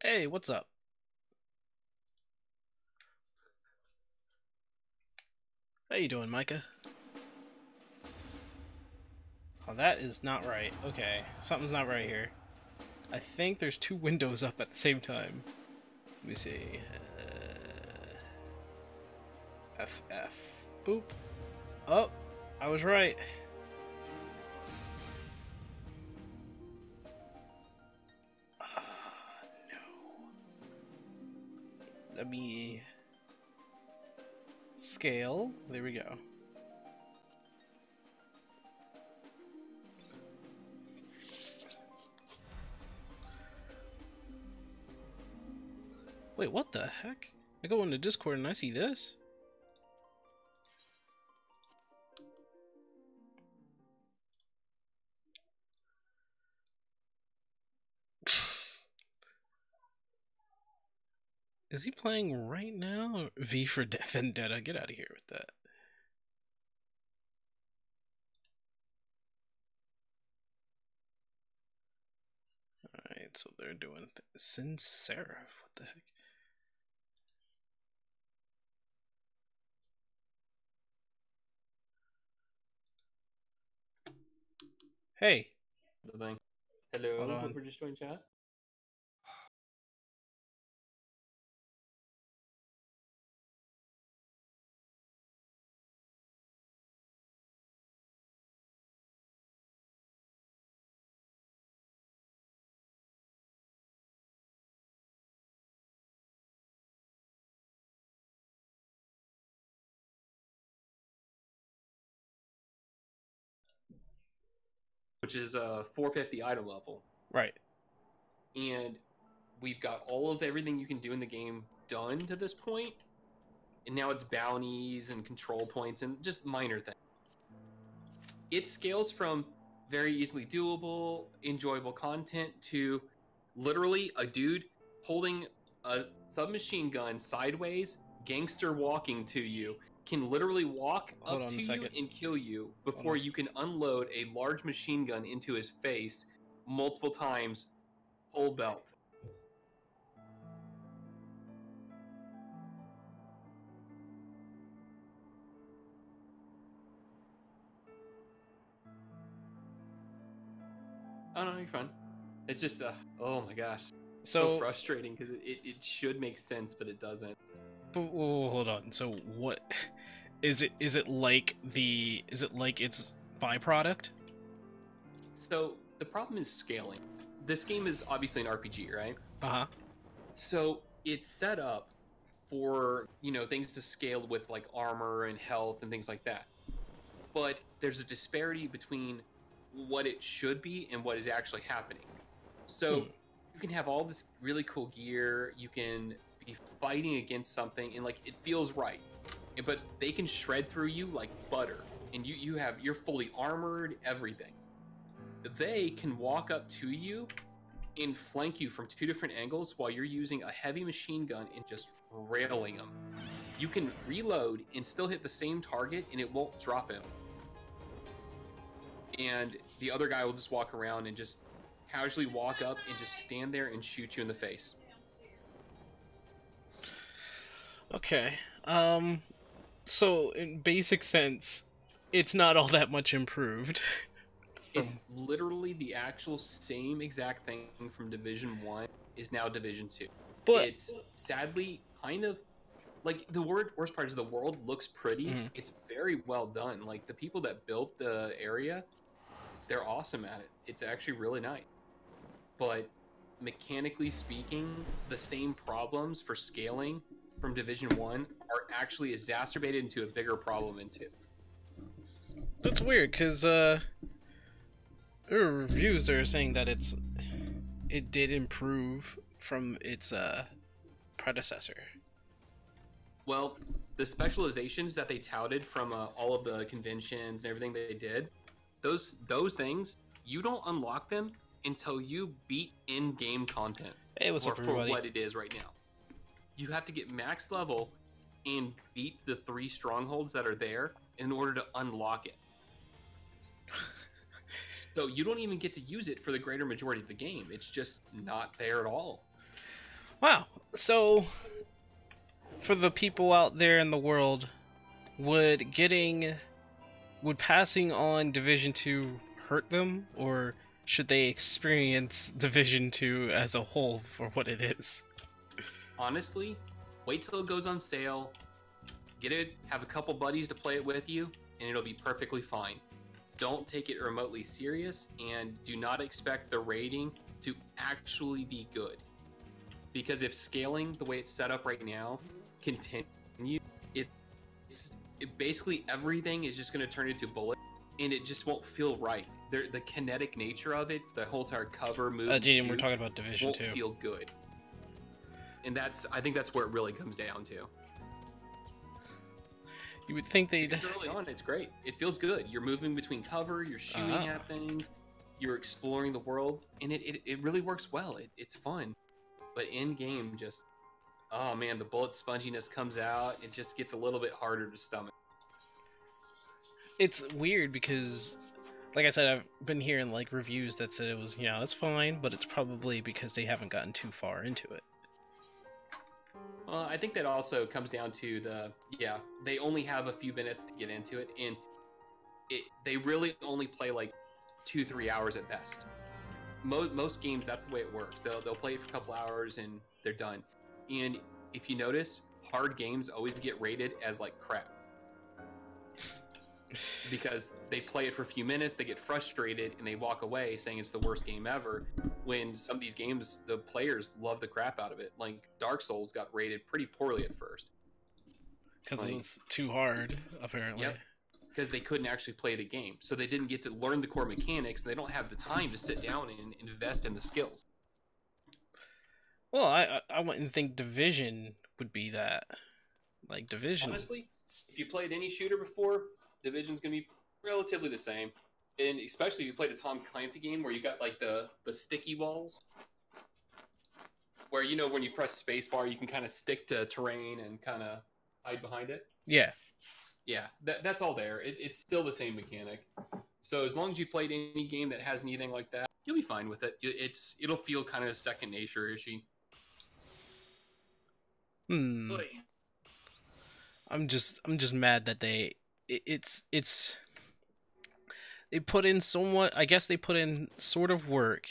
Hey, what's up? How you doing, Micah? Oh, that is not right. Okay, something's not right here. I think there's two windows up at the same time. Let me see. FF. Boop. Oh, I was right. No. Let me scale. There we go. Wait, what the heck? I go into Discord and I see this? Is he playing right now? V for Vendetta. Get out of here with that. Alright, so they're doing Sin Seraph. What the heck? Hey. Nothing. Hold Hello, on. whoever just joined chat. Which is a 450 item level. Right. And we've got all of everything you can do in the game done to this point. And now it's bounties and control points and just minor things. It scales from very easily doable, enjoyable content to literally a dude holding a submachine gun sideways, gangster walking to you, can literally walk Hold up on to a you second. and kill you before you can unload a large machine gun into his face multiple times, whole belt. Oh no, you're fine. It's just, oh my gosh. So frustrating because it should make sense, but it doesn't. But hold on. So what is it? Is it like its byproduct? So the problem is scaling. This game is obviously an RPG, right? Uh-huh. So it's set up for, things to scale with like armor and health and things like that. But there's a disparity between what it should be and what is actually happening. So you can have all this really cool gear, you can be fighting against something and like it feels right. But they can shred through you like butter and you're fully armored, everything. They can walk up to you and flank you from two different angles while you're using a heavy machine gun and just railing them. You can reload and still hit the same target and it won't drop him. And the other guy will just walk around and just casually walk up and just stand there and shoot you in the face. Okay. So in basic sense, it's not all that much improved. It's literally the actual same exact thing from Division 1 is now Division 2. But it's sadly kind of like worst part is the world looks pretty. It's very well done. Like the people that built the area, they're awesome at it. It's actually really nice. But mechanically speaking, the same problems for scaling from Division 1 are actually exacerbated into a bigger problem in 2. That's weird, because reviews are saying that it did improve from its predecessor. Well, the specializations that they touted from all of the conventions and everything they did, those things, you don't unlock them until you beat in-game content. Hey, what's up, everybody? For what it is right now. You have to get max level and beat the 3 strongholds that are there in order to unlock it. So you don't even get to use it for the greater majority of the game. It's just not there at all. Wow. So, for the people out there in the world, would passing on Division 2 hurt them, or should they experience Division 2 as a whole for what it is? Honestly, wait till it goes on sale, get it, have a couple buddies to play it with you, and it'll be perfectly fine. Don't take it remotely serious, and do not expect the rating to actually be good. Because if scaling the way it's set up right now continue, basically everything is just going to turn into bullet, and it just won't feel right. The kinetic nature of it, the whole entire cover move, Jaden, we're talking about Division 2. Won't feel good, and I think that's where it really comes down to. You would think they'd. Because early on, it's great. It feels good. You're moving between cover. You're shooting at things. You're exploring the world, and it really works well. It's fun, but in game, just oh man, the bullet sponginess comes out. It just gets a little bit harder to stomach. It's weird because, like I said, I've been hearing like reviews that said it was, it's fine, but it's probably because they haven't gotten too far into it. Well, I think that also comes down to they only have a few minutes to get into it, and they really only play like 2-3 hours at best. Most games, that's the way it works. They'll play it for a couple hours and they're done. And if you notice, hard games always get rated as like crap. Because they play it for a few minutes, they get frustrated, and they walk away saying it's the worst game ever, when some of these games, the players love the crap out of it. Like Dark Souls got rated pretty poorly at first. Because it was too hard, apparently. Yep. Because they couldn't actually play the game. So they didn't get to learn the core mechanics, and they don't have the time to sit down and invest in the skills. Well, I wouldn't think Division would be that. Like, Division... Honestly, if you played any shooter before, Division's going to be relatively the same. And especially if you played a Tom Clancy game where you got, like, the sticky walls. Where, when you press spacebar, you can kind of stick to terrain and kind of hide behind it. Yeah. Yeah, that's all there. It's still the same mechanic. So as long as you played any game that has anything like that, you'll be fine with it. It'll feel kind of second nature-ishy. Boy. I'm just mad that they put in somewhat, I guess they put in sort of work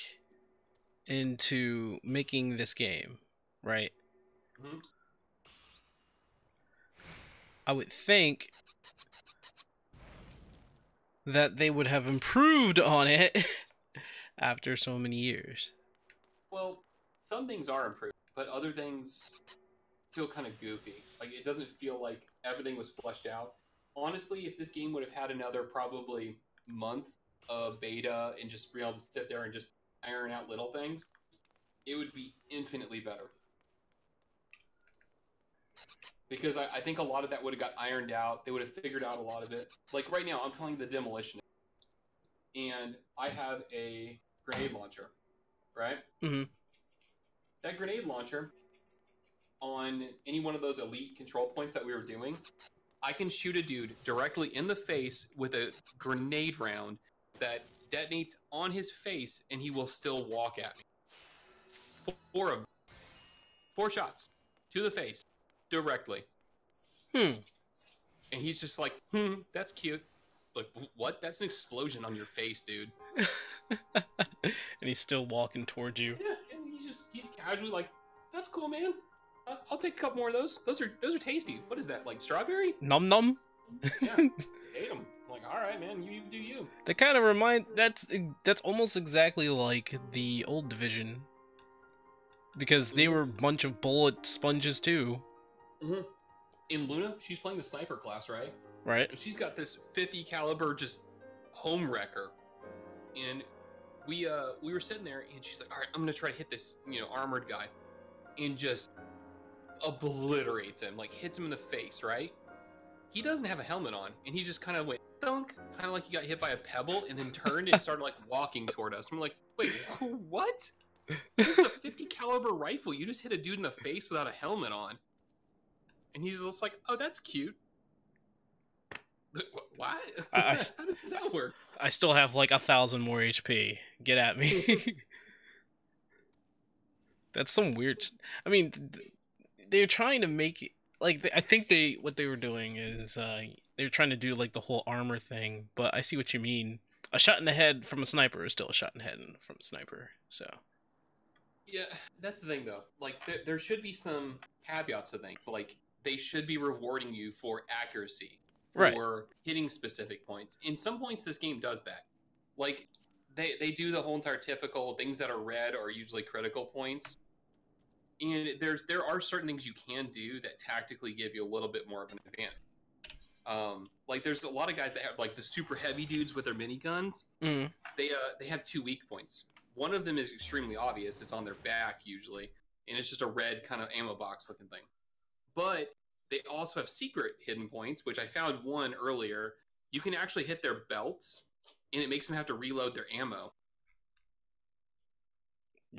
into making this game, right? Mm-hmm. I would think that they would have improved on it after so many years. Well, some things are improved, but other things feel kind of goofy. Like, it doesn't feel like everything was fleshed out. Honestly, if this game would have had another probably month of beta and just be able to sit there and just iron out little things, it would be infinitely better. Because I think a lot of that would have got ironed out. They would have figured out a lot of it. Like right now, I'm playing the Demolition. And I have a grenade launcher, right? Mm-hmm. That grenade launcher, on any one of those elite control points that we were doing, I can shoot a dude directly in the face with a grenade round that detonates on his face, and he will still walk at me. 4 of them. 4 shots to the face. Directly. And he's just like, that's cute. Like, what? That's an explosion on your face, dude. And he's still walking towards you. Yeah, and he's casually like, that's cool, man. I'll take a couple more of those. Those are tasty. What is that, like strawberry? Num num. Yeah, ate them. I'm like, all right, man, you do you. They kind of remind, that's almost exactly like the old Division. Because they were a bunch of bullet sponges too. Mm-hmm. In Luna, she's playing the sniper class, right? Right. And she's got this 50 caliber just home wrecker, and we were sitting there, and she's like, "All right, I'm gonna try to hit this, armored guy," and just obliterates him, like hits him in the face. Right? He doesn't have a helmet on, and he just kind of went thunk, kind of like he got hit by a pebble, and then turned and started like walking toward us. I'm like, "Wait, what? This is a 50 caliber rifle. You just hit a dude in the face without a helmet on." And he's just like, "Oh, that's cute." What? How does that work? I still have like 1,000 more HP. Get at me. That's some weird. I mean, they're trying to make it like I think what they were doing is they're trying to do like the whole armor thing. But I see what you mean. A shot in the head from a sniper is still a shot in the head from a sniper. So. Yeah, that's the thing though. Like there should be some caveats to things. Like they should be rewarding you for accuracy, Right. for hitting specific points. In some points, this game does that. Like they do the whole entire typical things that are red are usually critical points. And there are certain things you can do that tactically give you a little bit more of an advantage. Like there's a lot of guys that have like the super heavy dudes with their miniguns. Mm. They have 2 weak points. One of them is extremely obvious. It's on their back usually, and it's just a red kind of ammo box looking thing. But they also have secret hidden points, which I found one earlier. You can actually hit their belts, and it makes them have to reload their ammo.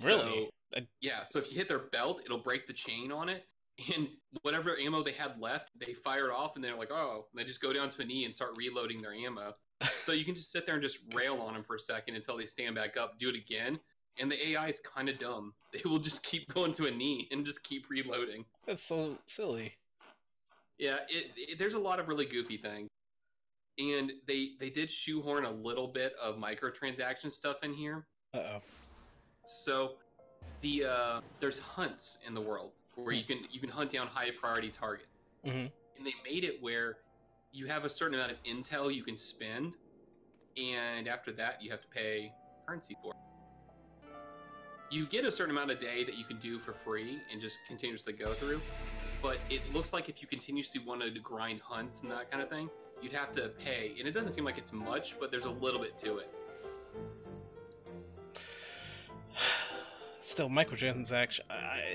Really? So, yeah, so if you hit their belt, it'll break the chain on it, and whatever ammo they had left, they fire it off, and they're like, oh, and they just go down to a knee and start reloading their ammo. So you can just sit there and just rail on them for a second until they stand back up, do it again, and the AI is kind of dumb. They will just keep going to a knee and just keep reloading. That's so silly. Yeah, there's a lot of really goofy things. And they did shoehorn a little bit of microtransaction stuff in here. Uh-oh. So there's hunts in the world where you can hunt down high priority target. Mm-hmm. And they made it where you have a certain amount of intel you can spend, and after that you have to pay currency for it. You get a certain amount a day that you can do for free and just continuously go through, but it looks like if you continuously wanted to grind hunts and that kind of thing, you'd have to pay, and it doesn't seem like it's much, but there's a little bit to it. Still, microtransaction,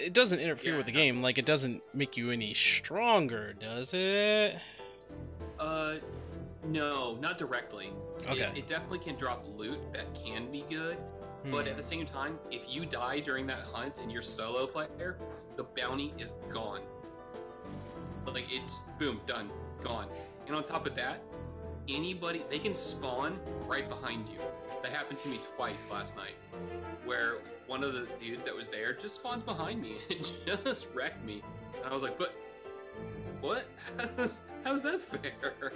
it doesn't interfere with the game. Like, it doesn't make you any stronger, does it? No, not directly. Okay. It definitely can drop loot that can be good, but at the same time, if you die during that hunt and you're solo player, the bounty is gone. Like, it's, boom, done, gone. And on top of that, anybody, they can spawn right behind you. That happened to me twice last night, where one of the dudes that was there just spawns behind me and just wrecked me. And I was like, but what? How's that fair?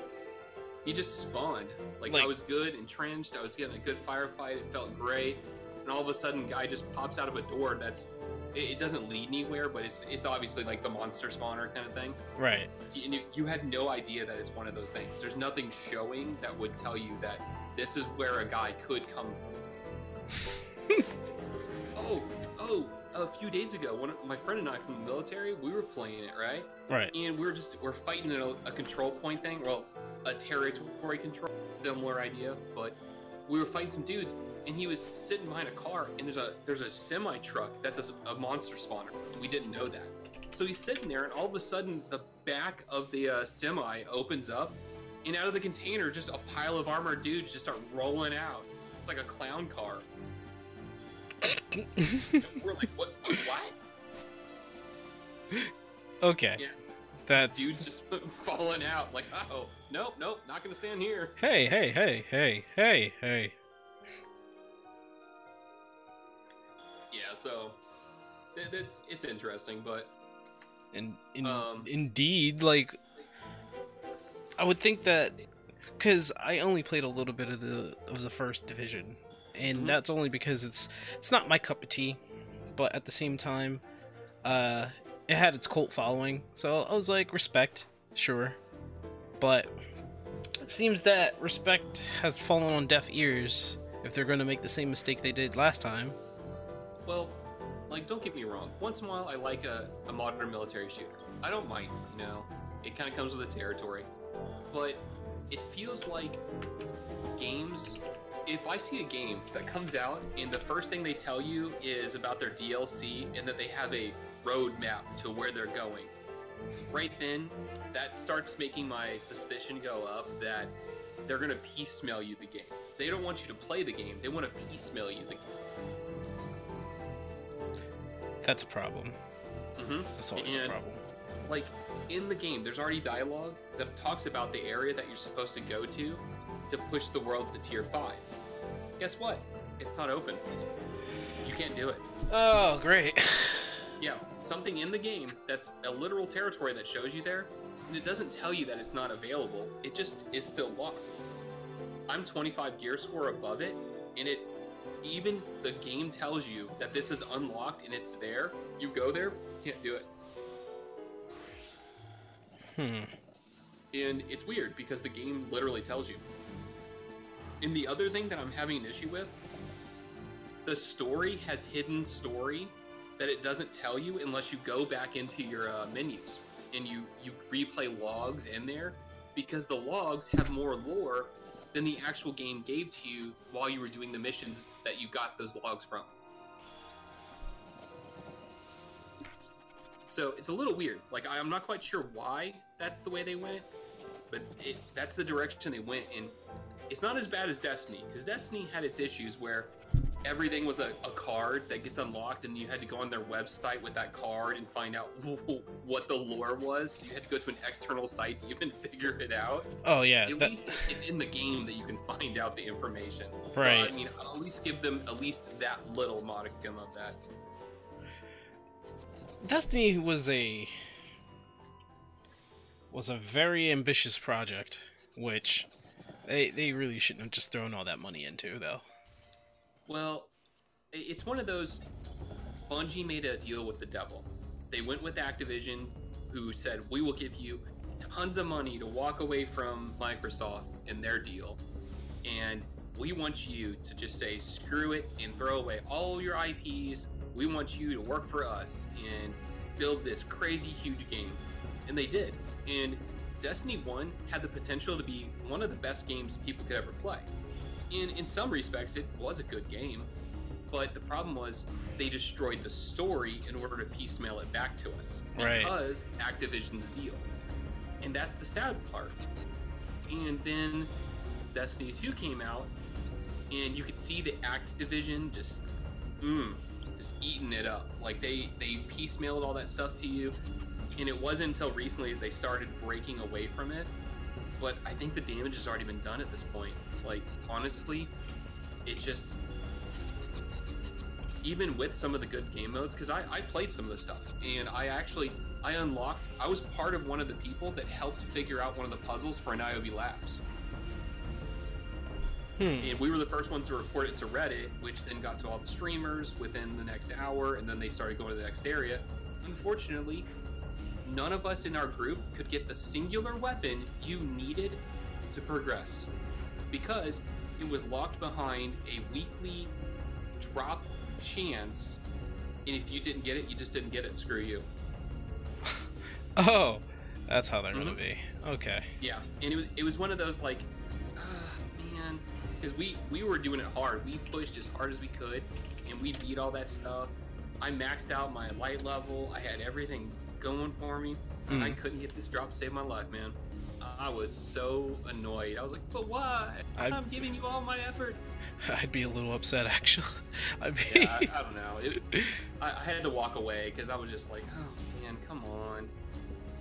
He just spawned. Like, I was good, entrenched, I was getting a good firefight, it felt great, and all of a sudden, guy just pops out of a door that's, it doesn't lead anywhere, but it's obviously like the monster spawner kind of thing. Right. And you had no idea that it's one of those things. There's nothing showing that would tell you that this is where a guy could come from. A few days ago, my friend and I from the military, we were playing it, right? Right. And we're fighting a control point thing, well, a territory control, similar idea, but we were fighting some dudes, and he was sitting behind a car, and there's a semi truck that's a monster spawner. We didn't know that. So he's sitting there, and all of a sudden, the back of the semi opens up, and out of the container, just a pile of armored dudes just start rolling out. It's like a clown car. We're like, what? Okay. Yeah. That's... Dude's just falling out. Like, oh, nope, not gonna stand here. Hey. Yeah, so it's interesting, but indeed, like, I would think that, because I only played a little bit of the first division, and that's only because it's not my cup of tea, but at the same time, it had its cult following, so I was like, respect, sure, but it seems that respect has fallen on deaf ears if they're going to make the same mistake they did last time. Well, like, don't get me wrong, once in a while I like a modern military shooter. I don't mind, you know, it kind of comes with the territory, but it feels like games, if I see a game that comes out and the first thing they tell you is about their DLC and that they have a roadmap to where they're going, right then, that starts making my suspicion go up that they're going to piecemeal you the game. They don't want you to play the game, they want to piecemeal you the game. That's a problem. That's always a problem. Like, in the game, there's already dialogue that talks about the area that you're supposed to go to push the world to tier 5. Guess what? It's not open. You can't do it. Oh, great. Yeah, something in the game that's a literal territory that shows you there, and it doesn't tell you that it's not available. It just is still locked. I'm 25 gear score above it, and even the game tells you that this is unlocked and it's there. You go there, you can't do it. And it's weird because the game literally tells you. And the other thing that I'm having an issue with, the story has hidden story that it doesn't tell you unless you go back into your menus and you replay logs in there, because the logs have more lore than the actual game gave to you while you were doing the missions that you got those logs from. So it's a little weird. Like, I'm not quite sure why that's the way they went, but that's the direction they went. And it's not as bad as Destiny, because Destiny had its issues where everything was a card that gets unlocked, and you had to go on their website with that card and find out what the lore was. So you had to go to an external site to even figure it out. Oh, yeah. At least it's in the game that you can find out the information. Right. I mean, at least give them at least that little modicum of that. Destiny was a very ambitious project, which they really shouldn't have just thrown all that money into, though. Well, it's one of those. Bungie made a deal with the devil. They went with Activision, who said, we will give you tons of money to walk away from Microsoft and their deal, and we want you to just say screw it and throw away all your IPs. We want you to work for us and build this crazy huge game. And they did. And Destiny 1 had the potential to be one of the best games people could ever play. In some respects, it was a good game, but the problem was they destroyed the story in order to piecemeal it back to us because Activision's deal. And that's the sad part. And then Destiny 2 came out, and you could see the Activision just eating it up. Like they piecemealed all that stuff to you, and it wasn't until recently that they started breaking away from it. But I think the damage has already been done at this point. Like, honestly, it just, even with some of the good game modes, because I played some of the stuff, and I was part of one of the people that helped figure out one of the puzzles for an IOB Labs. And we were the first ones to report it to Reddit, which then got to all the streamers within the next hour, and then they started going to the next area. Unfortunately, none of us in our group could get the singular weapon you needed to progress, because it was locked behind a weekly drop chance, and if you didn't get it, you just didn't get it. Screw you. Oh, that's how they're gonna be. Okay. Yeah, and it was one of those, like, man, because we were doing it hard. We pushed as hard as we could, and we beat all that stuff. I maxed out my light level. I had everything going for me. I couldn't get this drop to save my life, man. I was so annoyed. I was like, but why? I'm giving you all my effort. I'd be a little upset, actually. I don't know. I had to walk away because I was just like, oh man, come on.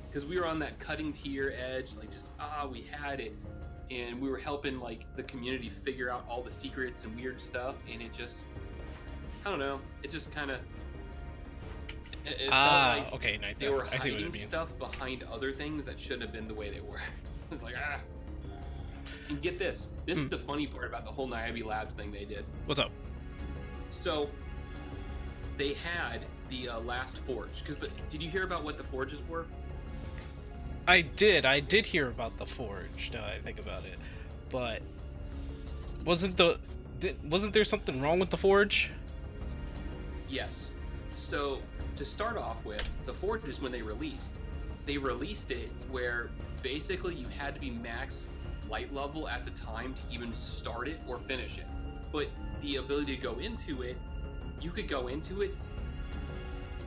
Because we were on that cutting tier edge, like just, we had it. And we were helping like the community figure out all the secrets and weird stuff, and it just, I don't know, it just kind of, it felt like okay, they were hiding stuff behind other things that shouldn't have been the way they were. It's like, And get this. This is the funny part about the whole Niobe Labs thing they did. What's up? So, they had the last forge. Because did you hear about what the forges were? I did hear about the forge, now I think about it. But wasn't there something wrong with the forge? Yes. So, to start off with, the forge is when they released it where basically you had to be max light level at the time to even start it or finish it. But the ability to go into it, you could go into it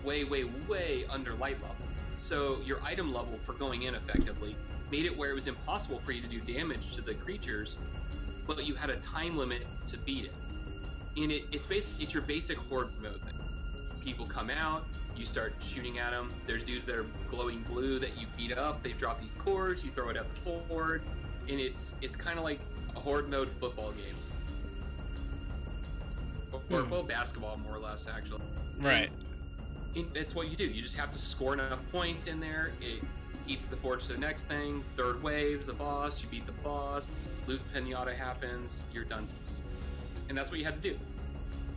way, way, way under light level. So your item level for going in effectively made it where it was impossible for you to do damage to the creatures, but you had a time limit to beat it. And it's your basic horde mode thing. People come out, you start shooting at them. There's dudes that are glowing blue that you beat up. They drop these cores, you throw it at the forward, and it's kind of like a horde mode football game. or well, basketball more or less actually. Right. And that's what you do. You just have to score enough points in there. It eats the forge to the next thing. Third wave's a boss. You beat the boss. Loot pinata happens. You're done. And that's what you had to do.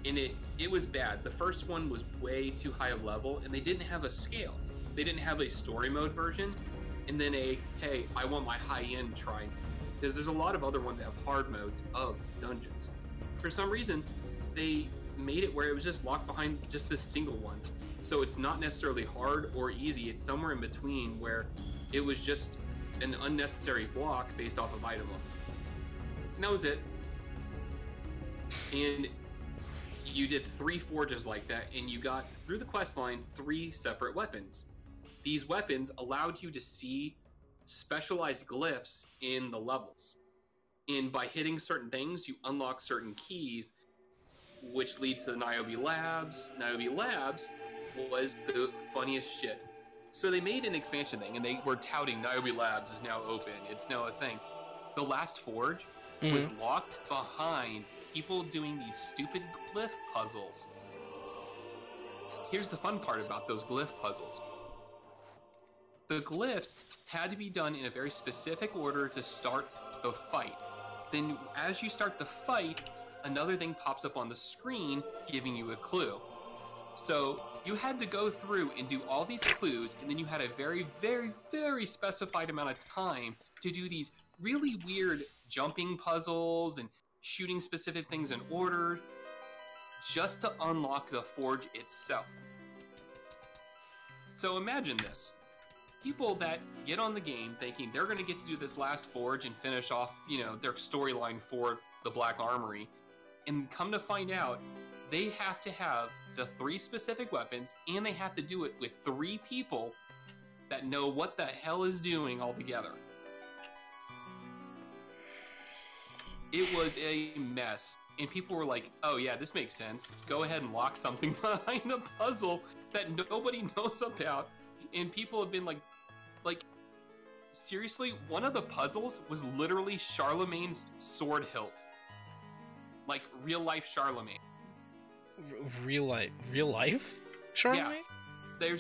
And it was bad. The first one was way too high of level, and they didn't have a scale. They didn't have a story mode version, and then hey, I want my high-end try. Because there's a lot of other ones that have hard modes of dungeons. For some reason, they made it where it was just locked behind just this single one. So it's not necessarily hard or easy. It's somewhere in between where it was just an unnecessary block based off of item level. And that was it. And you did 3 forges like that, and you got, through the quest line, 3 separate weapons. These weapons allowed you to see specialized glyphs in the levels. And by hitting certain things, you unlock certain keys, which leads to the Niobe Labs. Niobe Labs was the funniest shit. So they made an expansion thing, and they were touting Niobe Labs is now open. It's now a thing. The last forge was locked behind people doing these stupid glyph puzzles. Here's the fun part about those glyph puzzles. The glyphs had to be done in a very specific order to start the fight. Then as you start the fight, another thing pops up on the screen giving you a clue. So you had to go through and do all these clues, and then you had a very, very, very specified amount of time to do these really weird jumping puzzles and shooting specific things in order just to unlock the forge itself. So imagine this. People that get on the game thinking they're going to get to do this last forge and finish off, their storyline for the Black Armory, and come to find out they have to have the 3 specific weapons, and they have to do it with 3 people that know what the hell is doing altogether. It was a mess, and people were like, oh yeah, this makes sense. Go ahead and lock something behind a puzzle that nobody knows about. And people have been like, seriously, one of the puzzles was literally Charlemagne's sword hilt. Like, real life Charlemagne. Real life? Charlemagne? Yeah.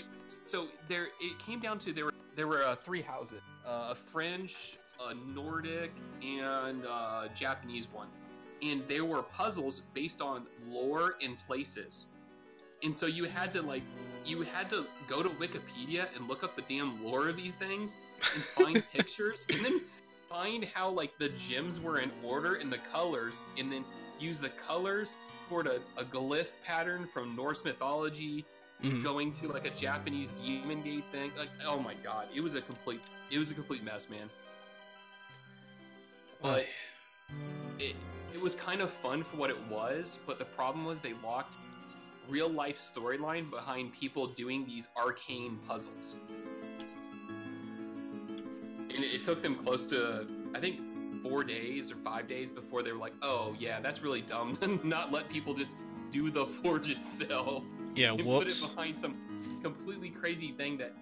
It came down to, there were 3 houses. A French, a Nordic, and a Japanese one. And there were puzzles based on lore and places. And so you had to go to Wikipedia and look up the damn lore of these things and find pictures, and then find how the gems were in order and the colors, and then use the colors toward a glyph pattern from Norse mythology, going to a Japanese demon gate thing. Oh my god, it was a complete mess, man. But it was kind of fun for what it was, but the problem was they locked real life storyline behind people doing these arcane puzzles. And it took them close to, I think, 4 days or 5 days before they were like, oh yeah, that's really dumb to not let people just do the forge itself. Yeah, and whoops. Put it behind some completely crazy thing that,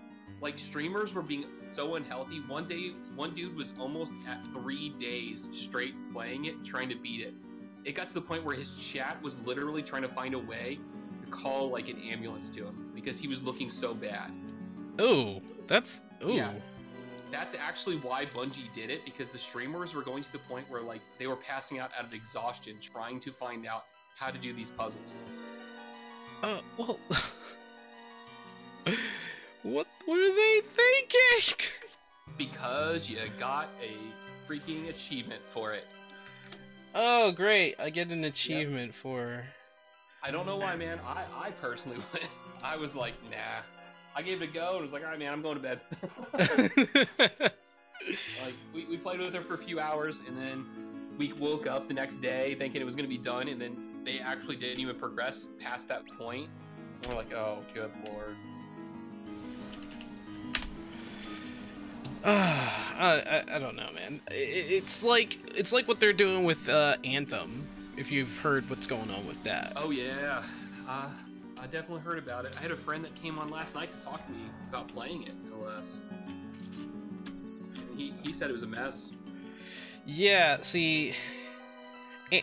streamers were being so unhealthy. One dude was almost at 3 days straight playing it, trying to beat it. It got to the point where his chat was literally trying to find a way to call an ambulance to him because he was looking so bad. Oh, that's Yeah. That's actually why Bungie did it, because the streamers were going to the point where they were passing out of exhaustion trying to find out how to do these puzzles. Well, what were they thinking? Because you got a freaking achievement for it. Oh, great. I get an achievement for... I don't know why, man. I personally went. I was like, nah. I gave it a go and was like, all right, man, I'm going to bed. We played with her for a few hours, and then we woke up the next day thinking it was going to be done, and then they actually didn't even progress past that point. And we're like, oh, good lord. I don't know, man. It's like what they're doing with Anthem. If you've heard what's going on with that. Oh yeah, I definitely heard about it. I had a friend that came on last night to talk to me about playing it, no less. And he said it was a mess. Yeah, see,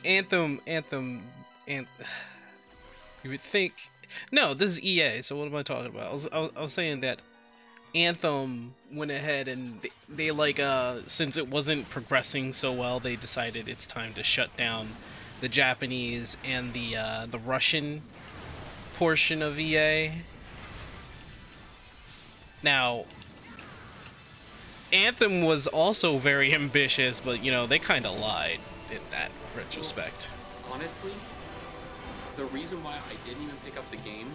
Anthem, You would think. No, this is EA. So what am I talking about? I was saying that Anthem went ahead and they like since it wasn't progressing so well, they decided it's time to shut down the Japanese and the Russian portion of EA. Now, Anthem was also very ambitious, but you know, they kind of lied in that retrospect. Honestly, the reason why I didn't even pick up the game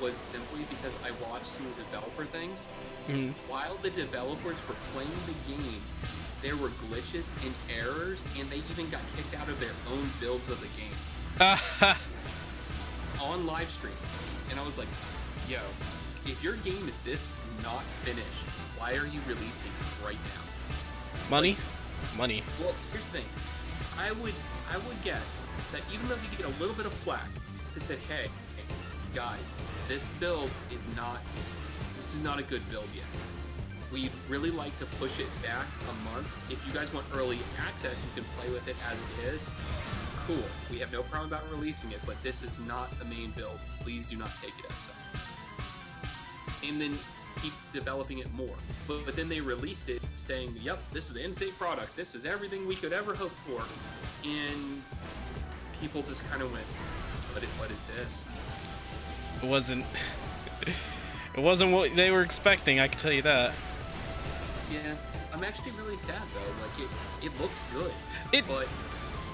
was simply because I watched some of the developer things. While the developers were playing the game, there were glitches and errors, and they even got kicked out of their own builds of the game. On live stream. And I was like, yo, if your game is this not finished, why are you releasing it right now? Money? Money. Well, here's the thing. I would guess that even though you get a little bit of flack, they said, hey, guys, this build is not a good build yet. We'd really like to push it back a month. If you guys want early access and can play with it as it is, cool. We have no problem about releasing it, but this is not the main build. Please do not take it as such. And then keep developing it more. But then they released it saying, yep, this is the in-state product. This is everything we could ever hope for. And people just kind of went, what is this? It wasn't what they were expecting, I can tell you that. Yeah, I'm actually really sad though. Like it looked good. But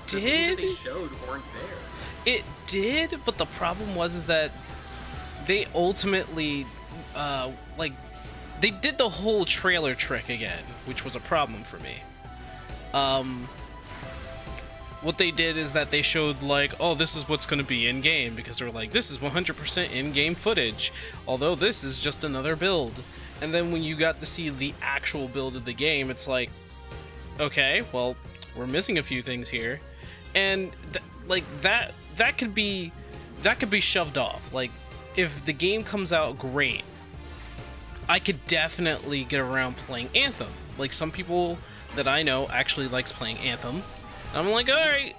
did. The things that they showed weren't there. It did, but the problem was that they ultimately, like, they did the whole trailer trick again, which was a problem for me. What they did is that they showed, like, oh, this is what's going to be in-game, because they're like, this is 100% in-game footage, although this is just another build. And then when you got to see the actual build of the game, it's like, okay, well, we're missing a few things here. And, that could be shoved off. Like, if the game comes out great, I could definitely get around playing Anthem. Like, some people that I know actually likes playing Anthem. I'm like, alright,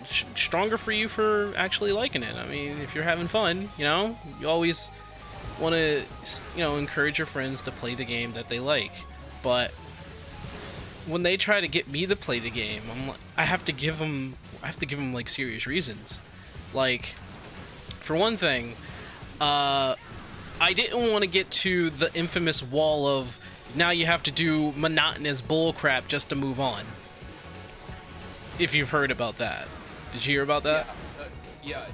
stronger for you for actually liking it. I mean, if you're having fun, you know, you always want to, you know, encourage your friends to play the game that they like. But when they try to get me to play the game, I'm like, I have to give them like serious reasons. Like, for one thing, I didn't want to get to the infamous wall of now you have to do monotonous bullcrap just to move on. If you've heard about that. Did you hear about that? Yeah,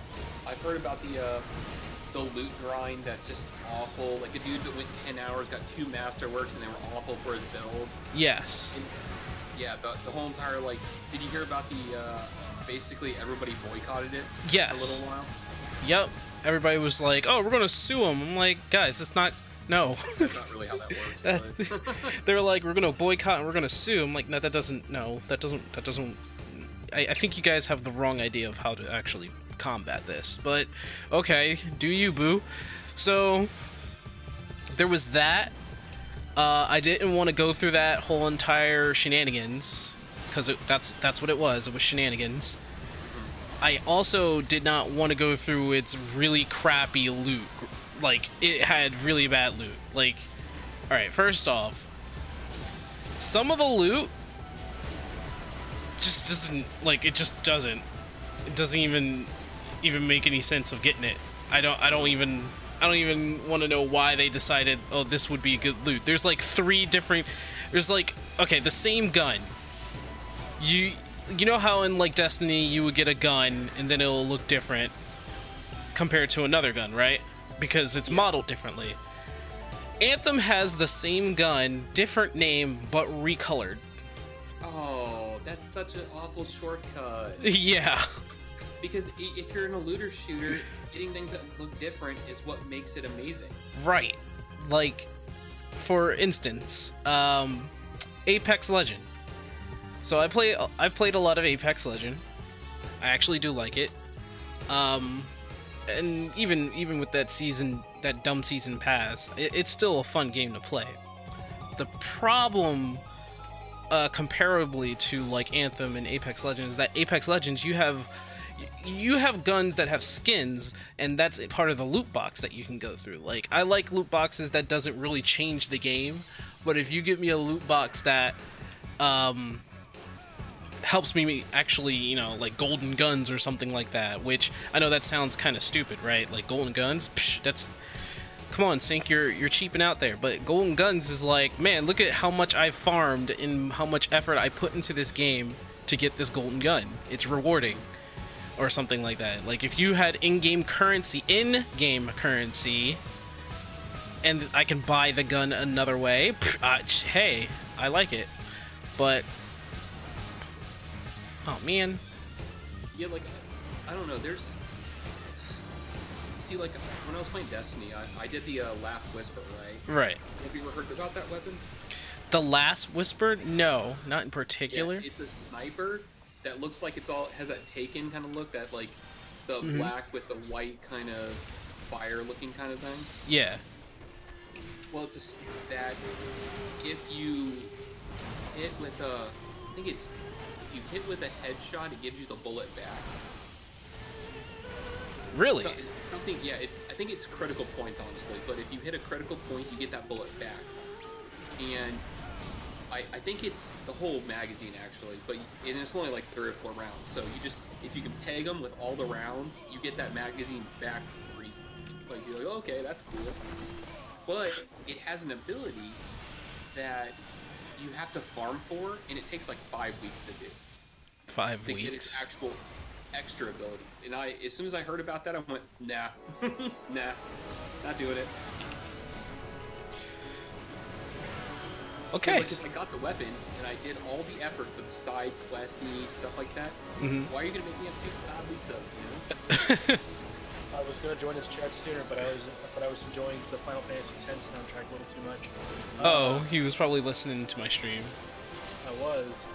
I've heard about the loot grind that's just awful. Like a dude that went 10 hours, got 2 masterworks, and they were awful for his build. Yes. And, yeah, the whole entire, like, did you hear about the, basically everybody boycotted it? Yes. For a little while? Yep. Everybody was like, oh, we're gonna sue them. I'm like, guys, it's not, no. That's not really how that works. They're like, we're gonna boycott and we're gonna sue. I'm like, no, that doesn't, I think you guys have the wrong idea of how to actually combat this, but okay, do you, boo? So there was that. I didn't want to go through that whole entire shenanigans because that's what it was. It was shenanigans. I also did not want to go through its really crappy loot. Like, it had really bad loot. Like, all right, first off, some of the loot just doesn't, like, it just doesn't. It doesn't even make any sense of getting it. I don't even want to know why they decided, oh, this would be good loot. There's like 3 different, there's like, okay, the same gun. You know how in like Destiny you would get a gun and then it'll look different compared to another gun, right? Because it's modeled differently. Anthem has the same gun, different name, but recolored. Oh, that's such an awful shortcut. Yeah. Because if you're in a looter shooter, getting things that look different is what makes it amazing. Right. Like, for instance, Apex Legend. So I've played a lot of Apex Legend. I actually do like it. And even with that dumb season pass, it's still a fun game to play. The problem, comparably to like Anthem and Apex Legends, is that Apex Legends you have you have guns that have skins, and that's a part of the loot box that you can go through. Like, I like loot boxes that doesn't really change the game, but if you give me a loot box that helps me actually, you know, like golden guns or something like that, which I know that sounds kind of stupid, right? Like golden guns, psh, that's, come on, Sync, you're cheaping out there. But golden guns is like, man, look at how much I've farmed and how much effort I put into this game to get this golden gun. It's rewarding, or something like that. Like if you had in-game currency, and I can buy the gun another way, psh, hey, I like it. But oh man. Yeah, like I don't know. There's see, like when I was playing Destiny, I did the Last Whisper, right? Right. Have you ever heard about that weapon? The Last Whisper? No, not in particular. Yeah, it's a sniper that looks like it's all has that Taken kind of look, that like the black with the white kind of fire looking kind of thing. Yeah. Well, it's just that if you hit with a, I think it's, if you hit with a headshot, it gives you the bullet back. Really? So, something, yeah. I think it's critical points, honestly. But if you hit a critical point, you get that bullet back. And I think it's the whole magazine actually, but it's only like 3 or 4 rounds. So you just, if you can peg them with all the rounds, you get that magazine back for reason. Like you're like, okay, that's cool. But it has an ability that you have to farm for, and it takes like 5 weeks to do. 5 to weeks? get its actual extra ability. And as soon as I heard about that, I went, nah, nah, not doing it. Okay. Like, if I got the weapon and I did all the effort for the side questy stuff like that, why are you gonna make me have to take 5 weeks of it? You know? I was gonna join this chat sooner, but I was enjoying the Final Fantasy X soundtrack a little too much. Oh, he was probably listening to my stream. I was,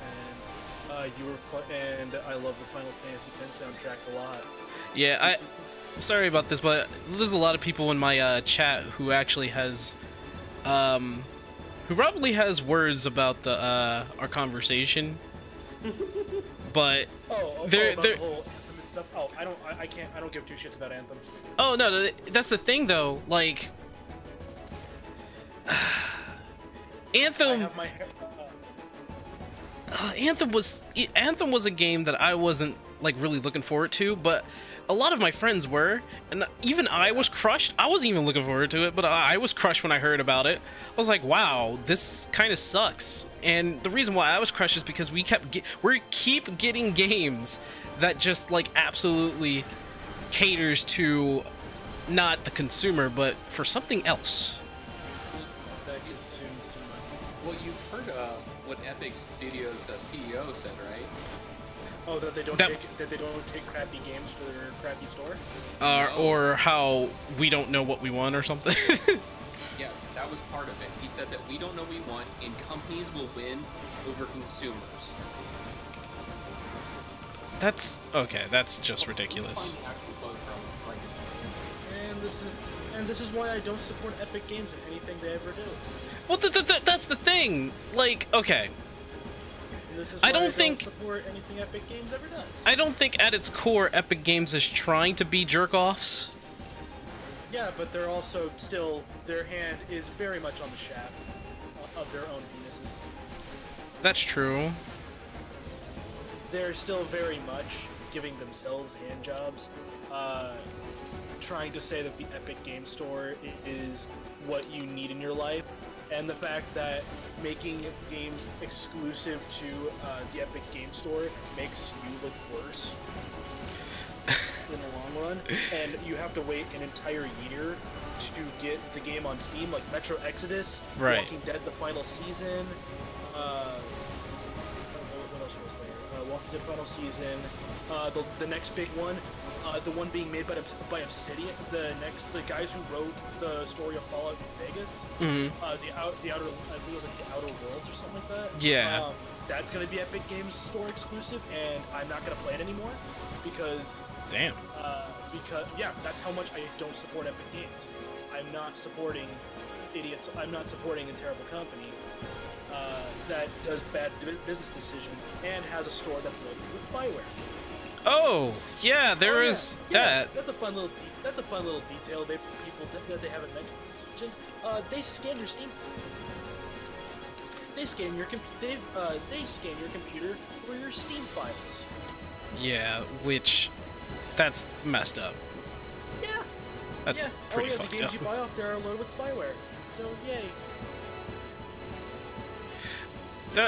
and you were, and I love the Final Fantasy X soundtrack a lot. Yeah, sorry about this, but there's a lot of people in my chat who actually has, who probably has words about the our conversation, but they're the whole Anthem stuff. Oh, I don't give 2 shits about Anthem. Oh no, that's the thing though. Like Anthem. Anthem was a game that I wasn't like really looking forward to, but a lot of my friends were, and even I was crushed. I wasn't even looking forward to it, but I was crushed when I heard about it. I was like, wow, this kind of sucks. And the reason why I was crushed is because we keep getting games that just like absolutely caters to not the consumer, but for something else. Well, you've heard what Epic Studios' CEO said, right? Oh, that they don't take crappy games for their crappy store? Or how we don't know what we want or something. Yes, that was part of it. He said that we don't know what we want, and companies will win over consumers. That's okay. That's just ridiculous. And this is why I don't support Epic Games in anything they ever do. Well, that's the thing. Like, okay. I don't think support anything Epic Games ever does. I don't think at its core Epic Games is trying to be jerk-offs. Yeah, but they're also still, their hand is very much on the shaft of their own penises. That's true. They're still very much giving themselves hand jobs, trying to say that the Epic Game Store is what you need in your life. And the fact that making games exclusive to the Epic Game Store makes you look worse in the long run, and you have to wait an entire year to get the game on Steam, like Metro Exodus, right. Walking Dead: The Final Season. What else was there? Walking Dead: Final Season. The next big one. The one being made by Obsidian, the guys who wrote the story of Fallout New Vegas, the outer, I think it was like the Outer Worlds or something like that. Yeah. That's gonna be Epic Games Store exclusive, and I'm not gonna play it anymore because. Damn. Because yeah, that's how much I don't support Epic Games. I'm not supporting idiots. I'm not supporting a terrible company that does bad business decisions and has a store that's loaded with spyware. Oh, yeah, there is that. That's a fun little. That's a fun little detail. People that they haven't mentioned. They scan your Steam. They scan your computer for your Steam files. Yeah, which that's messed up. Yeah. That's pretty the fucked games up. you buy off there are loaded with spyware. So yay.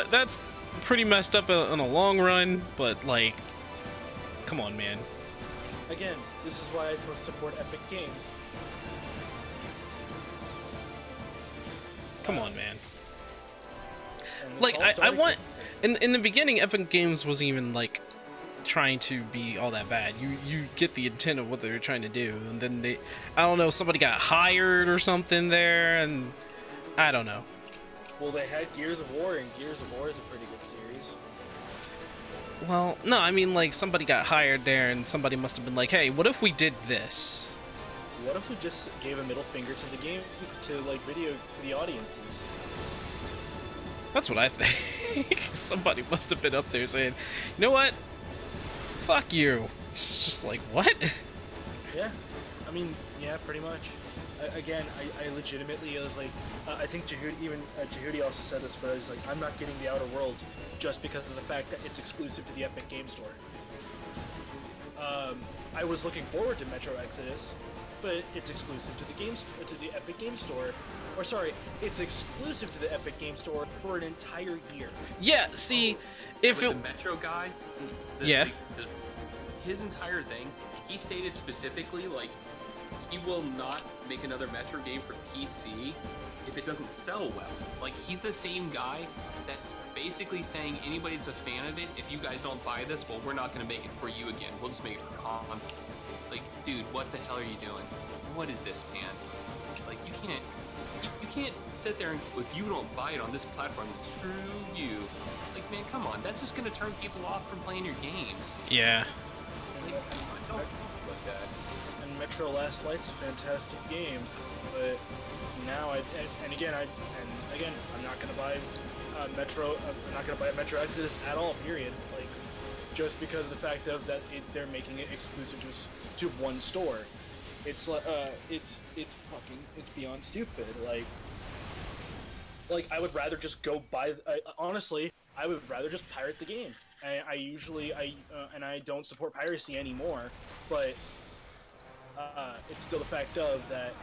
That's pretty messed up in a long run, but like, come on, man. Again, this is why I support Epic Games. Come on, man. And Like, this all I started want... In the beginning, Epic Games wasn't even, like, trying to be all that bad. You get the intent of what they were trying to do, and then they... I don't know, somebody got hired or something there, and... I don't know. Well, they had Gears of War, and Gears of War is a pretty good series. Well, no, I mean, like, somebody got hired there, and somebody must have been like, hey, what if we did this? What if we just gave a middle finger to the game, to, like, video, to the audiences? That's what I think. Somebody must have been up there saying, you know what? Fuck you. It's just like, what? Yeah. I mean, yeah, pretty much. I legitimately was like, I think Jehudi also said this, but I was like, I'm not getting the Outer Worlds just because of the fact that it's exclusive to the Epic Game Store. I was looking forward to Metro Exodus, but it's exclusive to the Epic Game Store. Or sorry, it's exclusive to the Epic Game Store for an entire year. Yeah, see, if With it... the Metro guy, his entire thing, he stated specifically, like, he will not make another Metro game for PC if it doesn't sell well. Like, he's the same guy that's basically saying anybody's a fan of it, if you guys don't buy this, well, we're not going to make it for you again. We'll just make it for consoles. Like, dude, what the hell are you doing? What is this, man? Like, you can't sit there and, if you don't buy it on this platform, screw you. Like, man, come on. That's just going to turn people off from playing your games. Yeah. Like, don't like that. And Metro Last Light's a fantastic game, but now I'm not gonna buy Metro. I'm not gonna buy Metro Exodus at all. Period. Like, just because of the fact of that they're making it exclusive to one store. It's beyond stupid. Like I would rather just go buy. Honestly, I would rather just pirate the game. And I don't support piracy anymore, but it's still the fact of that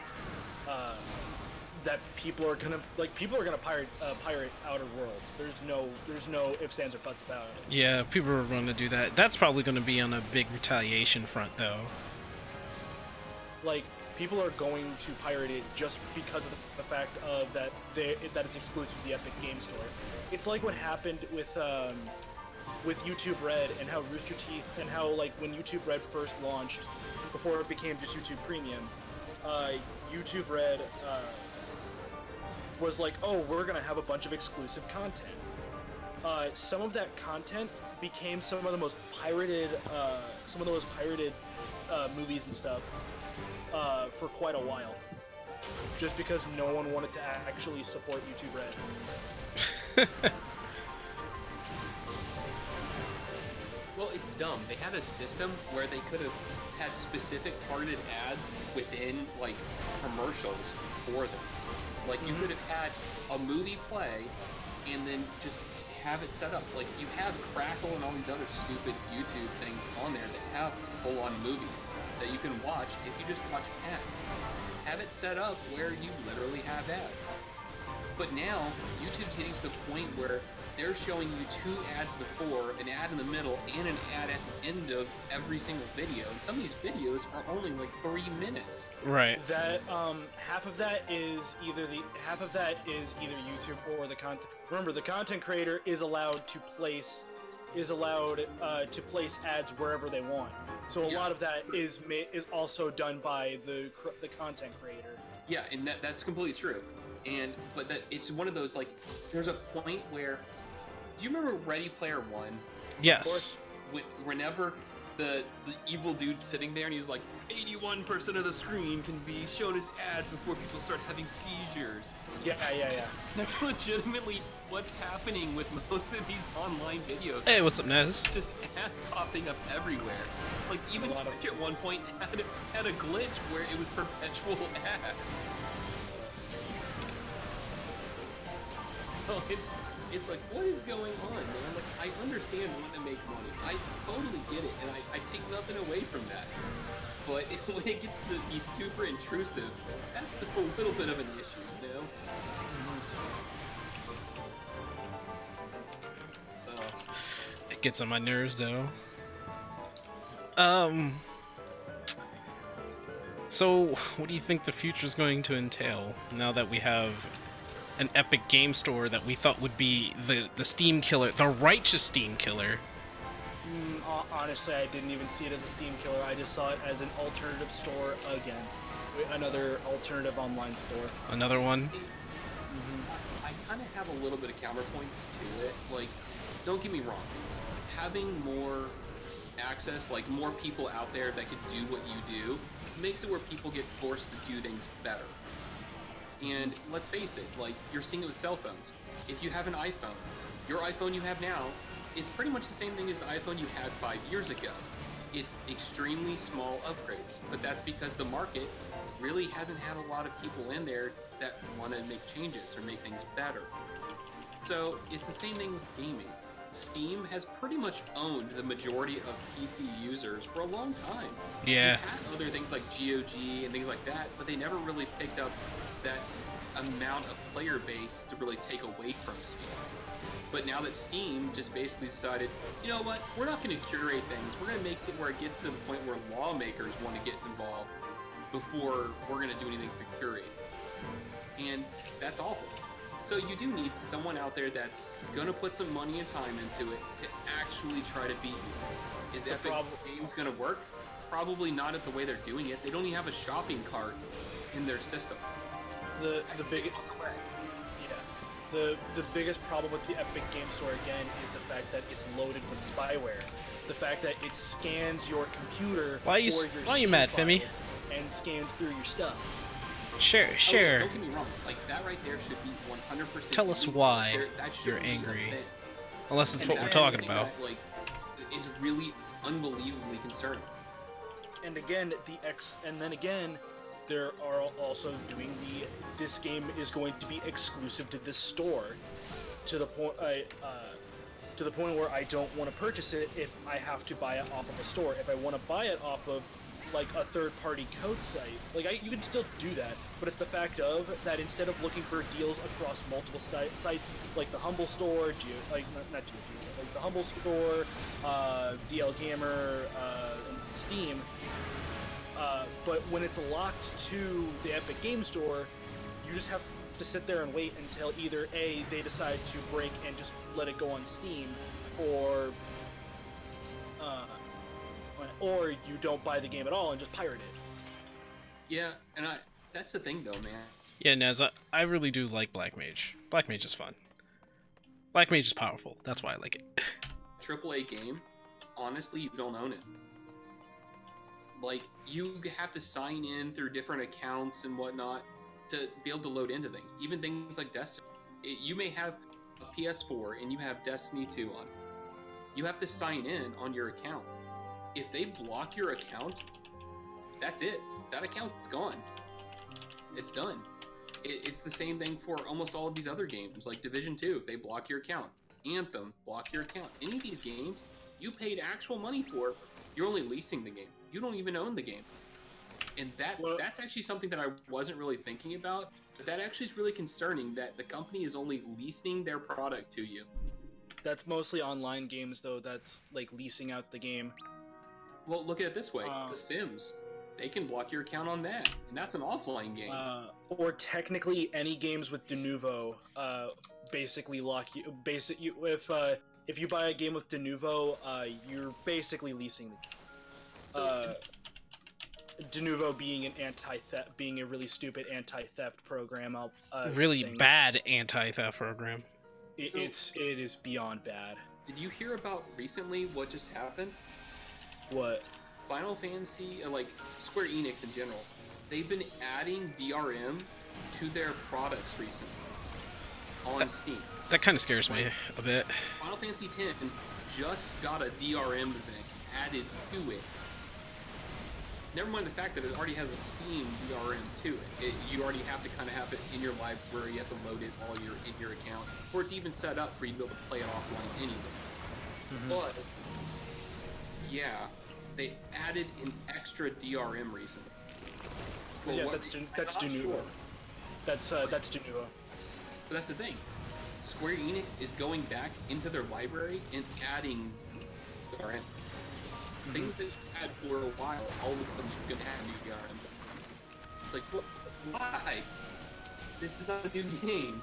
that people are gonna pirate Outer Worlds. There's no ifs, ands, or buts about it. Yeah, people are going to do that. That's probably going to be on a big retaliation front, though. Like, people are going to pirate it just because of the fact of that it's exclusive to the Epic Game Store. It's like what happened with YouTube Red and how Rooster Teeth and how, like, when YouTube Red first launched, before it became just YouTube Premium, YouTube Red was like, oh, we're gonna have a bunch of exclusive content. Some of that content became some of the most pirated movies and stuff for quite a while, just because no one wanted to actually support YouTube Red. Well, it's dumb. They had a system where they could have had specific targeted ads within, like, commercials for them. Like, you could have had a movie play and then just have it set up. Like, you have Crackle and all these other stupid YouTube things on there that have full-on movies that you can watch if you just watch ads. Have it set up where you literally have ads. But now, YouTube's getting to the point where they're showing you 2 ads before, an ad in the middle, and an ad at the end of every single video. And some of these videos are only like 3 minutes. Right. That half of that is either YouTube or the content. Remember, the content creator is allowed to place ads wherever they want. So a lot of that is also done by the content creator. Yeah, and that's completely true. But it's one of those, like, there's a point where, do you remember Ready Player One? Yes. Whenever the evil dude sitting there, and he's like, 81% of the screen can be shown as ads before people start having seizures. Yeah. That's legitimately what's happening with most of these online videos. Hey, what's up, Nez? Just ads popping up everywhere. Like, even Twitch at one point had a glitch where it was perpetual ads. So it's like, what is going on, man? Like, I understand wanting to make money. I totally get it, and I take nothing away from that. But when it gets to be super intrusive, that's just a little bit of an issue, you know? It gets on my nerves, though. So, what do you think the future is going to entail now that we have an Epic Game Store that we thought would be the Steam killer, the righteous Steam killer? Honestly, I didn't even see it as a Steam killer. I just saw it as an alternative store again. Another alternative online store. Another one? I kind of have a little bit of counterpoints to it. Like, don't get me wrong. Having more access, like more people out there that could do what you do, makes it where people get forced to do things better. And let's face it, like, you're seeing it with cell phones. If you have an iPhone, your iPhone you have now is pretty much the same thing as the iPhone you had 5 years ago. It's extremely small upgrades, but that's because the market really hasn't had a lot of people in there that want to make changes or make things better. So it's the same thing with gaming. Steam has pretty much owned the majority of PC users for a long time. Yeah. We've had other things like GOG and things like that, but they never really picked up that amount of player base to really take away from Steam. But now that Steam just basically decided, you know what, we're not going to curate things. We're going to make it where it gets to the point where lawmakers want to get involved before we're going to do anything for curate. And that's awful. So you do need someone out there that's going to put some money and time into it to actually try to beat you. Is Epic Games going to work? Probably not at the way they're doing it. They don't even have a shopping cart in their system. The biggest problem with the Epic Game Store again is the fact that it's loaded with spyware. The fact that it scans your computer. Why are you mad, Femi? And scans through your stuff. Sure. Don't get me wrong. Like, that right there should be 100%. Tell us why you're angry. Unless it's what we're talking about. Like, it's really unbelievably concerning. And again, there are also doing this game is going to be exclusive to this store, to the point where I don't want to purchase it if I have to buy it off of a store. If I want to buy it off of like a third-party code site, like you can still do that, but it's the fact of that instead of looking for deals across multiple sites like the Humble Store, like the Humble Store, DL Gamer, Steam. But when it's locked to the Epic Game Store, you just have to sit there and wait until either A, they decide to break and just let it go on Steam, or you don't buy the game at all and just pirate it. Yeah, and that's the thing though, man. Yeah, Nez, I really do like Black Mage. Black Mage is fun. Black Mage is powerful. That's why I like it. AAA game, honestly, you don't own it. Like, you have to sign in through different accounts and whatnot to be able to load into things. Even things like Destiny. You may have a PS4 and you have Destiny 2 on. You have to sign in on your account. If they block your account, that's it. That account's gone. It's done. It's the same thing for almost all of these other games, like Division 2. If they block your account. Anthem, block your account. Any of these games, you paid actual money for. You're only leasing the game. You don't even own the game. And that's actually something that I wasn't really thinking about, but that actually is really concerning that the company is only leasing their product to you. That's mostly online games, though. That's like leasing out the game. Well, look at it this way. The Sims, they can block your account on that, and that's an offline game. Or technically any games with Denuvo, basically lock you. If you buy a game with Denuvo, you're basically leasing the game. Denuvo being being a really stupid anti-theft program. Really bad anti-theft program. It is beyond bad. Did you hear about recently what just happened? What? Final Fantasy, like Square Enix in general, they've been adding DRM to their products recently on Steam. That kind of scares me a bit. Final Fantasy X just got a DRM event added to it. Never mind the fact that it already has a Steam DRM to it. You already have to kind of have it in your library. You have to load it all in your account, or it's even set up for you to be able to play it offline anyway. But yeah, they added an extra DRM recently. Well, yeah, that's Dunua. Sure. That's Dunua. But that's the thing. Square Enix is going back into their library and adding DRM. Things that you had for a while, all of a sudden you're gonna have new DRM. It's like, why? This is not a new game.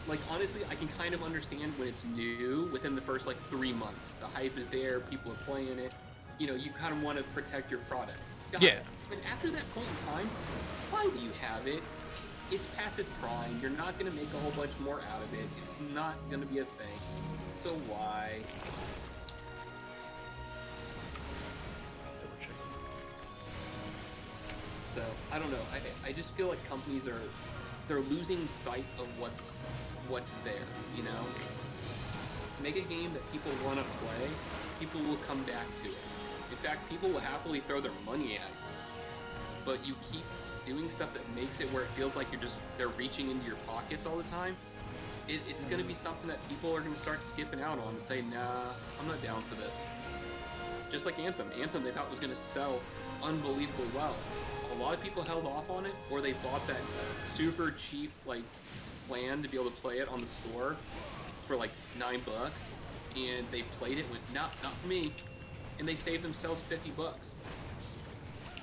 Like, honestly, I can kind of understand when it's new within the first, like, 3 months. The hype is there, people are playing it. You know, you kind of want to protect your product. God, Yeah. But after that point in time, why do you have it? It's past its prime. You're not going to make a whole bunch more out of it. It's not going to be a thing. So why? So, I don't know. I just feel like companies they're losing sight of what's there, you know? Make a game that people want to play, people will come back to it. In fact, people will happily throw their money at it. But you keep doing stuff that makes it where it feels like they're reaching into your pockets all the time. It's going to be something that people are going to start skipping out on and say, nah, I'm not down for this. Just like Anthem. Anthem they thought was going to sell unbelievably well. A lot of people held off on it, or they bought that super cheap like plan to be able to play it on the store for like $9, and they played it and went, not for me, and they saved themselves $50.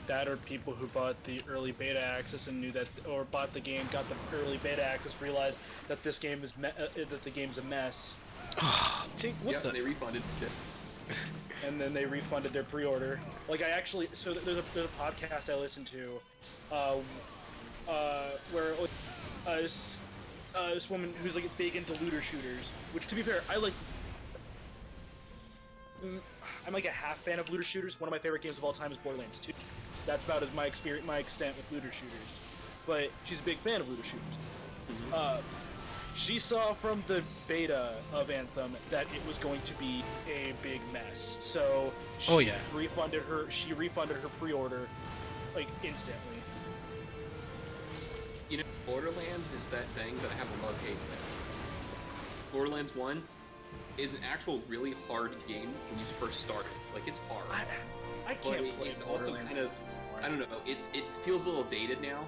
That or people who bought the early beta access and knew that, or bought the game, got the early beta access, realized that this game is that the game's a mess. Dude, what the? They refunded it. And then they refunded their pre-order. Like there's a podcast I listen to, where this woman who's like big into looter shooters, which to be fair, I'm like a half fan of looter shooters. One of my favorite games of all time is Borderlands 2. That's about my extent with looter shooters. But she's a big fan of looter shooters. She saw from the beta of Anthem that it was going to be a big mess. So she refunded her pre-order like instantly. You know, Borderlands is that thing that I have a love-hate with. Borderlands 1 is an actual really hard game when you first start it. Like, it's hard. I can't play it's also Borderlands. kind of, I don't know, it feels a little dated now.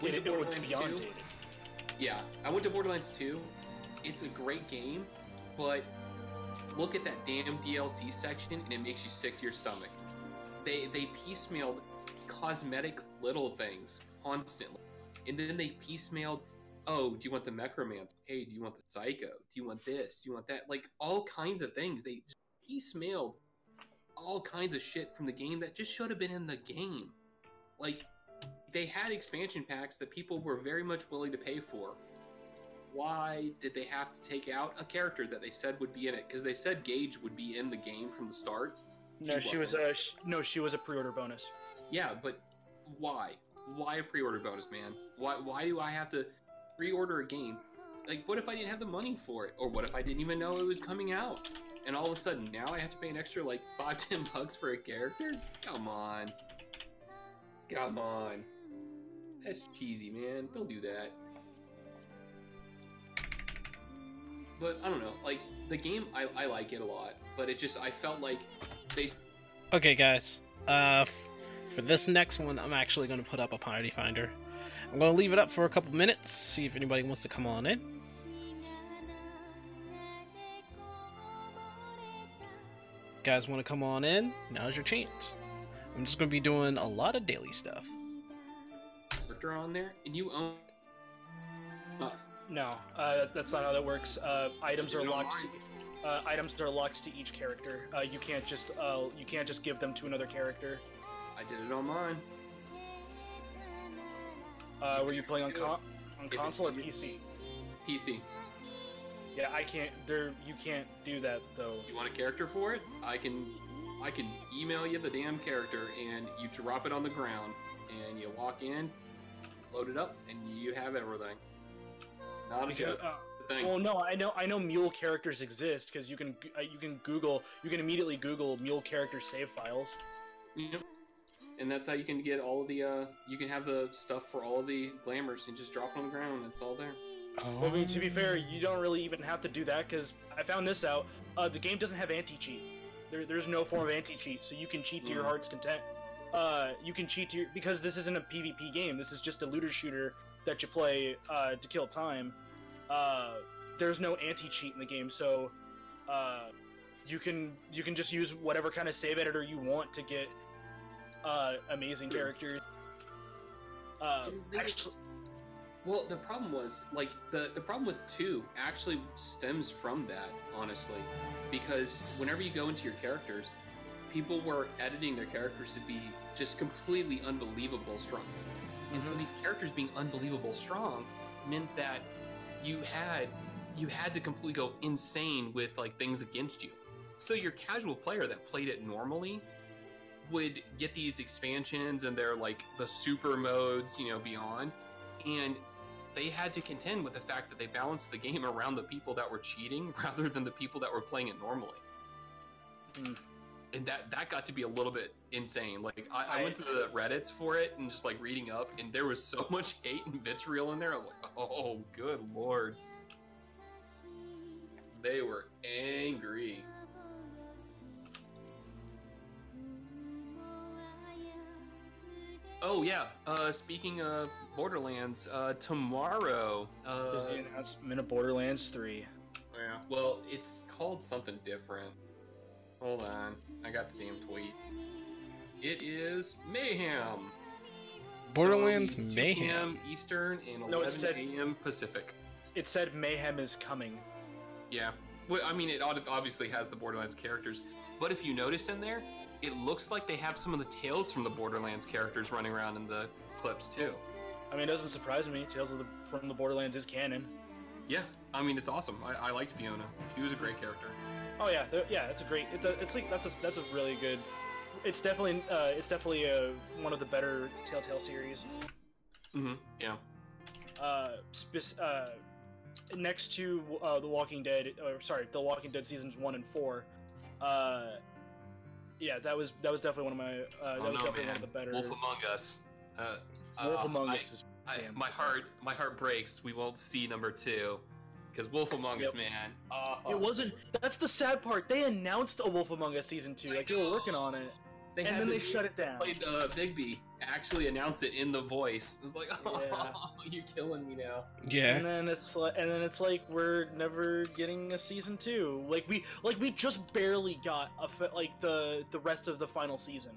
Went to Borderlands 2. Dated. Yeah, I went to Borderlands 2. It's a great game, but look at that damn DLC section and it makes you sick to your stomach. They piecemealed cosmetic little things constantly. And then they piecemealed, oh, do you want the Necromancer? Hey, do you want the Psycho? Do you want this? Do you want that? Like, all kinds of things. They just piecemealed all kinds of shit from the game that just should have been in the game. Like, they had expansion packs that people were very much willing to pay for. Why did they have to take out a character that they said would be in it? Because they said Gage would be in the game from the start. No, she was a pre-order bonus. Yeah, but why? Why a pre-order bonus, man? Why do I have to pre-order a game? Like, what if I didn't have the money for it? Or what if I didn't even know it was coming out? And all of a sudden, now I have to pay an extra, like, $5-10 for a character? Come on. Come on. That's cheesy, man. Don't do that. But, I don't know. Like, the game, I like it a lot. But it just, I felt like they... Okay, guys. For this next one, I'm actually going to put up a party finder. I'm going to leave it up for a couple minutes, see if anybody wants to come on in. Guys want to come on in? Now's your chance. I'm just going to be doing a lot of daily stuff. on there, and you own... No, that's not how that works. Items are locked. Items are locked to each character. You can't just give them to another character. I did it on mine. Were you playing on console or PC? PC. Yeah, I can't. You can't do that though. You want a character for it? I can email you the damn character, and you drop it on the ground, and you walk in, load it up, and you have everything. Not a joke. Well, no, I know mule characters exist because you can immediately Google mule character save files. Yep. And that's how you can get all of the you can have the stuff for all of the glamours and just drop it on the ground. It's all there. Oh. Well, I mean, to be fair, you don't really even have to do that because I found this out. The game doesn't have anti-cheat. There's no form of anti-cheat, so you can cheat to your heart's content. You can cheat because this isn't a PvP game. This is just a looter shooter that you play to kill time. There's no anti-cheat in the game, so you can just use whatever kind of save editor you want to get amazing characters. Actually, well, the problem was like the problem with 2 actually stems from that, honestly, because whenever you go into your characters, people were editing their characters to be just completely unbelievable strong, and so these characters being unbelievable strong meant that you had to completely go insane with like things against you. So your casual player that played it normally would get these expansions and they're like the super modes, beyond, and they had to contend with the fact that they balanced the game around the people that were cheating rather than the people that were playing it normally. And that got to be a little bit insane. Like I went to the Reddits for it and just like reading up, and there was so much hate and vitriol in there. I was like, oh, good lord. They were angry. Oh yeah, speaking of Borderlands, tomorrow... is the announcement of Borderlands 3. Yeah, well, it's called something different. Hold on, I got the damn tweet. It is Mayhem! Borderlands so, 2 Mayhem? p.m. Eastern and 11 a.m. Pacific. It said Mayhem is coming. Yeah, well, I mean, it obviously has the Borderlands characters, but if you notice in there, it looks like they have some of the Tales from the Borderlands characters running around in the clips too. I mean, it doesn't surprise me. Tales from the Borderlands is canon. Yeah, I mean, it's awesome. I liked Fiona. She was a great character. Oh yeah, it's a great. It's like that's a really good. It's definitely one of the better Telltale series. Yeah. Next to The Walking Dead, The Walking Dead seasons 1 and 4. Yeah, that was definitely one of my. One of the better. Wolf Among Us. Wolf Among Us is. My heart breaks. We won't see number 2, because Wolf Among Us, man. It wasn't. That's the sad part. They announced a Wolf Among Us season 2. Like they were working on it, and then they shut it down. Played Bigby actually announce it in the voice. It was like, you're killing me now. Yeah. And then it's like we're never getting a season 2. Like we just barely got the rest of the final season.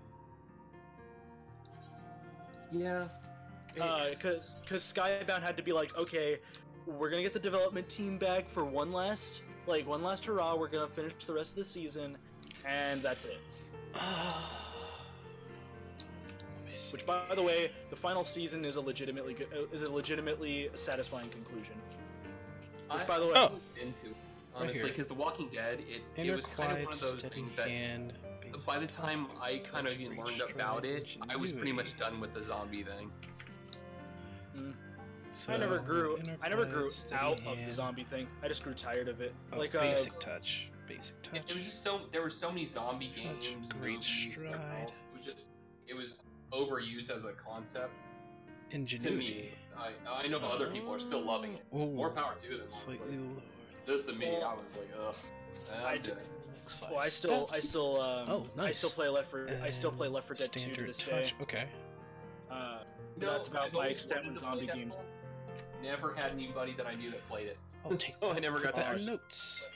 Yeah. Because Skybound had to be like, okay, we're gonna get the development team back for one last hurrah. We're gonna finish the rest of the season, and that's it. Which, by the way, the final season is a legitimately satisfying conclusion. Which, by the way, into honestly, because The Walking Dead, it was kind of one of those things that by the time I kind of learned about it, I was pretty much done with the zombie thing. So, I never grew out of the zombie thing. I just grew tired of it. Basic touch. Yeah, it was just there were so many zombie games, movies, it was overused as a concept. Ingenuity. To me, I know other people are still loving it. Ooh, more power to them. Slightly lower. Just to me, I was like, ugh. I still play Left 4 Dead 2 to this day. Okay. That's about my extent with zombie games. Never had anybody that I knew that played it. I'll take so I never got that notes.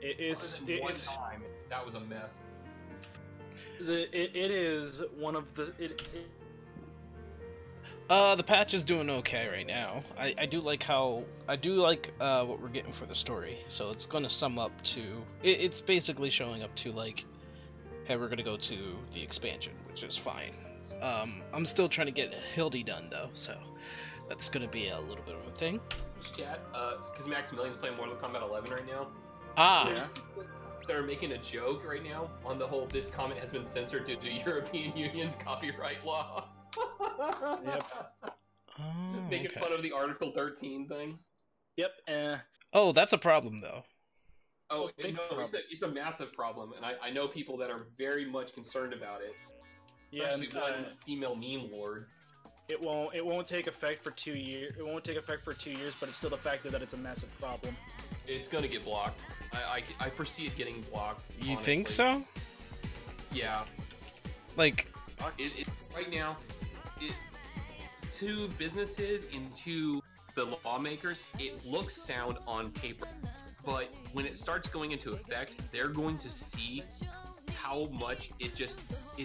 It's one time that was a mess. It is one of the the patch is doing okay right now. I do like what we're getting for the story. So it's going to sum up to it's basically showing up to like, hey, we're going to go to the expansion, which is fine. I'm still trying to get Hildy done though, so that's going to be a little bit of a thing. chat, because Maximilian's playing Mortal Kombat 11 right now. Ah. Yeah. They're making a joke right now on the whole, this comment has been censored due to European Union's copyright law. Yep. Oh, Making okay. fun of the Article 13 thing. Yep. Oh, that's a problem though. Oh, Big no, problem. it's a massive problem, and I know people that are very much concerned about it. Yeah. Especially one female meme lord. It won't take effect for 2 years. It won't take effect for 2 years, but it's still the fact that it's a massive problem. It's gonna get blocked. I foresee it getting blocked. You honestly. think so? Yeah. Like, Right now, to businesses and to the lawmakers, it looks sound on paper. But when it starts going into effect, they're going to see how much it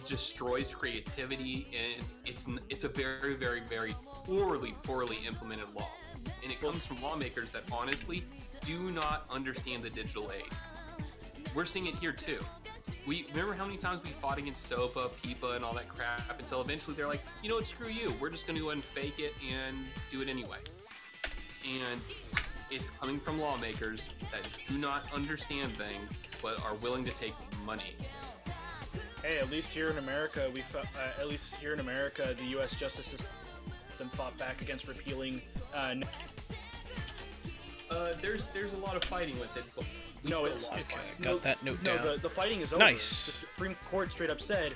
destroys creativity, and it's a very, very, very poorly implemented law. And it comes from lawmakers that honestly do not understand the digital age. We're seeing it here too. We remember how many times we fought against SOPA, PIPA, and all that crap until eventually they're like, you know what, screw you. We're just going to go ahead and fake it and do it anyway. And it's coming from lawmakers that do not understand things but are willing to take money. Hey, at least here in America, the U.S. justice system fought back against repealing. There's a lot of fighting with it. But No, it's okay, got that note down. No, the fighting is over. Nice. The Supreme Court straight up said.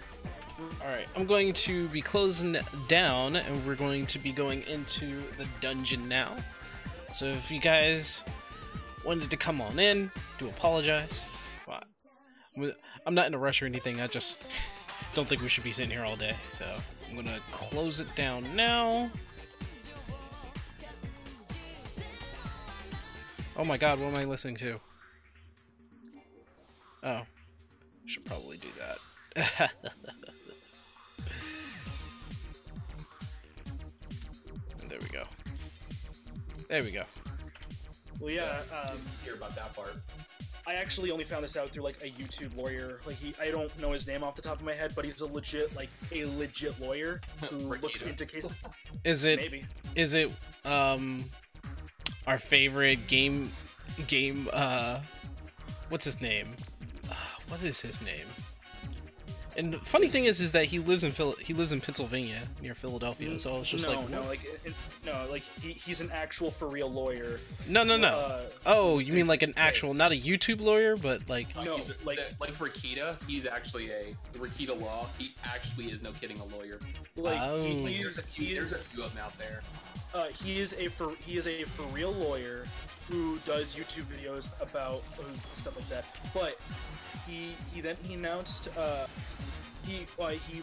Alright, I'm going to be closing down, and we're going to be going into the dungeon now. So if you guys wanted to come on in, do apologize. I'm not in a rush or anything, I just don't think we should be sitting here all day. So I'm going to close it down now. Oh my god, what am I listening to? Oh, should probably do that. There we go. There we go. Well, yeah. Didn't hear about that part. I actually only found this out through like a YouTube lawyer. Like I don't know his name off the top of my head, but he's a legit lawyer who looks into cases. Is it? Maybe. Is it? Our favorite game. What's his name? What is his name? And the funny thing is that he lives in Pennsylvania near Philadelphia. So I was just he's an actual for real lawyer. No. Oh, you mean like an actual, not a YouTube lawyer, but like No, like Rakita, he's actually the Rakita Law. He actually is, no kidding, a lawyer. like Oh. There's a few of them out there. he is a for real lawyer who does YouTube videos about stuff like that. But he announced he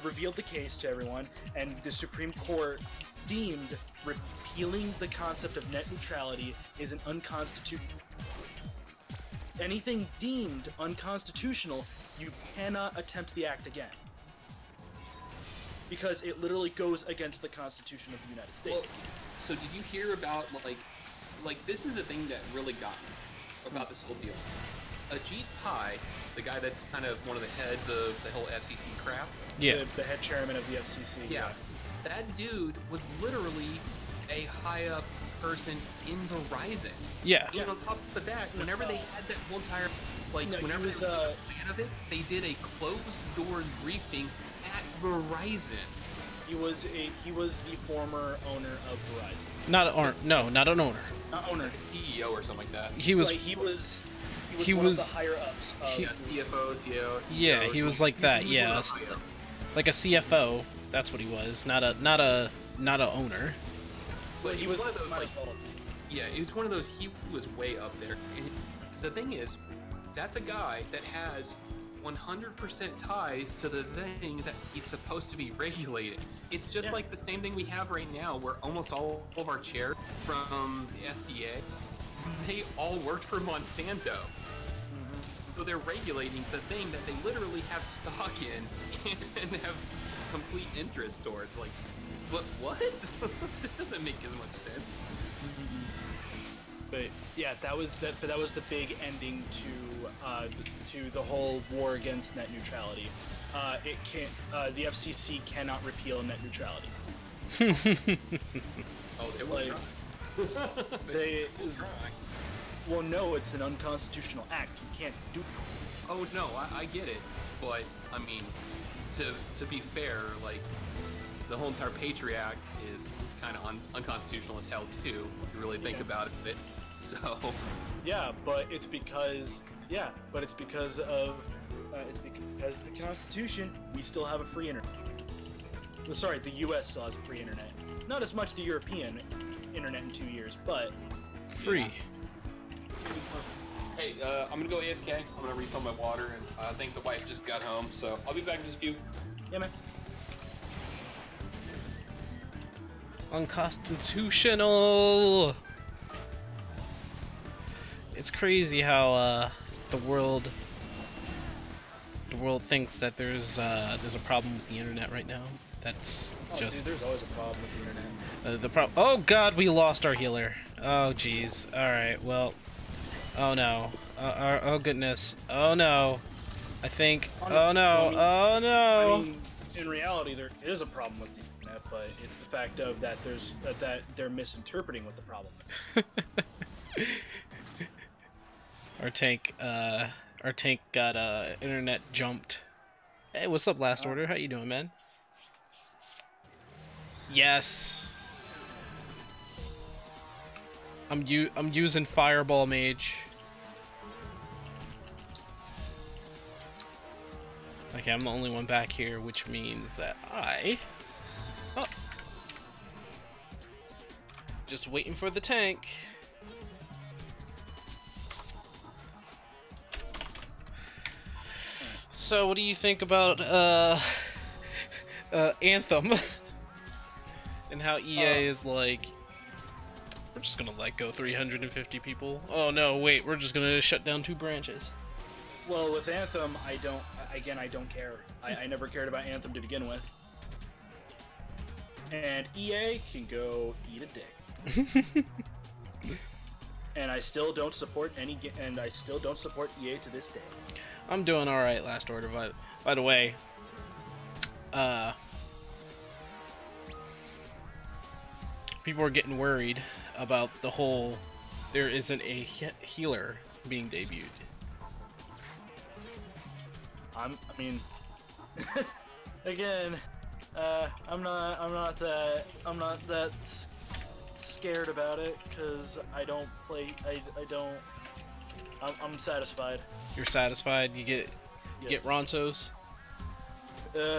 revealed the case to everyone, and the Supreme Court deemed repealing the concept of net neutrality is an unconstitutional. Anything deemed unconstitutional, you cannot attempt the act again. Because it literally goes against the Constitution of the United States. Well, so did you hear about, like this is the thing that really got me about this whole deal. Ajit Pai, the guy that's kind of one of the heads of the whole FCC crap. yeah. The head chairman of the FCC. Yeah. That dude was literally a high-up person in Verizon. Yeah. And on top of that, whenever they had that whole entire, whenever was, they had the plan of it, they did a closed-door briefing at Verizon. He was the former owner of Verizon. Not an owner. Not Like a CEO or something like that. He was. He was he one was- of the higher ups. Yeah, CFO, CEO. Yeah, he was like that. He was Yeah, one of the high-ups. like a CFO. That's what he was. Not a owner. But he was one of those, might like, as well. yeah, it was one of those, he was way up there. And the thing is, that's a guy that has 100% ties to the thing that he's supposed to be regulating. It's just Yeah. like the same thing we have right now, where almost all of our chairs from the FDA, they all worked for Monsanto. So they're regulating the thing that they literally have stock in and have complete interest towards. Like, what? This doesn't make as much sense. But yeah, that was the big ending to the whole war against net neutrality. It can't. The FCC cannot repeal net neutrality. Oh, they will try. They. Well, no, it's an unconstitutional act. You can't do. Oh no, I get it, but I mean, to be fair, like the whole entire Patriot Act is kind of unconstitutional as hell too. If you really think about it. So. Yeah, but it's because. Yeah, but it's because of. It's because of the Constitution. We still have a free internet. Well, sorry, the U.S. still has a free internet. Not as much the European internet in 2 years, but free. Yeah. Hey, I'm gonna go AFK. I'm gonna refill my water, and I think the wife just got home, so I'll be back in just a few. Yeah, man. Unconstitutional. It's crazy how the world thinks that there's a problem with the internet right now. That's just. Dude, there's always a problem with the internet. Oh God, we lost our healer. Oh jeez. All right. Well. Oh no. Oh goodness. Oh no. I think. Oh no. Oh no. I mean, in reality, there is a problem with the internet, but it's the fact of that that they're misinterpreting what the problem is. Our tank got internet jumped. Hey, what's up, Last Order? How you doing, man? Yes. I'm using Fireball Mage. Okay, I'm the only one back here, which means that just waiting for the tank. So, what do you think about Anthem and how EA is like, we're just gonna let go 350 people? Oh no, wait, we're just gonna shut down 2 branches. Well, with Anthem, I don't care. I never cared about Anthem to begin with. And EA can go eat a dick. And I still don't support EA to this day. I'm doing alright, Last Order, by the way. People are getting worried about the whole there isn't a healer being debuted. I mean, again, I'm not that scared about it because I don't play. I'm satisfied. You're satisfied? You get Ronsos?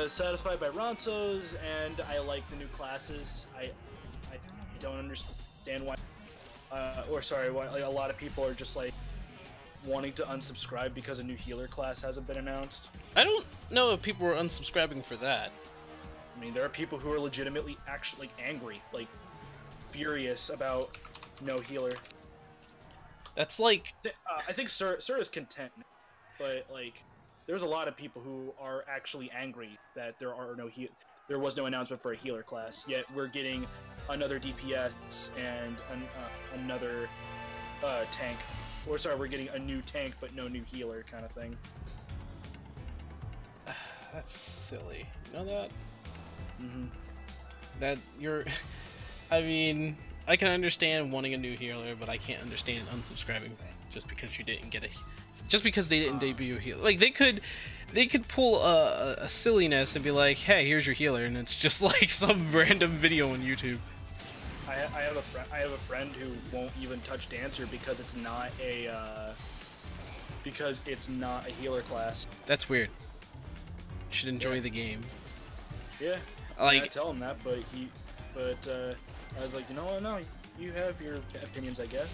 Satisfied by Ronsos, and I like the new classes. I don't understand why, why a lot of people are just like wanting to unsubscribe because a new healer class hasn't been announced. I don't know if people are unsubscribing for that. I mean, there are people who are legitimately actually angry, like furious about no healer. That's like I think Thur is content, but like there's a lot of people who are actually angry that there was no announcement for a healer class, yet we're getting another DPS and another tank. Or sorry, we're getting a new tank but no new healer kind of thing. That's silly. You know that? Mm-hmm. That you're... I mean, I can understand wanting a new healer, but I can't understand unsubscribing just because you didn't get just because they didn't debut a healer. Like, they could pull a silliness and be like, hey, here's your healer, and it's just like some random video on YouTube. I have a friend who won't even touch Dancer because it's not a healer class. That's weird. You should enjoy the game. Yeah. Like, I tell him that, but I was like, you know what? No, you have your opinions, I guess.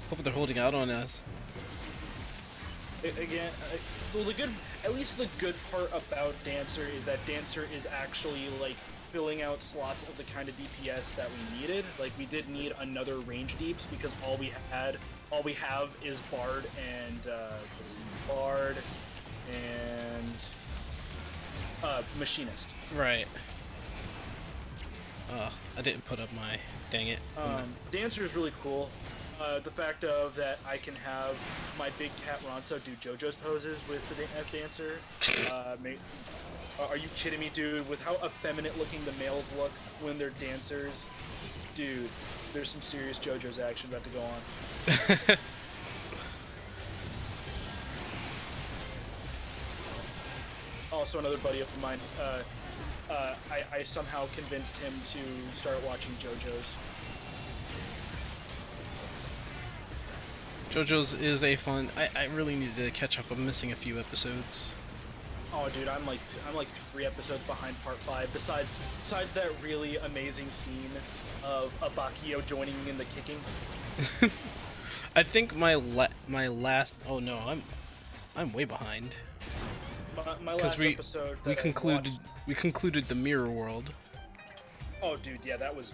Hope they're holding out on us. Again, well, at least the good part about Dancer is that Dancer is actually like filling out slots of the kind of DPS that we needed. Like, we did need another range deeps because all we have is Bard and Machinist. Right. I didn't put up my... Dang it. Dancer is really cool. The fact of that I can have my big cat Ronso do JoJo's poses as dancer. Are you kidding me, dude? With how effeminate looking the males look when they're dancers, dude. There's some serious JoJo's action about to go on. Also, another buddy of mine. I somehow convinced him to start watching JoJo's. JoJo's is a fun. I really need to catch up. I'm missing a few episodes. Oh, dude, I'm like 3 episodes behind part 5. Besides that really amazing scene of Abakio joining in the kicking. I think my last. Oh no, I'm way behind. My last episode. We concluded the mirror world. Oh, dude, yeah, that was.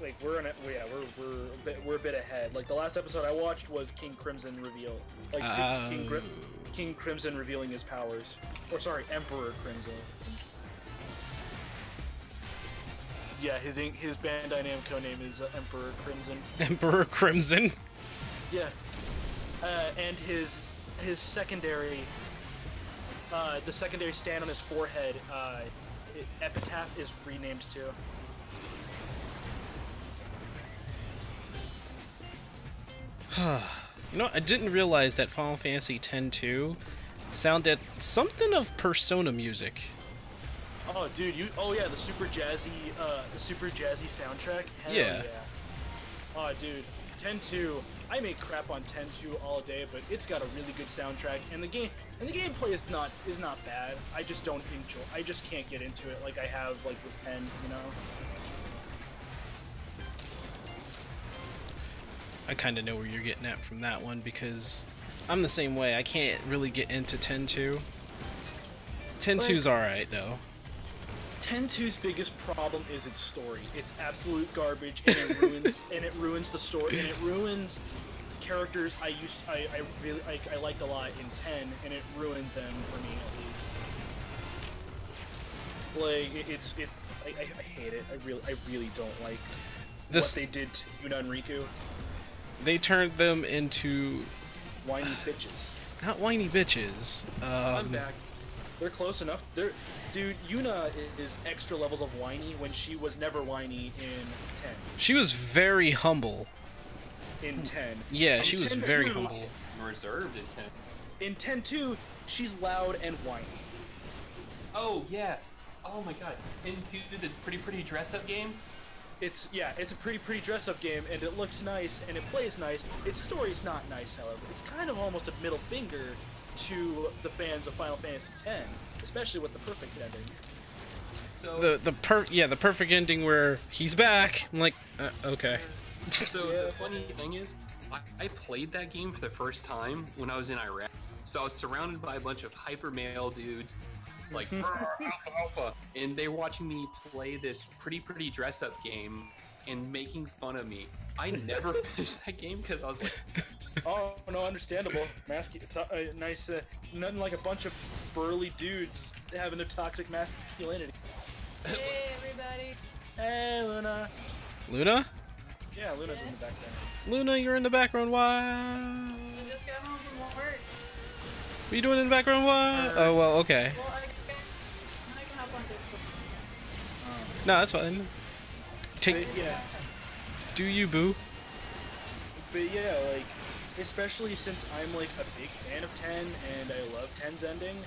Like we're a bit ahead. Like the last episode I watched was King Crimson reveal. Like King Crimson revealing his powers. Or sorry, Emperor Crimson. Yeah, his Bandai Namco name is Emperor Crimson. Emperor Crimson. Yeah. And his secondary the secondary stand on his forehead epitaph is renamed too. You know, I didn't realize that Final Fantasy X-2 sounded something of Persona music. Oh, dude, oh yeah, the super jazzy soundtrack. Hell yeah. Oh, dude, X-2. I make crap on X-2 all day, but it's got a really good soundtrack, and the gameplay is not bad. I just don't enjoy. I just can't get into it like I have like with 10, you know. I kind of know where you're getting at from that one because I'm the same way. I can't really get into X-2. X-2's alright though. X-2's biggest problem is its story. It's absolute garbage, and it ruins the story, and it ruins characters I really I liked a lot in 10, and it ruins them for me at least. Like I hate it. I really don't like what they did to Yuna and Riku. They turned them into whiny bitches. Not whiny bitches. I'm back. They're close enough. Dude, Yuna is extra levels of whiny when she was never whiny in 10. She was very humble. In 10. Yeah, she was very humble. Reserved in 10. In 10-2, she's loud and whiny. Oh, yeah. Oh my god. Into the pretty dress-up game? It's a pretty dress-up game, and it looks nice, and it plays nice. Its story's not nice, however. It's kind of almost a middle finger to the fans of Final Fantasy X, especially with the perfect ending. So the perfect ending where he's back. I'm like, okay. So the funny thing is, I played that game for the first time when I was in Iraq. So I was surrounded by a bunch of hyper male dudes, like alpha, and they're watching me play this pretty dress up game and making fun of me. I never finished that game because I was like, oh no, understandable. Nice, nothing like a bunch of burly dudes having a toxic masculinity. Hey everybody. Hey Luna. Luna? Yeah, Luna's in the background. Luna, you're in the background. Why? I just got home from work. What are you doing in the background? Why? Oh well, okay. Well, I can hop on this. No, that's fine. Yeah. Do you, boo? But yeah, like, especially since I'm like a big fan of 10 and I love 10's ending,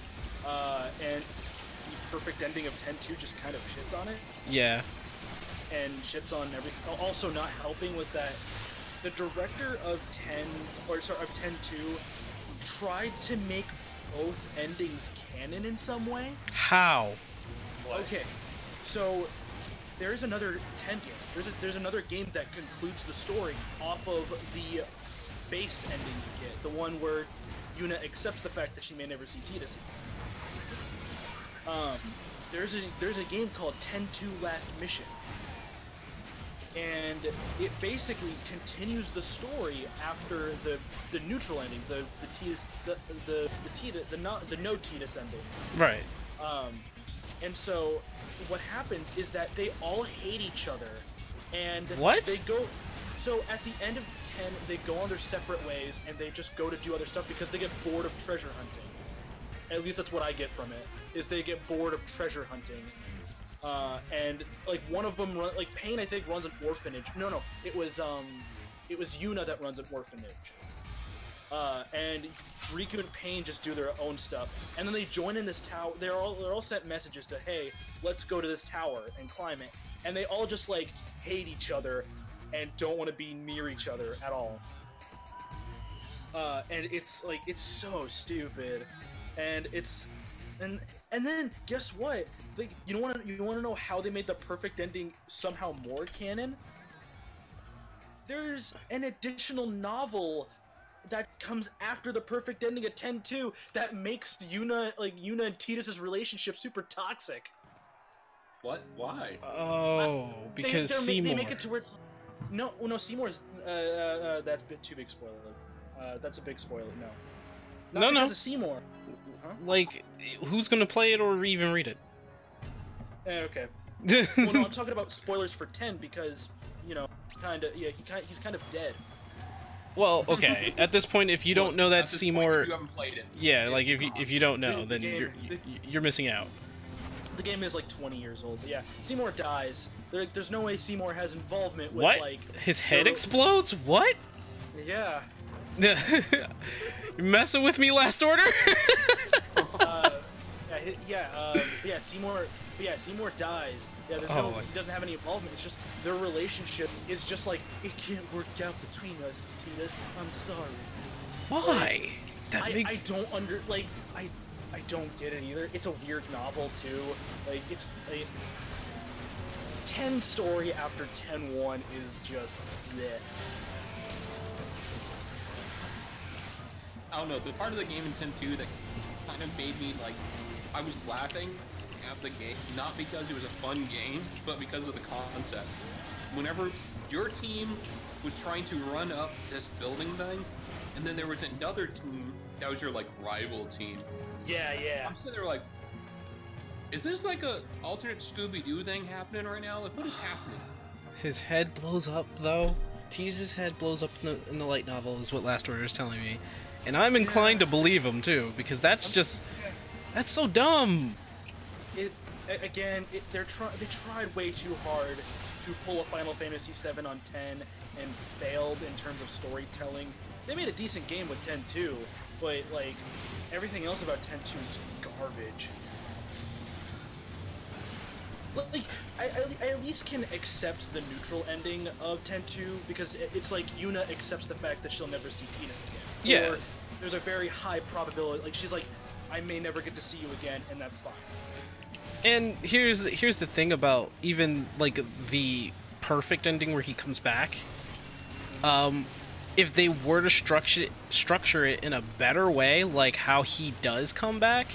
and the perfect ending of 10-2 just kind of shits on it. Yeah. And shits on everything. Also, not helping was that the director of 10-2 tried to make both endings canon in some way. How? Okay, so there's another 10 game. There's another game that concludes the story off of the base ending you get, the one where Yuna accepts the fact that she may never see Tidus. There's a game called 10-2 Last Mission, and it basically continues the story after the neutral ending, the no Tidus ending. Right. And so what happens is that they all hate each other, and what? they go. So at the end of 10, they go on their separate ways, and they just go to do other stuff because they get bored of treasure hunting. At least that's what I get from it, is they get bored of treasure hunting. And, like, one of them, like, Pain, I think, runs an orphanage. No, it was Yuna that runs an orphanage. And Riku and Pain just do their own stuff. And then they join in this tower. They're all sent messages to, hey, let's go to this tower and climb it. And they all just, like, hate each other and don't want to be near each other at all. And it's, like, it's so stupid. And it's... And then, guess what? Like, you want to know how they made the perfect ending somehow more canon? There's an additional novel that comes after the perfect ending of 10-2 that makes Yuna and Tidus' relationship super toxic. What? Why? Oh, because Seymour. They make it to where it's... No, Seymour's... that's a bit too big spoiler. That's a big spoiler, no. Not because of Seymour. Huh? Like, who's gonna play it or even read it? Okay. Well, no, I'm talking about spoilers for 10 because, you know, he's kind of dead. Well, okay. At this point, if you don't know that Seymour, you haven't played it. Yeah, like if you don't know, then you're missing out. The game is like 20 years old. But yeah, Seymour dies. There's no way Seymour has involvement with what? like His head explodes? What? Yeah. You messing with me, Last Order? Seymour dies. Yeah, he doesn't have any involvement. It's just their relationship is just like, it can't work out between us, Tidus. I'm sorry. Why? I don't get it either. It's a weird novel too. Like, it's like 10 story after 10-1 is just bleh. I don't know, the part of the game in 10-2 that kind of made me, like, I was laughing at the game, not because it was a fun game, but because of the concept. Whenever your team was trying to run up this building thing, and then there was another team that was your, like, rival team. Yeah. I'm sitting there like, is this like a alternate Scooby-Doo thing happening right now? Like, what is happening? His head blows up, though. Tease's head blows up in the light novel, is what Last Order is telling me. And I'm inclined to believe him, too, because that's so dumb! They tried way too hard to pull a Final Fantasy VII on 10 and failed in terms of storytelling. They made a decent game with 10-2, but, like, everything else about 10-2 is garbage. Like, I at least can accept the neutral ending of 10-2, because it's like Yuna accepts the fact that she'll never see Tidus again. Yeah. Or there's a very high probability, like, she's like, I may never get to see you again, and that's fine. And here's the thing about even, like, the perfect ending where he comes back. If they were to structure it in a better way, like how he does come back,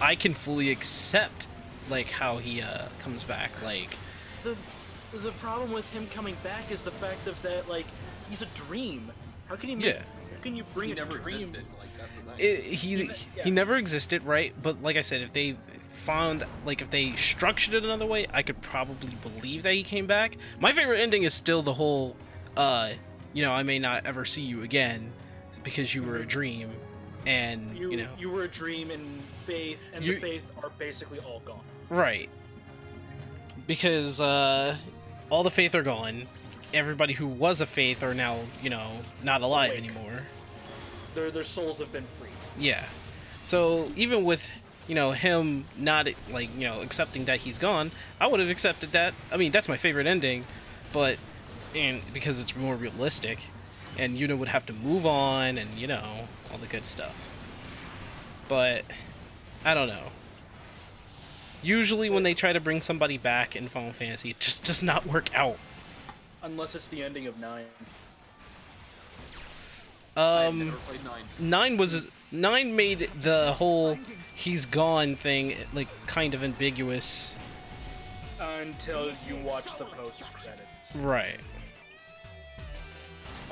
I can fully accept, like, how he comes back. Like, the problem with him coming back is the fact of that, like, he's a dream. How can you make, how can you bring a dream? Existed. Like, that's the thing. He never existed, right? But like I said, if they found, like, if they structured it another way, I could probably believe that he came back. My favorite ending is still the whole, you know, I may not ever see you again because you were a dream, and you were a dream, and Faith and the Faith are basically all gone. Right. Because all the Faith are gone. Everybody who was a Faith are now, you know, not alive anymore. Their souls have been freed. Yeah. So even with, you know, him not, like, you know, accepting that he's gone, I would have accepted that. I mean, that's my favorite ending, but because it's more realistic, and Yuna would have to move on, and, you know, all the good stuff. But I don't know. Usually when they try to bring somebody back in Final Fantasy, it just does not work out. Unless it's the ending of 9. I've never played 9. 9 made the whole he's gone thing, like, kind of ambiguous. Until you watch the post-credits. Right.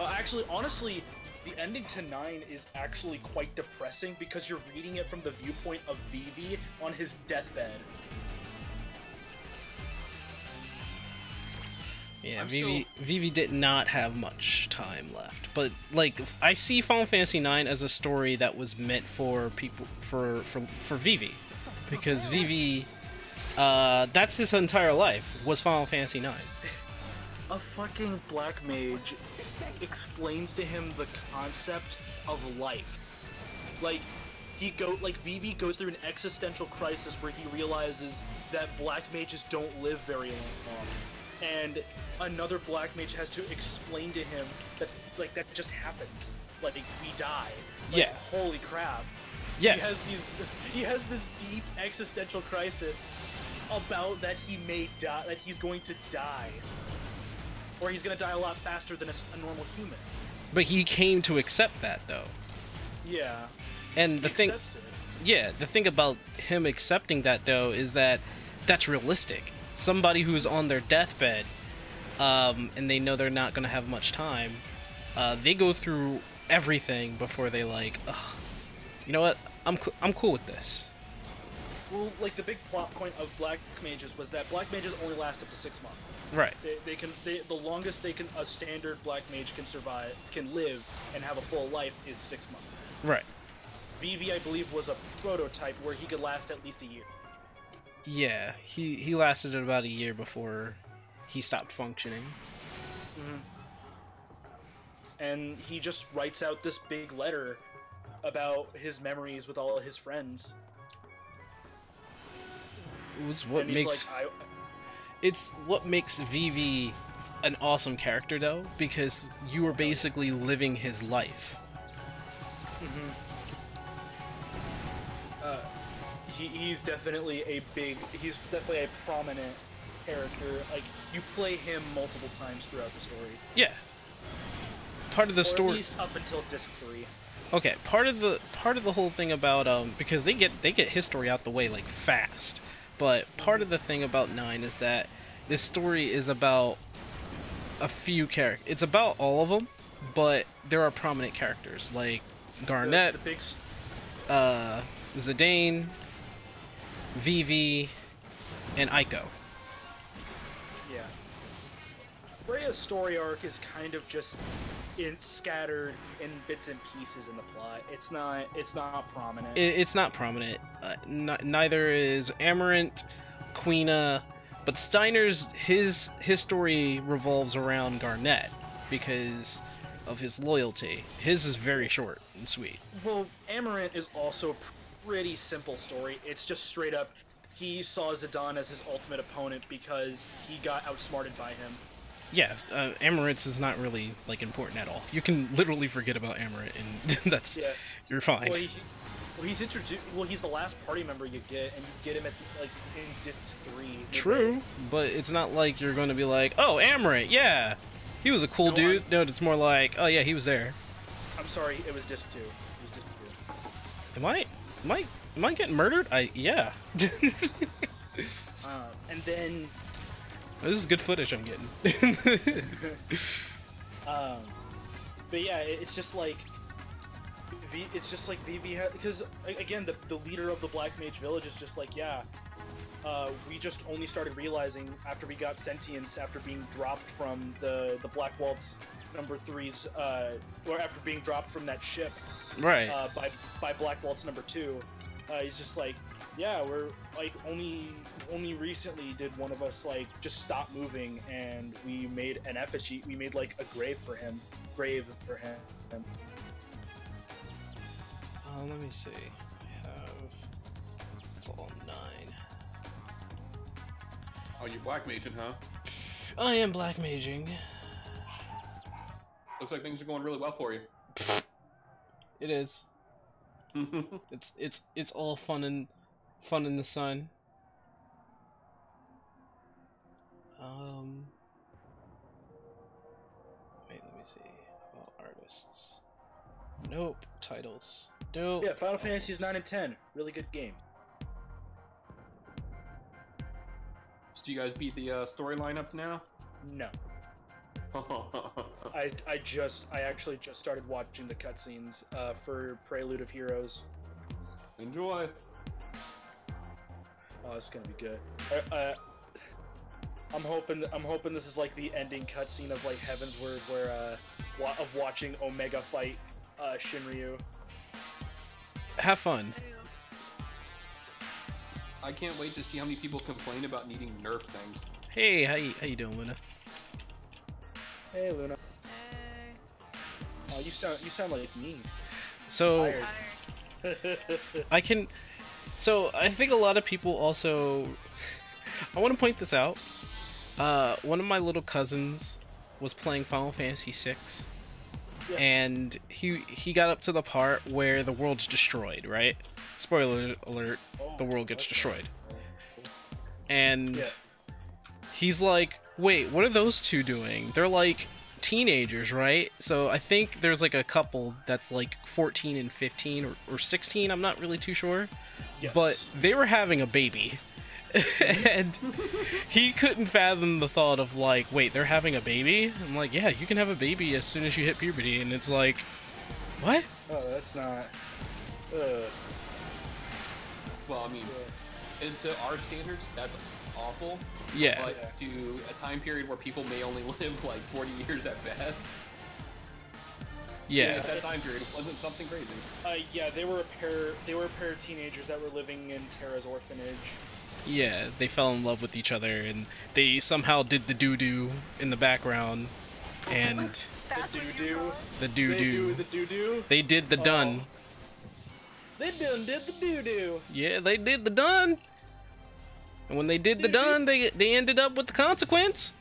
Actually, honestly, the ending to 9 is actually quite depressing because you're reading it from the viewpoint of Vivi on his deathbed. Yeah, I'm Vivi did not have much time left. But like, I see Final Fantasy IX as a story that was meant for people for Vivi, because Vivi, that's his entire life was Final Fantasy IX. A fucking black mage explains to him the concept of life. Like, Vivi goes through an existential crisis where he realizes that black mages don't live very long. And another black mage has to explain to him that, like, that just happens. Like, we die. Like, Yeah. holy crap. Yeah. He has this deep existential crisis about that he may die, that he's going to die. Or he's gonna die a lot faster than a normal human. But he came to accept that, though. Yeah. And the thing, Accepts it. yeah, the thing about him accepting that, though, is that that's realistic. Somebody who's on their deathbed, and they know they're not gonna have much time, they go through everything before they like, ugh, you know what? I'm cool with this. Well, like, the big plot point of black mages was that black mages only last up to 6 months. Right. The longest a standard black mage can live and have a full life is 6 months. Right. Vivi, I believe, was a prototype where he could last at least a year. Yeah, he lasted about a year before he stopped functioning. And he just writes out this big letter about his memories with all of his friends. It's what And he's makes like, it's what makes Vivi an awesome character, though, because you are basically living his life. He's definitely a prominent character. Like, you play him multiple times throughout the story. Yeah. Part of the Or story. at least up until disc 3. Okay, part of the whole thing about because they get his story out the way like fast, but part of the thing about 9 is that this story is about a few characters. It's about all of them, but there are prominent characters like Garnet, The big Zidane, Vivi, and Aiko. Yeah. Freya's story arc is kind of just scattered in bits and pieces in the plot. It's not prominent. It's not prominent. Neither is Amarant, Quina, but Steiner's his story revolves around Garnet because of his loyalty. His is very short and sweet. Well, Amarant is also a pretty simple story. It's just straight up, he saw Zidane as his ultimate opponent because he got outsmarted by him. Yeah, Amarant's is not really like important at all. You can literally forget about Amarant, and that's you're fine. Well, he's the last party member you get, and you get him at in disc 3. True, but it's not like you're going to be like, oh, Amarant, yeah, he was a cool dude. No, it's more like, oh yeah, he was there. I'm sorry, it was disc 2. It was disc 2. Am I getting murdered? Yeah. And then. This is good footage I'm getting. But yeah, it's just like Vivi because again the leader of the Black Mage Village is just like, yeah, we just only started realizing after we got sentience after being dropped from the Black Waltz number 3's or after being dropped from that ship, right, by Black Waltz number 2. He's just like, yeah, we're like only recently did one of us like just stop moving, and we made an effigy. We made like a grave for him. Let me see. I have. It's all 9. Oh, you're black maging, huh? I am black maging. Looks like things are going really well for you. It is. It's all fun in the sun. Wait, let me see. About artists. Nope. Titles. Nope. Yeah, Final Fantasies 9 and 10. Really good game. So do you guys beat the storyline up to now? No. I actually just started watching the cutscenes for Prelude of Heroes. Enjoy. Oh, it's gonna be good. I'm hoping this is like the ending cutscene of like Heaven's Word, where of watching Omega fight Shinryu. Have fun. I can't wait to see how many people complain about needing nerf things. Hey, how you doing, Luna? Hey, Luna. Hey. Oh, you sound like me. So Tired. So I think a lot of people also. I want to point this out. One of my little cousins was playing Final Fantasy VI, Yeah. and he got up to the part where the world's destroyed, right? Spoiler alert, the world gets destroyed. And Yeah. he's like, wait, what are those two doing? They're like teenagers, right? So I think there's like a couple that's like 14 and 15 or 16, I'm not really too sure. Yes. But they were having a baby. And he couldn't fathom the thought of like, wait, they're having a baby? I'm like, yeah, you can have a baby as soon as you hit puberty. And it's like, what? Oh, that's not. Well, I mean, into our standards, that's awful. Yeah. But to a time period where people may only live like 40 years at best. Yeah. At that time period, it wasn't something crazy. Yeah, they were a pair of teenagers that were living in Terra's orphanage. Yeah, they fell in love with each other, and they somehow did the doo-doo in the background, and That's The what you doo-doo. call it? the They do doo-doo. the doo-doo. They did the done. They done did the doo-doo. Yeah, they did the done. And when they did the done, they ended up with the consequence.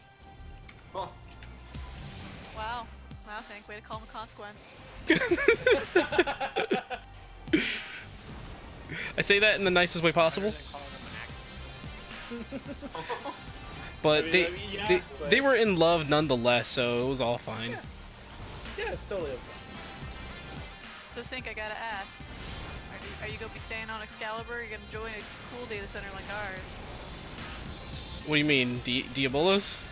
Oh, Wow. Wow, Tank, way to call him a consequence. I say that in the nicest way possible. But I they mean, yeah, they, but- they were in love nonetheless, so it was all fine. Yeah, it's totally okay. So, Sync, I gotta ask. Are you gonna be staying on Excalibur? Or are you gonna join a cool data center like ours? What do you mean, Diabolos?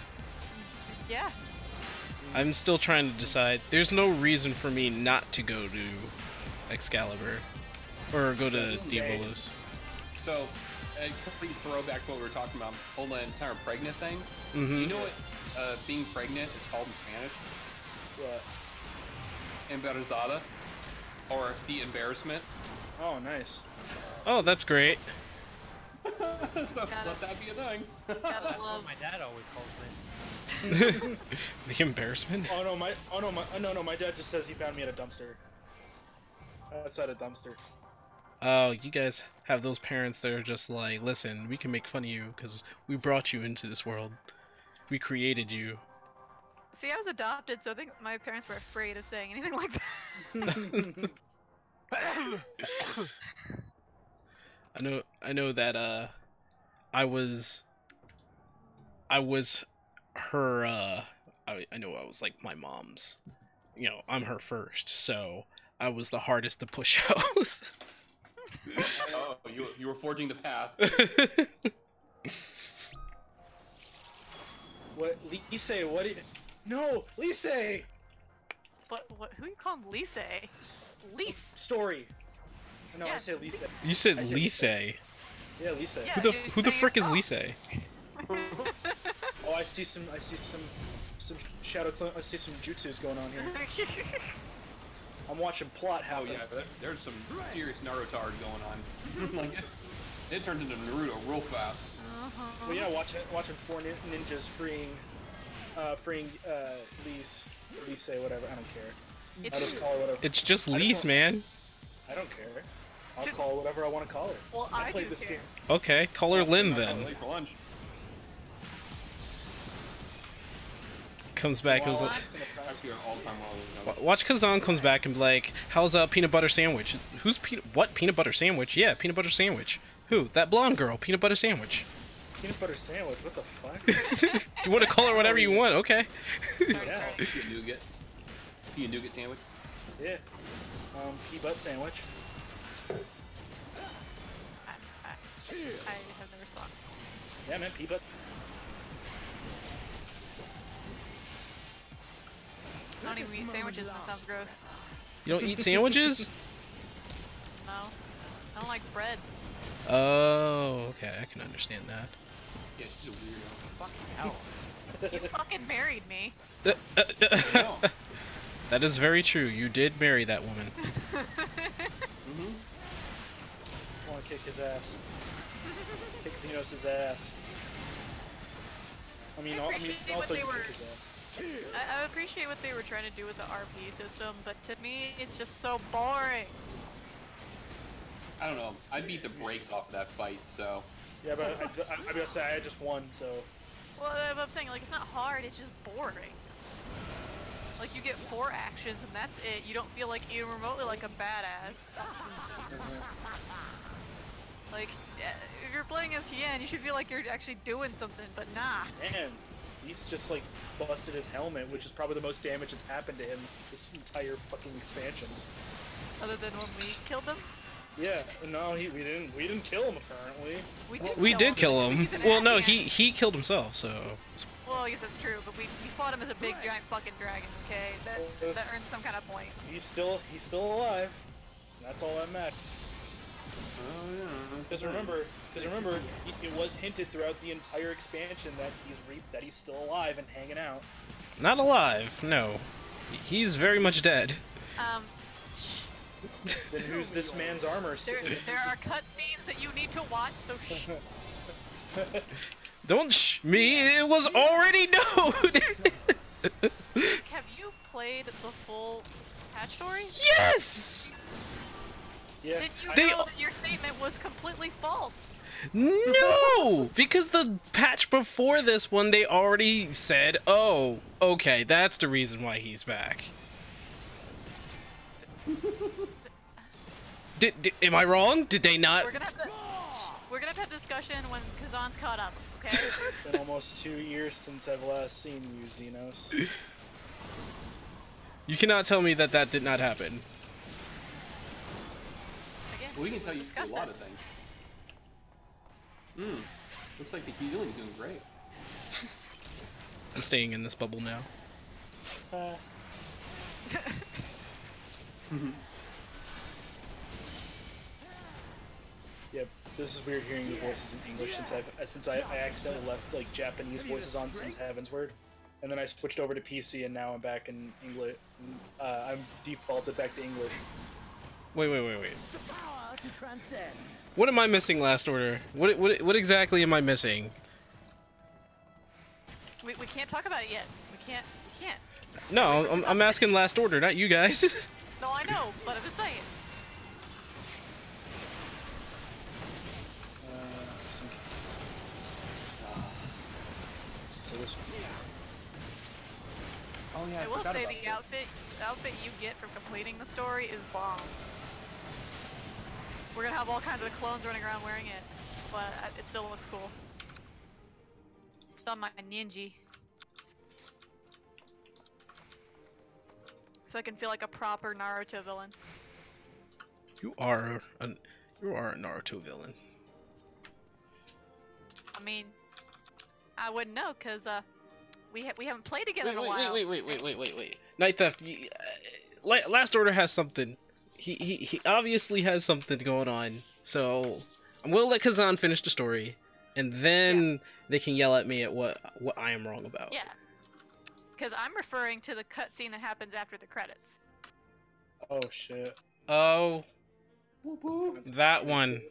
Yeah. I'm still trying to decide. There's no reason for me not to go to Excalibur or go to This is Diabolos. so a complete throwback to what we were talking about, whole entire pregnant thing. Mm-hmm. You know what being pregnant is called in Spanish? What? Embarazada, or the embarrassment. Oh, nice. Oh, that's great. So let that be a thing. Gotta love. My dad always calls me. The embarrassment. No, my dad just says he found me at a dumpster. Outside a dumpster. Oh, you guys have those parents that are just like, listen, we can make fun of you because we brought you into this world. We created you. See, I was adopted, so I think my parents were afraid of saying anything like that. I know that I was her I know I was like my mom's, you know, I'm her first, so I was the hardest to push out. Oh, you were forging the path. What? Lise, what did... No! Lise! What? Who you calling Lise? Lise? Story. No, I Yeah. say Lise. You said I said Lise. Yeah, Lise. Yeah. Who the you're who the saying frick is yourself. Lise? Oh, I see some shadow I see some jutsus going on here. I'm watching plot Oh happen. yeah, there's some serious Naruto going on. Like it turns into Naruto real fast. Well, yeah, watching four ninjas freeing Lise, whatever. I don't care. I'll just call her whatever. It's just I just Lise, want- man. I don't care. I'll call her whatever I want to call her. Well, I played do this care. game. Okay, call her Lynn I'm then. late for lunch. Comes back and was Well, like, That's your all-time low. watch Kazan comes back and be like, how's a peanut butter sandwich? Who's peanut butter sandwich? Yeah, peanut butter sandwich. Who? That blonde girl, peanut butter sandwich. Peanut butter sandwich. What the fuck? You want to call her whatever you want, okay. Yeah. Pea and nougat sandwich. Yeah. Pea butt sandwich. I have no response. Yeah, man. Pea butt. I don't even eat sandwiches, and it sounds gross. You don't eat sandwiches? No. I don't like bread. Oh, okay, I can understand that. Yeah, she's a weirdo. Fucking hell. You fucking married me. No. That is very true. You did marry that woman. Mm-hmm. I want to kick his ass. Kick Xenos' ass. I mean, also you kick his ass. I appreciate what they were trying to do with the RP system, but to me, it's just so boring. I don't know. I beat the brakes off of that fight, so. Yeah, but I'm gonna say I just won, so. Well, I'm saying, like, it's not hard, it's just boring. Like, you get 4 actions and that's it. You don't feel like even remotely like a badass. Like, if you're playing as Hien, you should feel like you're actually doing something, but nah. Man, he's just like busted his helmet, which is probably the most damage that's happened to him this entire fucking expansion. Other than when we killed them? Yeah, no, we didn't kill him apparently. We did kill him. He's an Well, no, Ascian. he killed himself, so. Well, I guess that's true, but we fought him as a big giant fucking dragon, okay? That earned some kind of point. He's still alive. That's all that matters. Oh, yeah. Because remember, it was hinted throughout the entire expansion that he's still alive and hanging out. Not alive, no. He's very much dead. Then who's this man's armor? There are cutscenes that you need to watch, so shh. Don't shh me, it was already known! Have you played the full patch story? Yes! Yeah. Did you They- know that your statement was completely false? No! Because the patch before this one, they already said, oh, okay, that's the reason why he's back. Am I wrong? Did they not? We're gonna have to have discussion when Kazan's caught up, okay? It's been almost 2 years since I've last seen you, Xenos. You cannot tell me that that did not happen. Again, Well, we can tell you a discuss lot this. of things. Looks like the healing's doing great. I'm staying in this bubble now. Yeah, this is weird hearing the voices in English since I accidentally left like Japanese voices on since Heavensward, and then I switched over to PC and now I'm back in English. I'm defaulted back to English. Wait. What am I missing, Last Order? What exactly am I missing? We can't talk about it yet. We can't. No, I'm asking Last Order, not you guys. No, I know, but I'm just saying. So this. Oh yeah, I will forgot say about the this. outfit you get from completing the story is bomb. We're gonna have all kinds of clones running around wearing it, but it still looks cool. It's on my ninja. So I can feel like a proper Naruto villain. You are a Naruto villain. I mean, I wouldn't know, cause we haven't played together in a while. Wait. Night Theft. Last Order has something. He obviously has something going on. So I'm gonna let Kazan finish the story, and then they can yell at me at what I am wrong about. Yeah. Because I'm referring to the cutscene that happens after the credits. Oh shit. Oh, that one.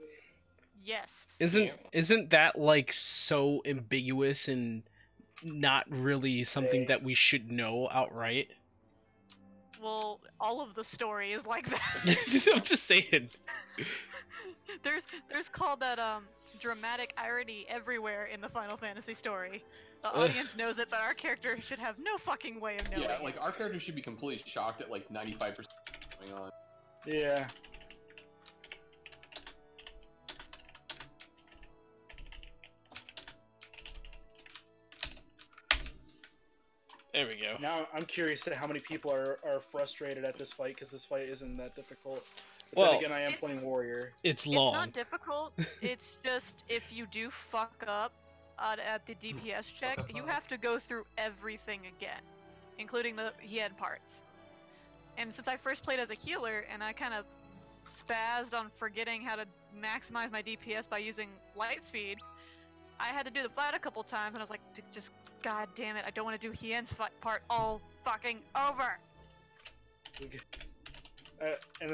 Yes. Isn't that like so ambiguous and not really something that we should know outright? Well, all of the story is like that. I'm just saying. There's called that dramatic irony everywhere in the Final Fantasy story. The audience knows it, but our character should have no fucking way of knowing. Yeah, like our character should be completely shocked at like 95% going on. Yeah. There we go. Now I'm curious to how many people are frustrated at this fight because this fight isn't that difficult. But Well, then again, I am playing Warrior. It's It's long. not difficult. It's just if you do fuck up at the DPS check, you have to go through everything again, including the head parts. And since I first played as a healer and I kind of spazzed on forgetting how to maximize my DPS by using light speed, I had to do the fight a couple times, and I was like, just god damn it, I don't want to do Hien's fight part all fucking over. And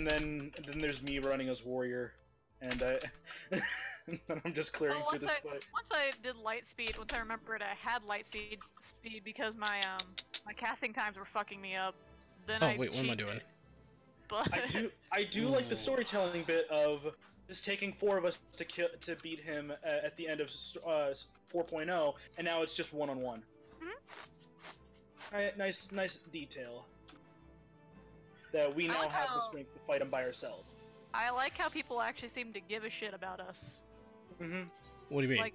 then there's me running as warrior, and and then I'm just clearing through this fight. Once I did light speed, once I remembered I had light speed because my my casting times were fucking me up. Then I wait, what am I doing? But I do like the storytelling bit of just taking 4 of us to beat him at the end of 4.0, and now it's just one-on-one. Alright, nice detail. That we now have the strength to fight him by ourselves. I like how people actually seem to give a shit about us. What do you mean? Like,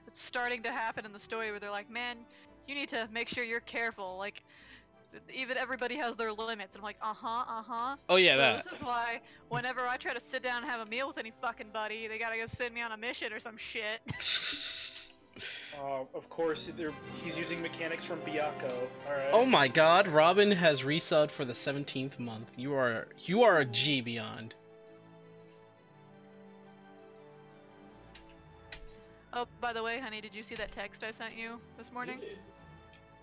it's starting to happen in the story where they're like, man, you need to make sure you're careful. Like, even everybody has their limits. And I'm like, Oh yeah, so that. This is why whenever I try to sit down and have a meal with any fucking buddy, they gotta go send me on a mission or some shit. Of course, he's using mechanics from Byakuya. Alright. Oh my god, Robin has resubbed for the 17th month. You are a G beyond. Oh, by the way, honey, did you see that text I sent you this morning?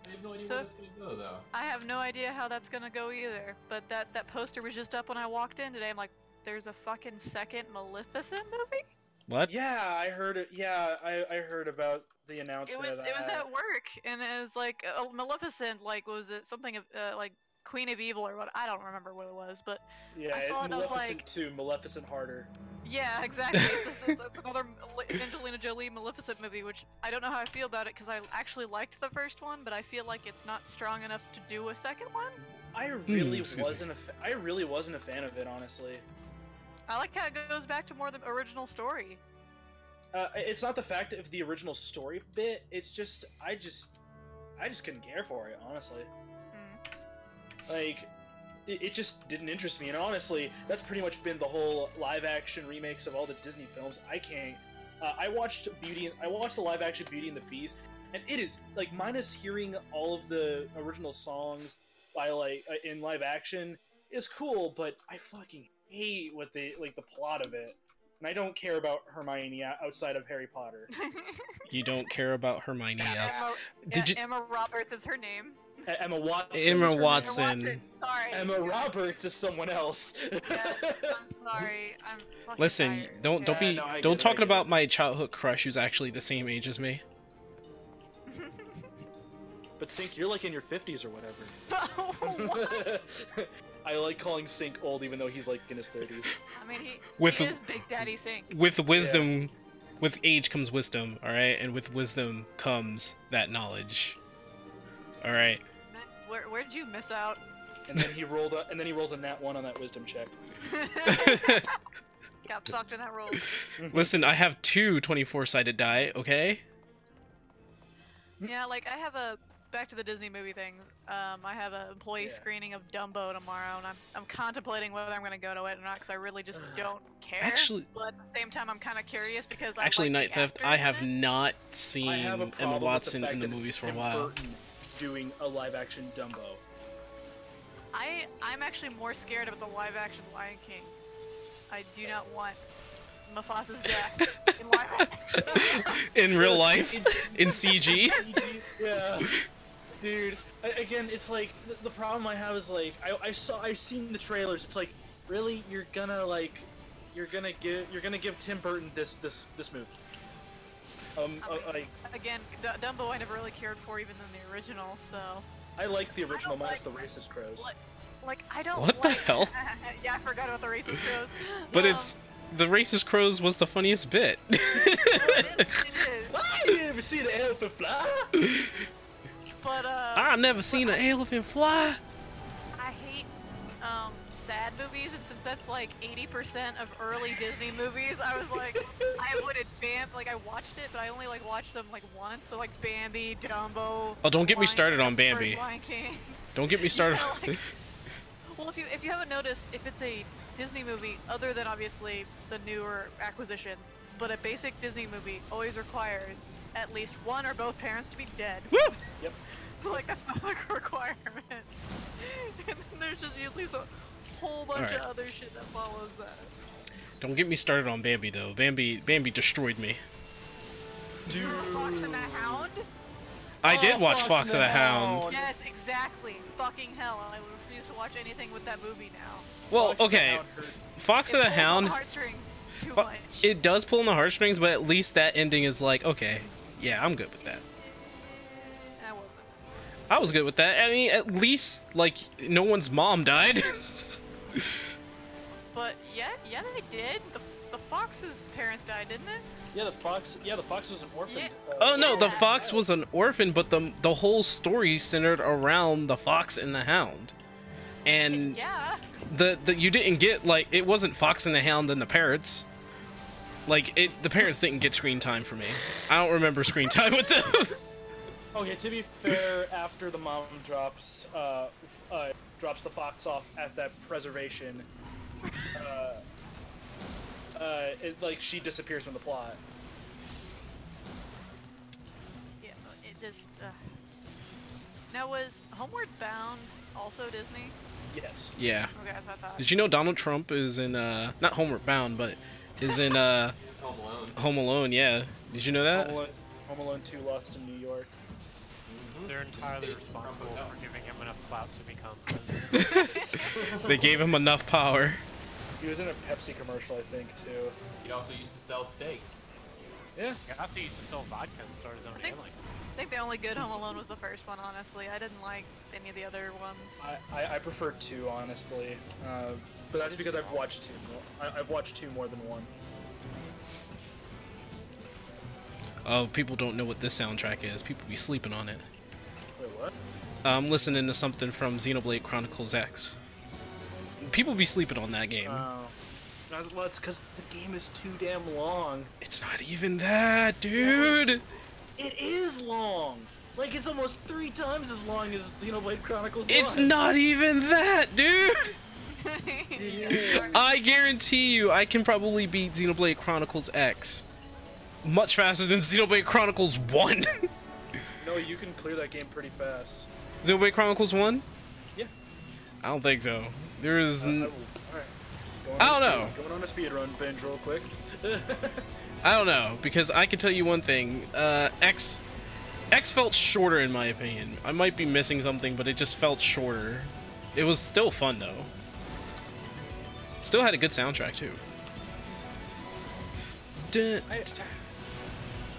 I have no idea how that's gonna go, though. I have no idea how that's gonna go either, but that poster was just up when I walked in today. I'm like, there's a fucking second Maleficent movie? What? Yeah, I heard it. Yeah, I heard about the announcement of that. It was at work, and it was like Maleficent, like, was it something of, like, Queen of Evil or what? I don't remember what it was, but yeah, I saw it and I was like... Maleficent 2, Maleficent Harder. Yeah, exactly. It's another Angelina Jolie Maleficent movie, which I don't know how I feel about it, because I actually liked the first one, but I feel like it's not strong enough to do a second one. I really wasn't a fan of it, honestly. I like how it goes back to more the original story. It's not the fact of the original story bit, it's just, I just couldn't care for it, honestly. Like, it just didn't interest me, and honestly, that's pretty much been the whole live-action remakes of all the Disney films. I can't. I watched the live-action Beauty and the Beast, and it is, like, minus hearing all of the original songs by, like, in live-action, is cool, but I fucking hate what the plot of it. And I don't care about Hermione outside of Harry Potter. You don't care about Hermione else. Emma Roberts is her name. Emma Watson. Emma Watson. Sorry. Emma Roberts is someone else. Yeah, I'm sorry. I'm fucking Listen, tired. don't talk about my childhood crush who's actually the same age as me. But Sink, you're like in your 50s or whatever. What? I like calling Sink old even though he's like in his 30s. I mean, he is Big Daddy Sink. With wisdom, with age comes wisdom, alright? And with wisdom comes that knowledge. Alright. Where did you miss out? And then he rolls a nat 1 on that wisdom check. Got sucked in that roll. Listen, I have 2 24-sided die, okay? Yeah, like, I have a... Back to the Disney movie thing. I have an employee screening of Dumbo tomorrow, and I'm contemplating whether I'm going to go to it or not, because I really just don't care. Actually, but at the same time, I'm kind of curious because actually, like Night Theft, I have not seen Emma Watson in the that movies for a Tim while. Burton doing a live-action Dumbo. I'm actually more scared of the live-action Lion King. I do not want Mufasa's death in live-action. In real life, in CG. Yeah. Dude, again, it's like the problem I have is like I've seen the trailers. It's like, really, you're gonna give Tim Burton this movie. Again, Dumbo I never really cared for even in the original, so. I like the original minus the racist crows. Like I don't. What the hell? Yeah, I forgot about the racist crows. But it's the racist crows was the funniest bit. It is. You never seen an elephant fly? But I never seen an elephant fly. I hate sad movies, and since that's like 80% of early Disney movies, I was like, I avoided like I watched it, but I only like watched them like once. So like Bambi, Dumbo. Oh, don't get me started on Bambi. Lion King. Don't get me started. Yeah, like, well, if you haven't noticed, if it's a Disney movie, other than obviously the newer acquisitions, but a basic Disney movie always requires at least one or both parents to be dead. Woo! Yep. Like, that's not like a requirement. And then there's just usually a whole bunch of other shit that follows that. Don't get me started on Bambi though. Bambi destroyed me. Dude. Fox and the Hound? I did watch Fox and the Hound. Yes, exactly. Fucking hell, I refuse to watch anything with that movie now. Well, okay, Fox and the Hound. Heartstrings too much. It does pull on the heartstrings, but at least that ending is like, okay, yeah, I'm good with that. I wasn't. I was good with that. I mean, at least like no one's mom died. But yeah, they did. The fox's parents died, didn't it? Yeah, the fox was an orphan. Yeah. Oh no, the fox was an orphan, but the whole story centered around the fox and the hound. And yeah. the you didn't get, like, it wasn't Fox and the Hound and the parrots. Like, the parents didn't get screen time for me. I don't remember screen time with them. Okay, to be fair, after the mom drops the fox off at that preservation, like she disappears from the plot. Yeah, it just. Now, was Homeward Bound also Disney? Yes. Yeah. Okay, that's what I thought. Did you know Donald Trump is in not Homeward Bound, but is in Home Alone. Home Alone? Yeah. Did you know that? Home Alone 2 Lost in New York. They're entirely responsible for giving him enough clout to become president. They gave him enough power. He was in a Pepsi commercial, I think, too. He also used to sell steaks. Yeah. Yeah, after he used to sell vodka and start his own airline. I think the only good Home Alone was the first one, honestly. I didn't like any of the other ones. I prefer 2, honestly. But that's because I've watched 2 more. I've watched 2 more than 1. Oh, people don't know what this soundtrack is. People be sleeping on it. Wait, what? I'm listening to something from Xenoblade Chronicles X. People be sleeping on that game. Well, it's because the game is too damn long. It's not even that, dude! It is long! Like, it's almost 3 times as long as Xenoblade Chronicles 1. It's not even that, dude! I guarantee you, I can probably beat Xenoblade Chronicles X much faster than Xenoblade Chronicles 1. No, you can clear that game pretty fast. Xenoblade Chronicles 1? Yeah. I don't think so. There is... Alright. I don't know. Going on a speedrun binge real quick. I don't know, because I can tell you one thing. X felt shorter in my opinion. I might be missing something, but it just felt shorter. It was still fun though. Still had a good soundtrack too.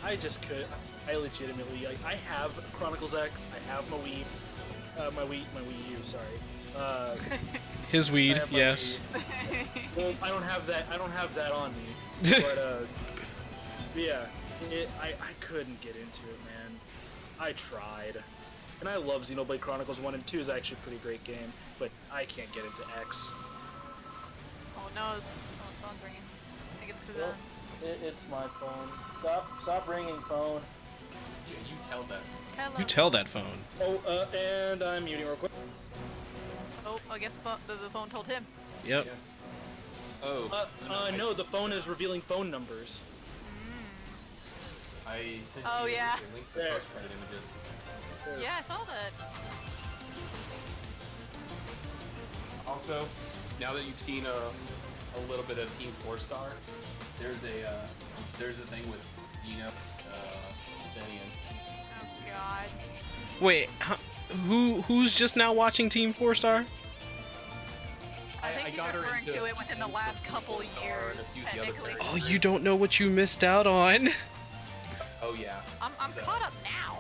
I just could. I legitimately. I have Chronicles X. I have my Wii. My Wii U. Sorry. His weed, I have my yes. Wii. Well, I don't have that. I don't have that on me. But yeah, I couldn't get into it, man. I tried, and I love Xenoblade Chronicles 1 and 2 is actually a pretty great game, but I can't get into X. Oh no, someone's phone's ringing. I think it's because It's my phone. Stop ringing, phone. Yeah, you tell them. You tell that phone. Oh, and I'm muting real quick. Oh, I guess the phone told him. Yep. Yeah. Oh. No, the phone is revealing phone numbers. I sent Oh, you yeah. a link to There. post-credit images. Yeah, I saw that. Also, now that you've seen a little bit of Team 4-Star, there's a thing with Dino, Stenian. Oh god. Wait, who's just now watching Team 4-Star? I think he's got her referring into to it within the last couple 4-Star years, and a few of the other technically. characters. Oh, you don't know what you missed out on. Oh yeah. I'm caught up now.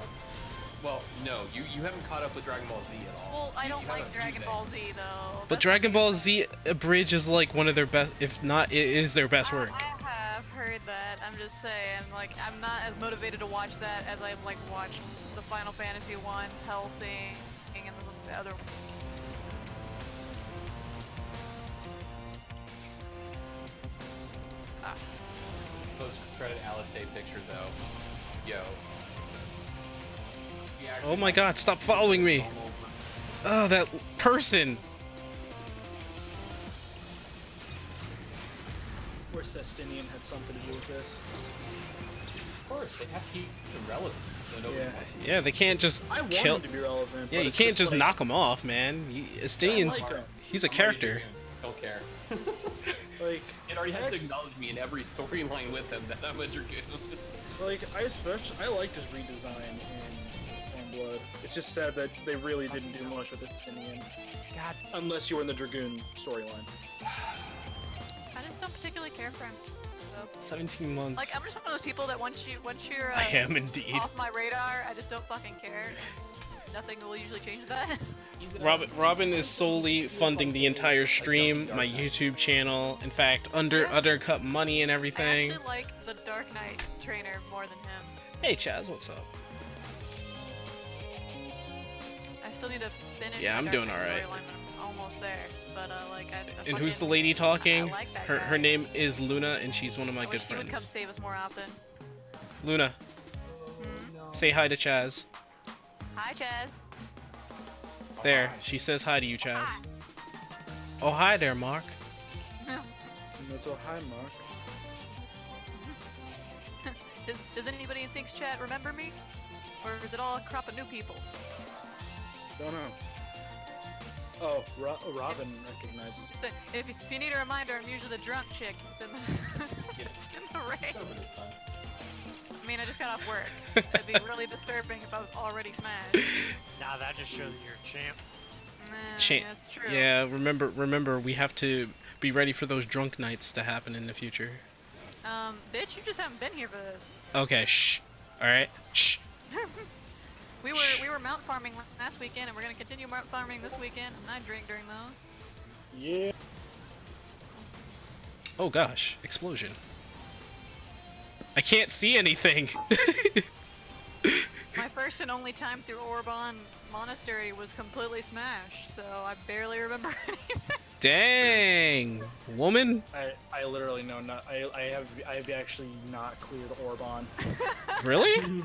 Well, no, you haven't caught up with Dragon Ball Z at all. Well, I don't You have like a few Dragon things. Ball Z though. But That's Dragon okay. Ball Z Abridged is like one of their best, if not, it is their best work. I have heard that. I'm just saying, like, I'm not as motivated to watch that as I like watch the Final Fantasy ones, Hellsing, and the other. Post-credit Alice picture though. Yo. He actually Oh my god, stop following me. all over. Oh, that person. Of course, Estinian had something to do with this. Of course, they have to keep them relevant. So nobody Yeah. wants Yeah, they can't just I want kill. him to be relevant. Yeah, but you it's can't just like, knock him off, man. Estinian's, I like him. he's a I'm already character. doing it. Don't care. Like, It already has to acknowledge me in every storyline with him that I'm a dragoon. like I liked his redesign in Blood. It's just sad that they really didn't do much with it in the end. God. Unless you were in the Dragoon storyline. I just don't particularly care for him. So. 17 months. Like, I'm just one of those people that once you're I am indeed. off my radar, I just don't fucking care. Nothing will usually change that. Robin is solely funding the entire stream, my YouTube channel. In fact, undercut money and everything. I actually like the Dark Knight trainer more than him. Hey Chaz, what's up? I still need to finish. Yeah, the I'm Dark doing Knight alright. storyline, but I'm almost there. But like, And who's the lady talking? I like that Her guy. name is Luna, and she's one of my I good wish she would come friends. save us more often. Luna, say hi to Chaz. Hi, Chaz. There, she says hi to you, Chaz. Oh, hi there, Mark. That's all. Hi, Mark. Does anybody in Sync's chat remember me? Or is it all a crop of new people? Don't know. Oh, Robin recognizes. So, if you need a reminder, I'm usually the drunk chick that's in the, that's in the raid. I mean, I just got off work. It'd be really disturbing if I was already smashed. Nah, that just shows you're a champ. Nah, that's true. Yeah, remember, we have to be ready for those drunk nights to happen in the future. Bitch, you just haven't been here for this. Okay, shh. Alright, shh. We were mount farming last weekend, and we're gonna continue mount farming this weekend, and I drink during those. Yeah. Oh gosh, explosion. I can't see anything. My first and only time through Orban Monastery was completely smashed, so I barely remember anything. Dang, woman. I literally know not. I have actually not cleared Orban. Really?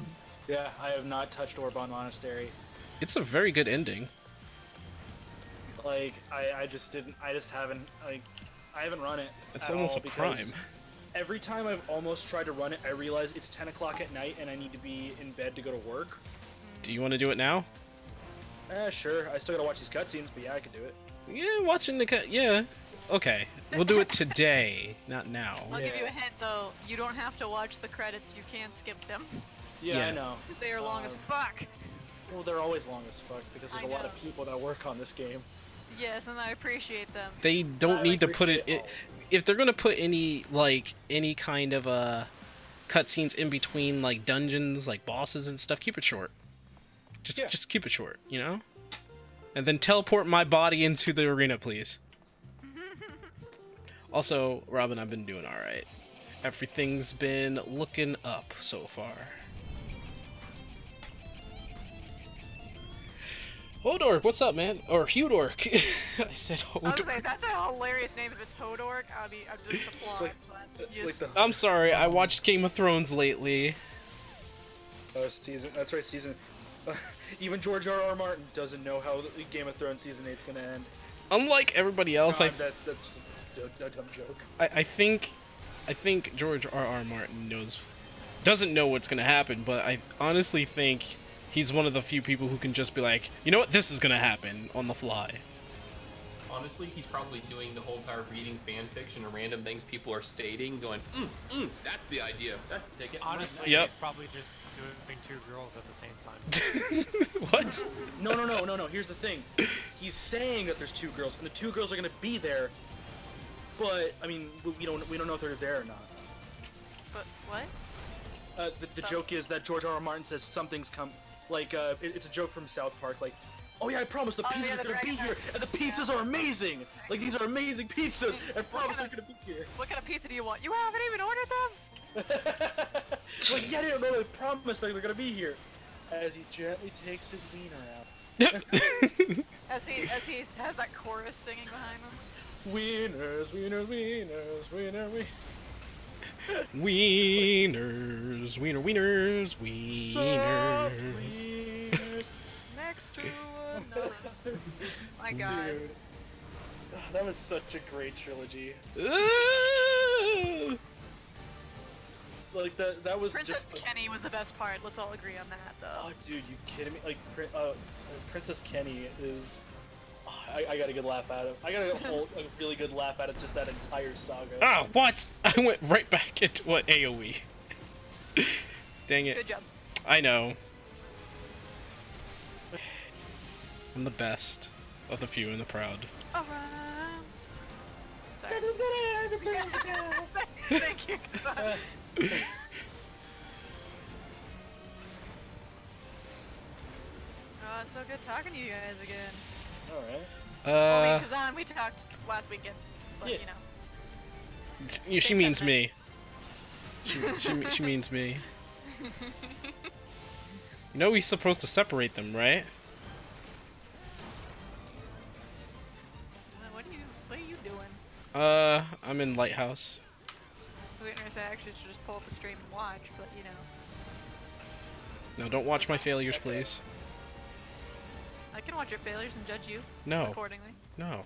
Yeah, I have not touched Orban Monastery. It's a very good ending. Like I just didn't. I just haven't. Like I haven't run it. It's at almost all a because crime. Every time I've almost tried to run it, I realize it's 10 o'clock at night and I need to be in bed to go to work. Do you want to do it now? Sure. I still gotta watch these cutscenes, but yeah, I could do it. Yeah, watching the cut. Yeah. Okay, we'll do it today, not now. I'll give you a Yeah. hint though, you don't have to watch the credits, you can skip them. Yeah, Yeah. I know. Because they are long as fuck. Well, they're always long as fuck because there's I a lot know. of people that work on this game. Yes, and I appreciate them. They don't I need to like put it. appreciate If they're gonna put any kind of cutscenes in between like dungeons, like bosses and stuff, keep it short. Just keep it short, you know. And then teleport my body into the arena, please. Also, Robin, I've been doing all right. Everything's been looking up so far. Hodork, what's up, man? Or Hudork. I said I was Hodork. saying, that's a hilarious name if it's Hodork. I'm just applaud. like- but yes. Like the I'm sorry, I watched Game of Thrones lately. season. That's right, season. Even George R.R. Martin doesn't know how the Game of Thrones season 8's gonna end. Unlike everybody else, God, that's a dumb joke. I think George R.R. Martin doesn't know what's gonna happen, but I honestly think he's one of the few people who can just be like, you know what, this is gonna happen on the fly. Honestly, he's probably doing the whole entire reading fan fiction and random things people are stating, going, that's the idea, that's the ticket. Honestly, Yep. he's probably just doing two girls at the same time. What? No. Here's the thing. He's saying that there's two girls, and the two girls are gonna be there. But I mean, we don't know if they're there or not. But what? The joke is that George R.R. Martin says something's come. Like it's a joke from South Park. Like, oh yeah, I promise the pizzas yeah, are the gonna be dragon here, and the pizzas are amazing. Like these are amazing pizzas. I promise they're gonna be here. What kind of pizza do you want? You haven't even ordered them? Like yeah, no, I promise they're gonna be here. As he gently takes his wiener out. As he has that chorus singing behind him. Wieners, wieners, wieners, wiener, wiener. Wieners, wieners, wieners. Next to another. My God. Dude, that was such a great trilogy. Ooh. Like that was Princess just. Kenny was the best part. Let's all agree on that, though. Oh, dude, you kidding me? Like, Princess Kenny is. I got a good laugh out of. I got a really good laugh out of just that entire saga. Ah, what? I went right back into what AoE. Dang it. Good job. I know. I'm the best of the few and the proud. Alright. Sorry. Thank you. Oh, it's so good talking to you guys again. Alright. Well, me and Kazan, we talked last weekend, but Yeah. you know. She means me. She means me. You know we're supposed to separate them, right? What are you doing? I'm in Lighthouse. Witness, I actually should just pull up the stream and watch, but you know. No, don't watch my failures, please. I can watch your failures and judge you No. accordingly. No.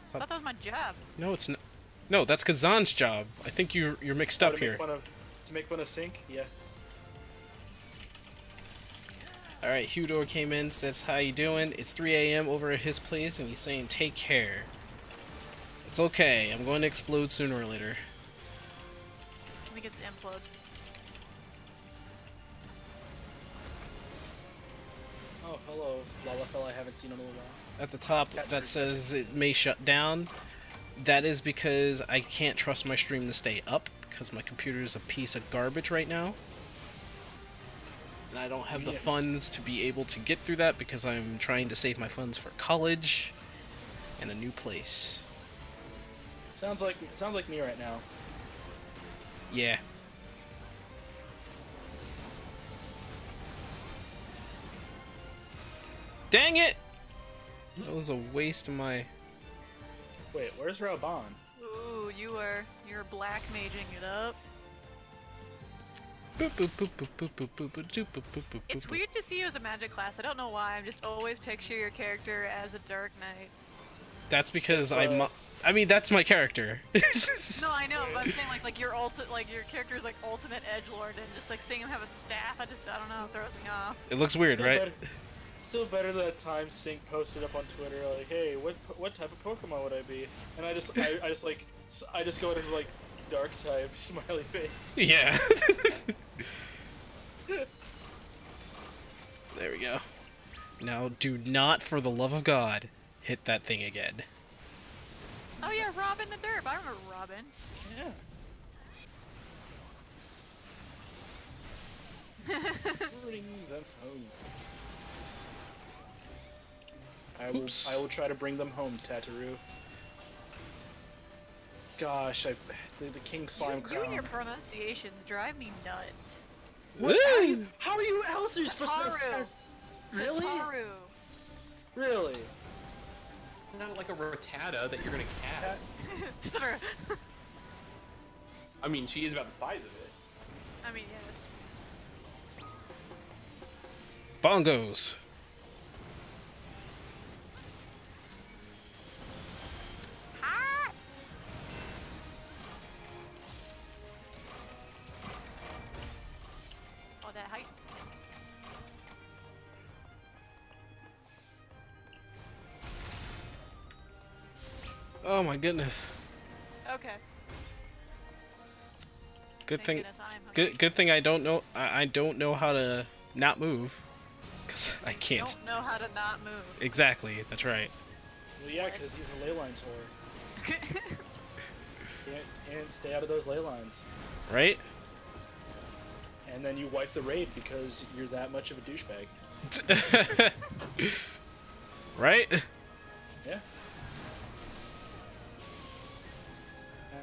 I thought that was my job. No, it's not. No, that's Kazan's job. I think you're mixed up here. To make fun of Sync? Yeah. Alright, Hudor came in, says, how you doing? It's 3 a.m. over at his place, and he's saying, take care. It's okay. I'm going to explode sooner or later. Let me get to implode. Oh, hello, Lalafell. I haven't seen in a little while. At the top, that says it may shut down. That is because I can't trust my stream to stay up, because my computer is a piece of garbage right now. And I don't have the funds to be able to get through that because I'm trying to save my funds for college and a new place. Sounds like me right now. Yeah. Dang it! That was a waste of my... Wait, where's Raban? Ooh, you're black maging it up. It's weird to see you as a magic class. I don't know why. I just always picture your character as a dark knight. That's because I mean, that's my character. No, I know, but I'm saying like your character is like ultimate edgelord, and just like seeing him have a staff, I don't know, it throws me off. It looks weird, right? Still better that time Sync posted up on Twitter like, hey, what type of Pokemon would I be? And I just go into like dark type smiley face. Yeah. There we go. Now, do not, for the love of God, hit that thing again. Oh yeah, Robin the Derp. I remember Robin. Yeah. Bring them home. I will try to bring them home, Tataru. Gosh, the King Slime Crown. You and your pronunciations drive me nuts. What? How are you else are you supposed to... Really? Tataru. Really? Not like a Rattata that you're gonna cat. Tataru. I mean, she is about the size of it. I mean, yes. Bongos. Ah! Oh, that height. Oh my goodness. Okay. Good Thank thing. goodness I'm hungry. Good thing I don't know. I don't know how to not move, cause I can't. Don't know how to not move. Exactly. That's right. Well, yeah, because he's a ley line tour. Can't stay out of those ley lines. Right. And then you wipe the raid because you're that much of a douchebag. Right. Yeah.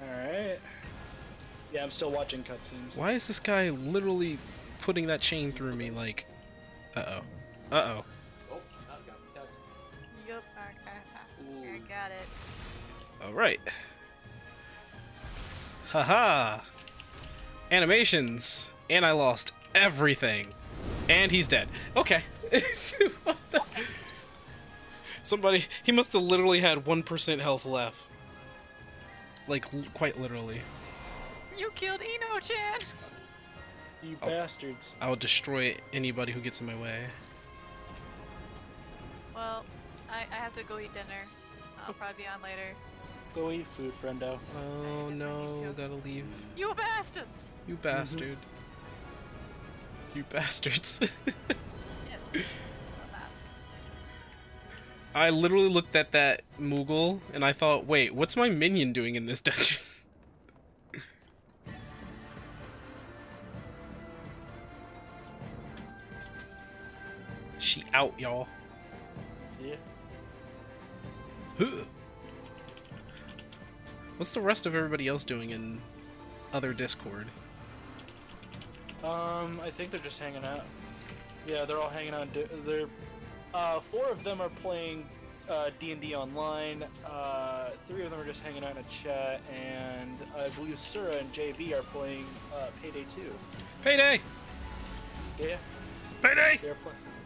Alright. Yeah, I'm still watching cutscenes. Why is this guy literally putting that chain through me? Like, uh-oh. Uh-oh. Oh, I got the text. Yup, I got it. Alright. Haha! Animations! And I lost everything. And he's dead. Okay. What the? Somebody, he must have literally had 1% health left. Like, quite literally. You killed Eno-chan! You bastards. I will destroy anybody who gets in my way. Well, I have to go eat dinner. I'll probably be on later. Go eat food, friendo. Oh no, gotta leave. You bastards! You bastard. You bastards. Yes. Bastards. I literally looked at that Moogle and I thought, wait, what's my minion doing in this dungeon? She out, y'all. Yeah. What's the rest of everybody else doing in other Discord? I think they're just hanging out. Yeah, they're all hanging out. They're 4 of them are playing D&D online. 3 of them are just hanging out in a chat, and I believe Sura and JB are playing Payday 2. Payday! Yeah, Payday!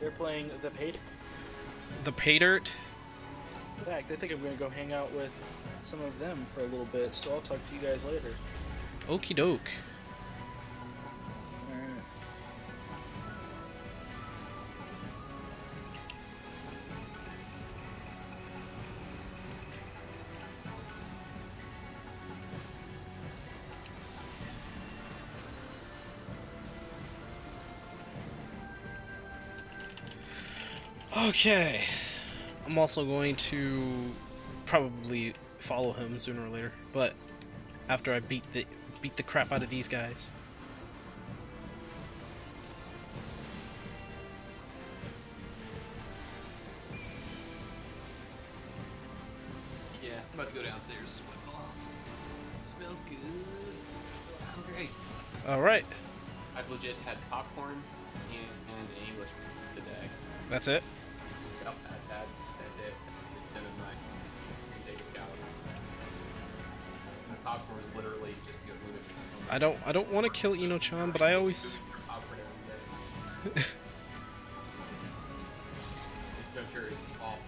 they're playing the Payday. The Paydirt? In fact, I think I'm gonna go hang out with some of them for a little bit. So I'll talk to you guys later. Okie doke. Alright. Okay. I'm also going to probably follow him sooner or later, but after I beat the crap out of these guys. Yeah, I'm about to go downstairs. Smells good. Hungry. All right. I've legit had popcorn and English today. That's it. Yep, that's it. Instead of my potato salad. My popcorn is literally just good with it. I don't want to kill Ino-chan, but I always. Popcorn every day. Which I'm sure is awful.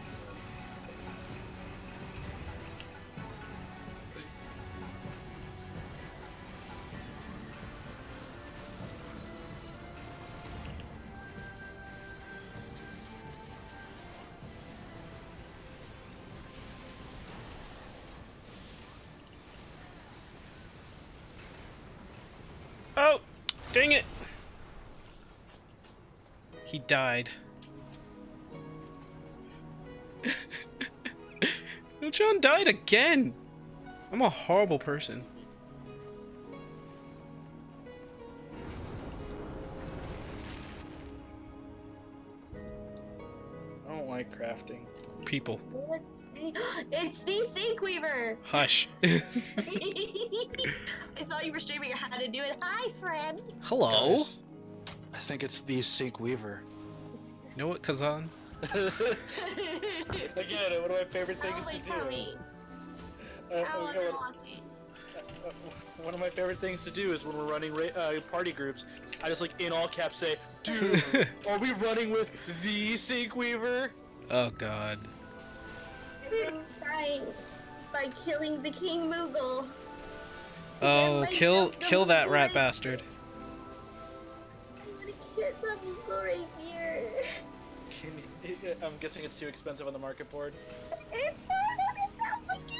Oh, dang it! He died. Ino-chan died again. I'm a horrible person. I don't like crafting. People. It's the Sink Weaver! Hush. I saw you were streaming, I had to do it. Hi, friend! Hello. Guys, I think it's the Sink Weaver. You know what, Kazan? Again, one of my favorite things to Wait do. for me. One of my favorite things to do is when we're running party groups, I just like in all caps say, "Dude, are we running with the Sink Weaver?" Oh God. I'm dying by killing the King Moogle. Oh, Get kill myself that the rat Moogle bastard. I'm gonna kill the Moogle right here. I'm guessing it's too expensive on the market board. It's 400,000 gil!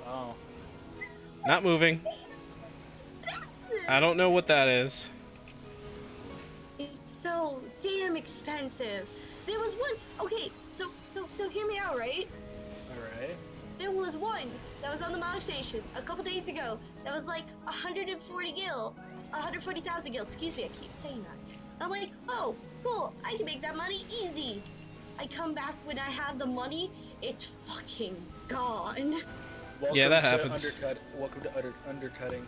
Oh. Not moving. Expensive! I don't know what that is. It's so damn expensive. There was one. Okay, so hear me out, right? Alright. There was one that was on the Mage station a couple days ago that was like 140 gil, 140,000 gil. Excuse me, I keep saying that. I'm like, oh, cool. I can make that money easy. I come back when I have the money, it's fucking gone. Yeah, that Welcome to happens. Welcome to undercutting.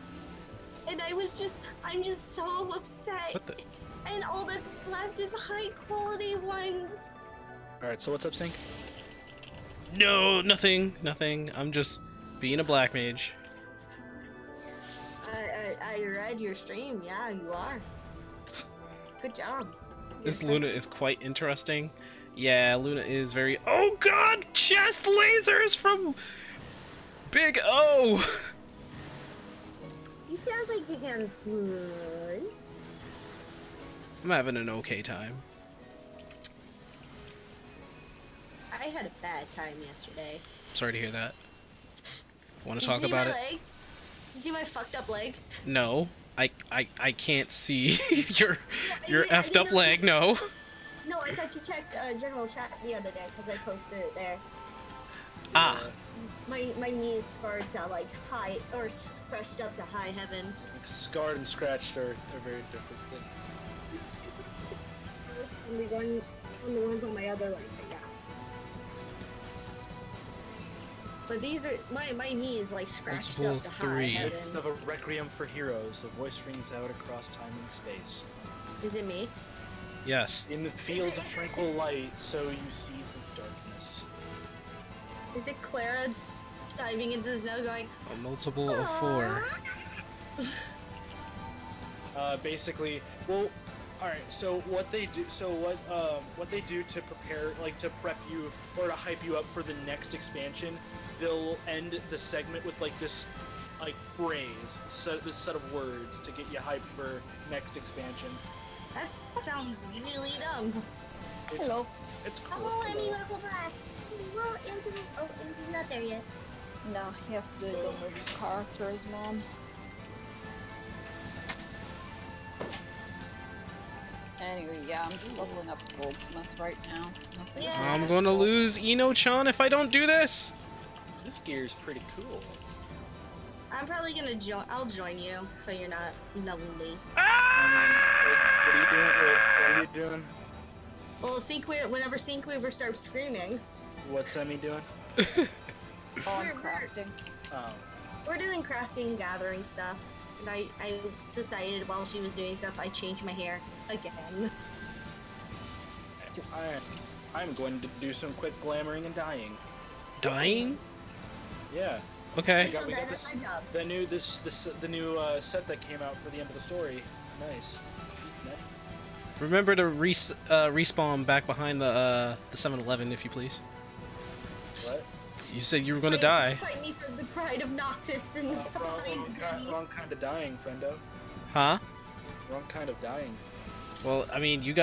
And I'm just so upset. What the? And all that's left is high quality ones. Alright, so what's up, Sink? No, nothing. I'm just being a black mage. I read your stream. Yeah, you are. Good job. This Luna is quite interesting. Yeah, Luna is very. Oh God! Chest lasers from Big O. You sound like you're having fun. I'm having an okay time. had a bad time yesterday. Sorry to hear that. Want to Did you talk see about my it? leg? Did you see my fucked up leg? No. I can't see your I effed up didn't know- leg, no. No, I thought you checked general chat the other day because I posted it there. Ah. My knee is scarred to like high or scratched up to high heaven. Scarred and scratched are very different things. On the ones on my other leg, yeah. But these are my knee is like scratched Multiple up to three. high Midst heaven. of a requiem for heroes, a voice rings out across time and space. Is it me? Yes. In the fields of tranquil light, sow you seeds of darkness. Is it Clara just diving into the snow going? A multiple of 4. Basically, well, all right. So what they do, what they do to prepare, like to prep you or to hype you up for the next expansion, they'll end the segment with like this, like phrase, this set of words to get you hyped for next expansion. That sounds really dumb. Hello. It's cool. Oh, Emmy, welcome back. Well, Anthony, Anthony's not there yet. No, he has to go move his car for his mom. Anyway, yeah, I'm just leveling up Goldsmith right now. Nothing Yeah. I'm gonna lose Ino-chan if I don't do this. This gear is pretty cool. I'm probably gonna join. I'll join you, so you're not lonely. What are you doing? What are you doing? Well, whenever Syncweaver starts screaming, What's Emmy doing? Oh, I'm crafting. Oh. we're doing crafting and gathering stuff. And I decided while she was doing stuff, I changed my hair again. I'm going to do some quick glamoring and dyeing. Dying? Yeah. Okay. We got That's this, my job. the new set that came out for the end of the story. Nice. Remember to respawn back behind the 7-Eleven, if you please. What? You said you were gonna die. Fight me for the pride of Noctis and Wrong kind of dying, friendo. Huh? Wrong kind of dying. Well, I mean, you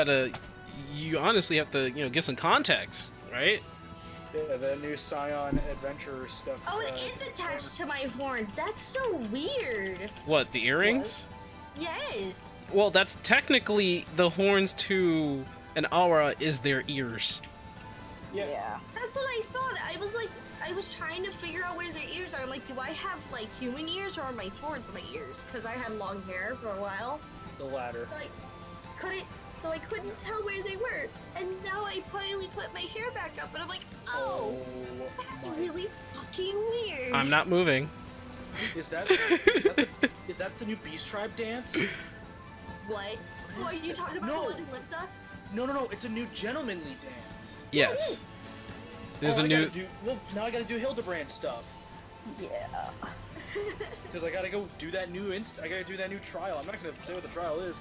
honestly have to, give some context, right? Yeah, the new Scion adventurer stuff. Oh, it is attached to my horns. That's so weird. What, the earrings? Yes. Well, that's technically the horns to an aura is their ears. Yeah. That's what I thought. I was trying to figure out where their ears are. I'm like, do I have like human ears or are my horns my ears? Because I had long hair for a while. The latter. So I couldn't tell where they were. And now I finally put my hair back up and I'm like, oh, that's really fucking weird. I'm not moving. Is that the new Beast Tribe dance? What? Oh, are you talking about No. the one in Lipsa? No, it's a new gentlemanly dance. Yes. There's Oh, a I new. gotta now I gotta do Hildebrand stuff. Yeah. Because I gotta go do that new I gotta do that new trial. I'm not gonna say what the trial is,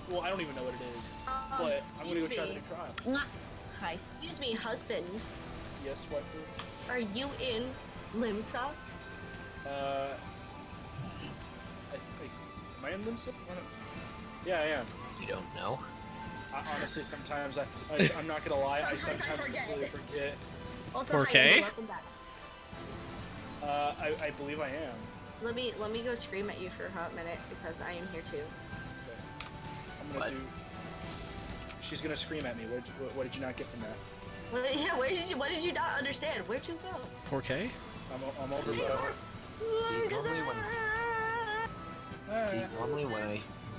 well, I don't even know what it is. But I'm gonna go try the new trial. Hi. Excuse me, husband. Yes, waifu? Are you in Limsa? Am I in Limsa? Yeah, I am. You don't know? Honestly, sometimes I'm not gonna lie, I sometimes completely forget. Also, Poor hi, Kay? welcome back. I believe I am. Let me go scream at you for a hot minute because I am here too. I'm gonna do. She's gonna scream at me. What did you not get from that? What did you not understand? Where'd you go? Poor Kay? I'm over the. See,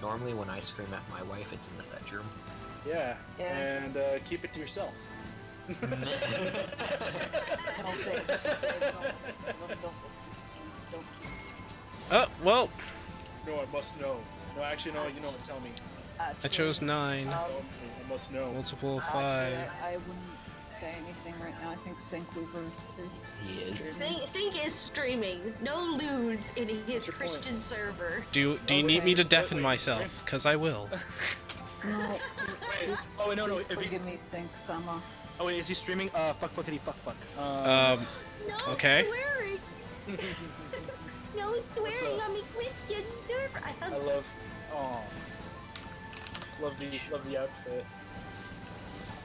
normally when I scream at my wife, it's in the bedroom. Yeah. Yeah. And keep it to yourself. Don't think. Don't Oh, well, No, I must know. No, actually, no. You know what? Tell me. I chose 9. I must know. Multiple of 5. Actually, I wouldn't say anything right now. I think Syncweaver is He is. streaming. Sync is streaming. No lewds in his What's your point? Christian server. Do you need me to deafen wait, myself? Because I will. No, please, Oh wait, no. please If he, forgive me, Sync Sama. oh wait, is he streaming? Fuckity, fuck. No Okay. swearing. No swearing on me Christian server. I love. Oh. Love the outfit.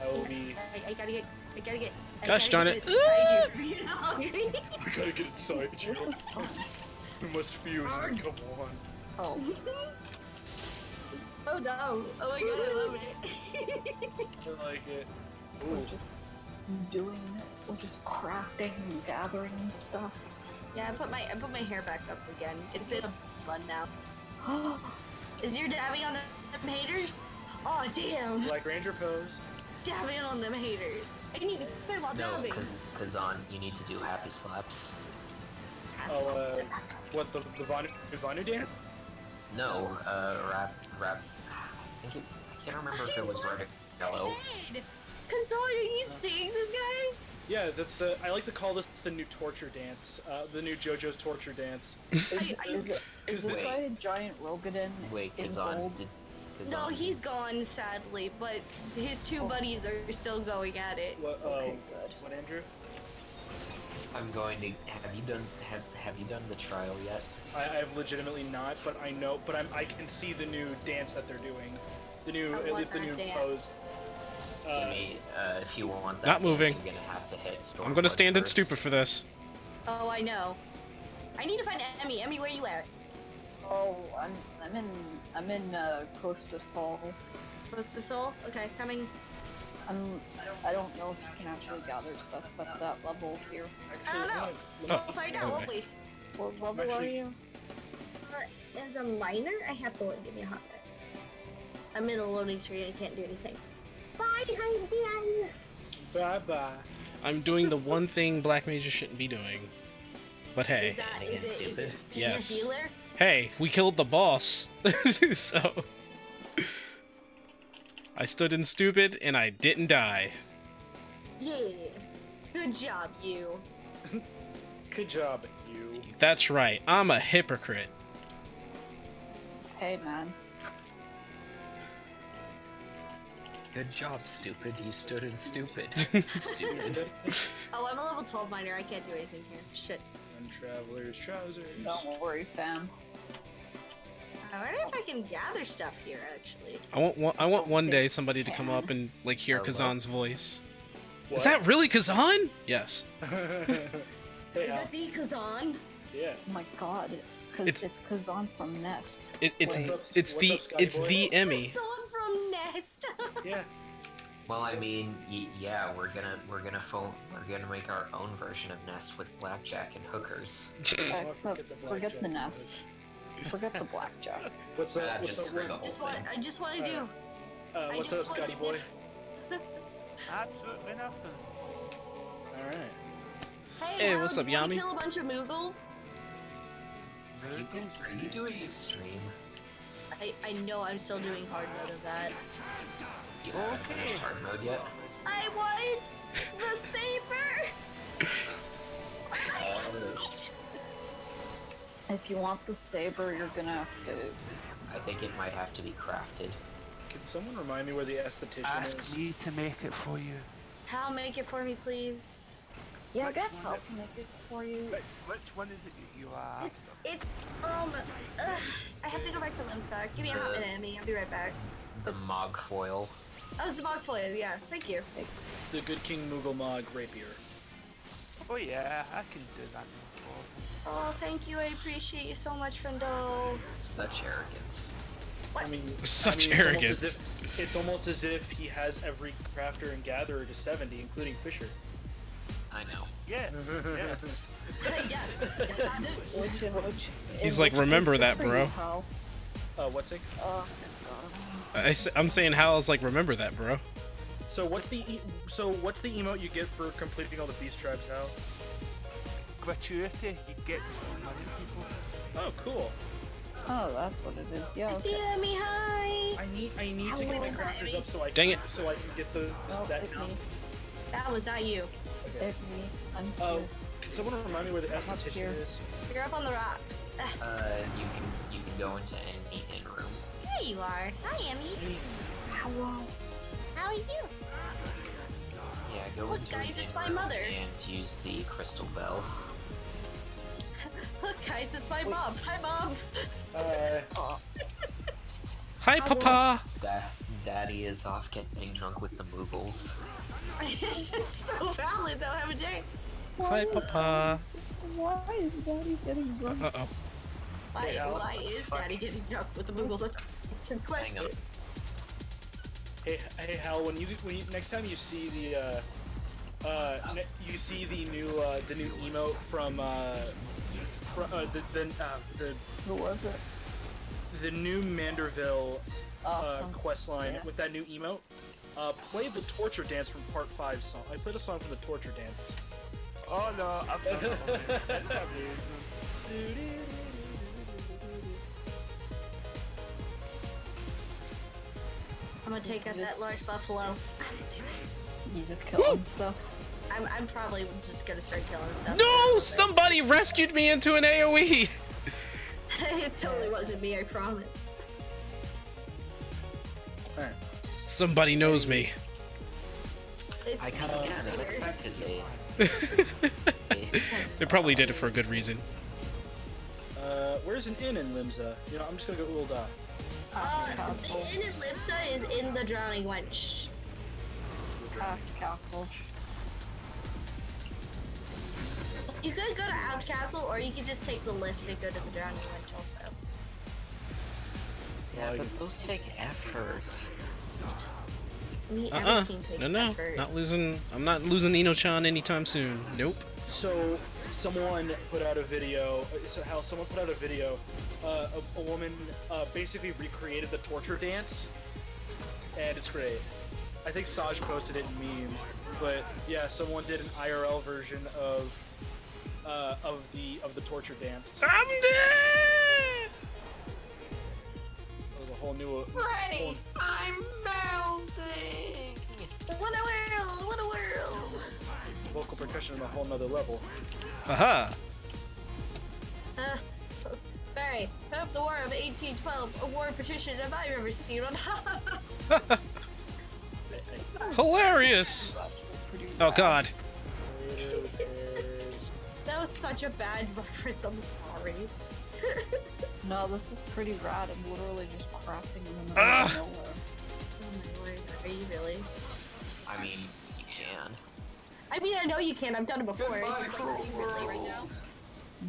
I will be. I gotta get Gosh darn it. We gotta get inside you. This is fun. We must fuse and come on. Oh. Oh no! Oh my god, I love it. I like it. We're just doing it. We're just crafting and gathering and stuff. Yeah, I put my hair back up again. It's in a bun now. Is your dabbing on them haters? Oh damn! Black Ranger pose. Dabbing on them haters. I need to spit while No, dabbing. Kazan, you need to do happy slaps. Oh, what, the Vanu dance? No, rap. I can't remember if it was red or yellow. Kazan, are you seeing this guy? Yeah, that's the. I like to call this the new torture dance. The new JoJo's torture dance. Is this guy a giant Rogadin? Wait, in Kazan, gold? No, he's gone sadly, but his two buddies are still going at it. What? Okay, good. What, Andrew? I'm going to. Have you done the trial yet? I have legitimately not, but I know. But I can see the new dance that they're doing. The new, at least the new pose. Give me, if you want that. Not moving. You're gonna have to hit. I'm gonna stand in first. stupor for this. Oh, I know. I need to find Emmy. Emmy, where you at? Oh, I'm in Costa Sol. Close to Soul? Okay, coming. I don't know if you can actually gather stuff at that level here. I don't know. We'll find out, won't we? What level are you? As a miner, I have to give me a hot minute. I'm in a loading screen. I can't do anything. Bye, guys. Bye bye. I'm doing the one thing Black Mages shouldn't be doing. But hey. Is it stupid? Yes. Your healer? Hey, we killed the boss. So I stood in stupid and I didn't die. Yeah. Good job, you. Good job, you. That's right. I'm a hypocrite. Hey, man. Good job, stupid. You stood in stupid. Stupid. Oh, I'm a level 12 miner. I can't do anything here. Shit. Traveler's trousers. Don't worry, fam. I wonder if I can gather stuff here, actually. I want one day somebody to come up and like hear Kazan's voice. What? Is that really Kazan? Yes. Hey, Is that Kazan? yeah. Oh my god. It's Kazan from Nest. It's What's up, the Emmy. Kazan from Nest. Yeah. Well, I mean, yeah, we're gonna make our own version of Nest with blackjack and hookers. Except, forget the Nest. Forget the blackjack. What's up? Just screw the whole I just want to do. What's up, Scotty boy? Absolutely nothing. All right. Hey, Hey, what's up, do you wanna Yami? Kill a bunch of Moogles. Are you doing extreme? I know I'm still doing hard mode of that. You haven't finished hard mode yet? I want the saber. If you want the saber, you're gonna have to. I think it might have to be crafted. Can someone remind me where the esthetician Ask is? me to make it for you. Hal, make it for me, please. Yeah, get help to make it for you. Which one is it you are after? It's I have to go back to Limstock. Give me a hot minute, Emmy. I'll be right back. The Mog foil. Oh, it's the Mog Foil. Yeah, thank you. The Good King Moogle Mog rapier. Oh yeah, I can do that. Oh, thank you. I appreciate you so much, friendo. Such arrogance. I mean, Such it's arrogance. It's almost as if he has every crafter and gatherer to 70, including Fisher. I know. Yes, yes. He's like, remember that, bro. What's it? I'm saying Hal's like, remember that, bro. So what's the emote you get for completing all the beast tribes now? Gratuity, you get money, people. Oh, cool. Oh, that's what it is. Yeah. I see Okay. Emmy. Hi. I need to get my crafters up so I Dang can it. so I can get the that It count. me. That was not you. Okay. It me. I'm Oh, here. can someone remind me where the here. esthetician is? You're up on the rocks. You can go into any in room. There you are. Hi, Emmy. Hello. How are you? Yeah, go Look, into guys, an it's in my room mother. and use the crystal bell. Look, guys, it's my mom. Hi, mom. Hi, Papa. Daddy is off getting drunk with the Moogles. It's so valid though, haven't they? Hi, Papa. Why is Daddy getting drunk? Uh-oh. Why is Daddy getting drunk with the Moogles? That's a good question. Hang on. Hey Hal, when you next time you see the the new emote from Who was it? the new Manderville quest line with that new emote, play the torture dance from part 5 song. I played a song from the torture dance. Oh no, I'm that's amazing. I'm gonna take out that large buffalo. You just killing stuff. I'm probably just gonna start killing stuff. No! Somebody rescued me into an AoE! It totally wasn't me, I promise. Alright. Somebody knows me. I come again unexpectedly. They probably did it for a good reason. Where's an inn in Limsa? You know, I'm just gonna go Ulda. The inn in Libsa is in the Drowning Wench. Castle. You could go to Out Castle, or you could just take the lift and go to the Drowning Wench also. Yeah, but those take effort. Every team takes No, effort. not losing. I'm not losing Ino-chan anytime soon. Nope. So someone put out a video. Someone put out a video. A woman basically recreated the torture dance, and it's great. I think Saj posted it in memes, but yeah, someone did an IRL version of the torture dance. I'm dead. That was a whole new. Ready! I'm bouncing! What a world! What a world! Vocal percussion on a whole nother level. Aha. Barry, of the War of 1812, a war petition have I ever seen on. Hilarious. Oh God. That was such a bad reference, I'm sorry. No, this is pretty rad. I'm literally just crafting in the middle of nowhere. Oh my lord, are you really? I mean, you can. I mean, I know you can, I've done it before. Is you really right now?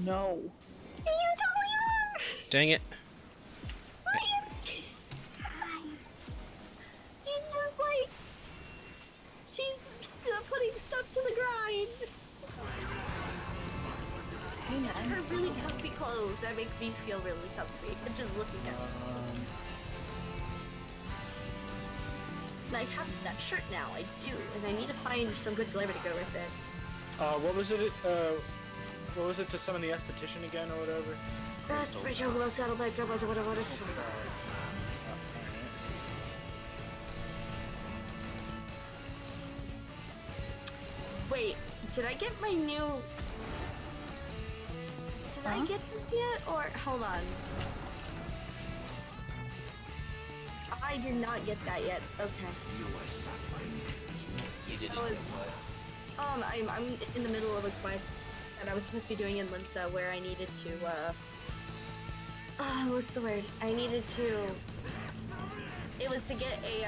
No. You totally are! Dang it. She's just like... She's still putting stuff to the grind. Her really comfy clothes that make me feel really comfy. Just looking at them. I have that shirt now, I do, and I need to find some good glamour to go with it. What was it to summon the esthetician again or whatever? That's my jungle well saddleback doubles or whatever. Wait, did I get my new... Did I get this yet? Or, hold on. I did not get that yet. Okay. You didn't. I'm in the middle of a quest that I was supposed to be doing in Limsa where I needed to, what's the word? I needed to... It was to get a,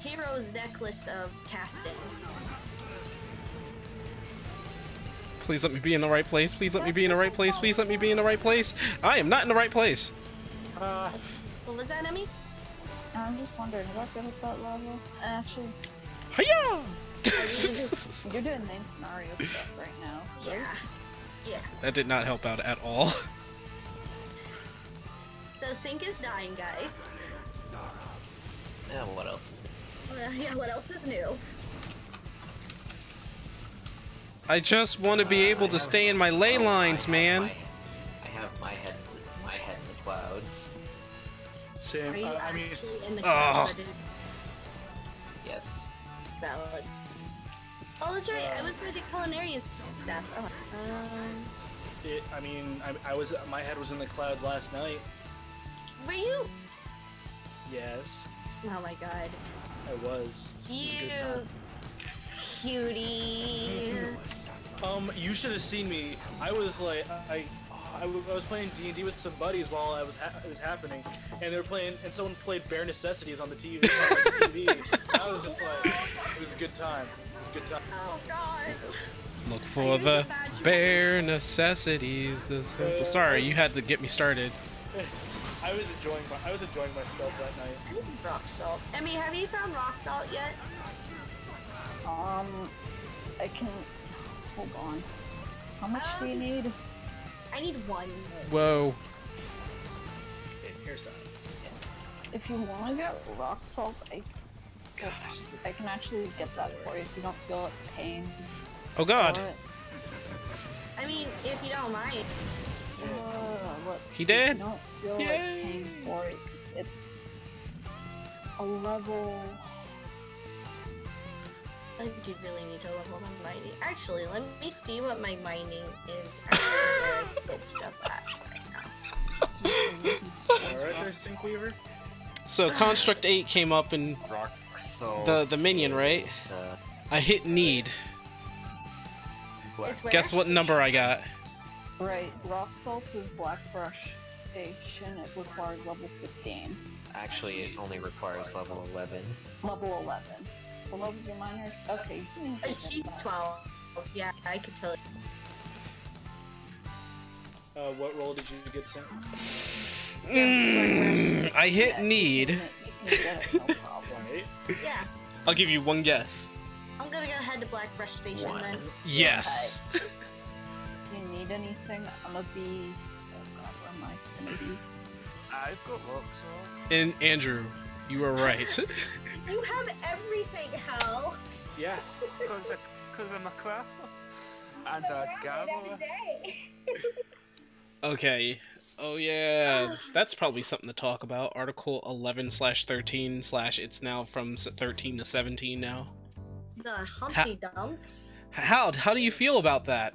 hero's necklace of casting. Please let me be in the right place. Please let me be in the right place. Please let me be in the right place. I am not in the right place. What was that, Emmy? I'm just wondering, is that good at that level? Actually, Hiya! you're doing main scenario stuff right now. Right? Yeah. That did not help out at all. So Sync is dying, guys. Yeah, what else is new? Yeah, what else is new? I just want to be able to stay in my ley lines, man. I have my head in the clouds. Same. Are you I mean, actually in the cloud? Yes. Valid. Oh, that's right. I was going to do culinary stuff. Oh. My head was in the clouds last night. Were you? Yes, Oh my god. I was. It was a good time. Cutie. You should have seen me. I was like, I I was playing D&D with some buddies while it was happening, and they were playing, and someone played Bare Necessities on the TV. I was just like, it was a good time. It was a good time. Oh God. Look for the bare necessities. The simple. Sorry, you had to get me started. I was enjoying myself that night. I need rock salt. Emmy, have you found rock salt yet? I can. Hold on. How much do you need? I need 1. Whoa. Okay, here's that. If you want to get rock salt, I can actually get that for you if you don't feel like paying. Oh God. for it. I mean, if you don't mind. Let's He see, did? if you don't feel like paying for it. It's a level. I do really need to level my mining. Actually, let me see what my mining is actually good stuff at right now. Alright there, Sinkweaver. So Construct 8 came up in the minion, right? I hit need. It's where? Guess what number I got? Right, rock salt is Black Brush Station. It requires level 15. Actually, it only requires level 11. Level 11. What level's your miner? Okay, you can easily She's get that. 12. Yeah, I could totally. What role did you get sent? I hit need. You can get it, no problem. Right. Yeah. I'll give you one guess. I'm gonna go ahead to Black Brush Station then. Yes. If you need anything, I'm gonna be. Oh God, where am I gonna be? I've got rock salt. And Andrew, you were right. You have everything, Hal. Yeah. Because I'm a crafter. And a gatherer. Okay. Oh yeah, that's probably something to talk about. Article 11/13/ it's now from 13 to 17 now. The Humpty Dump. How do you feel about that?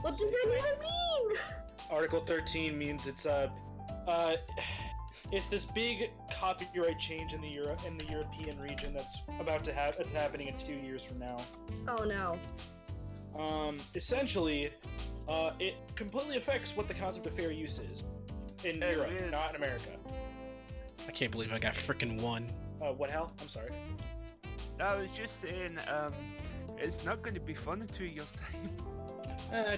What does that even mean? Article 13 means it's this big copyright change in the European region that's about to it's happening in 2 years from now. Oh no. Essentially, it completely affects what the concept of fair use is in Europe, not in America. I can't believe I got frickin' one. What hell? I'm sorry. I was just saying, it's not going to be fun in 2 years' time.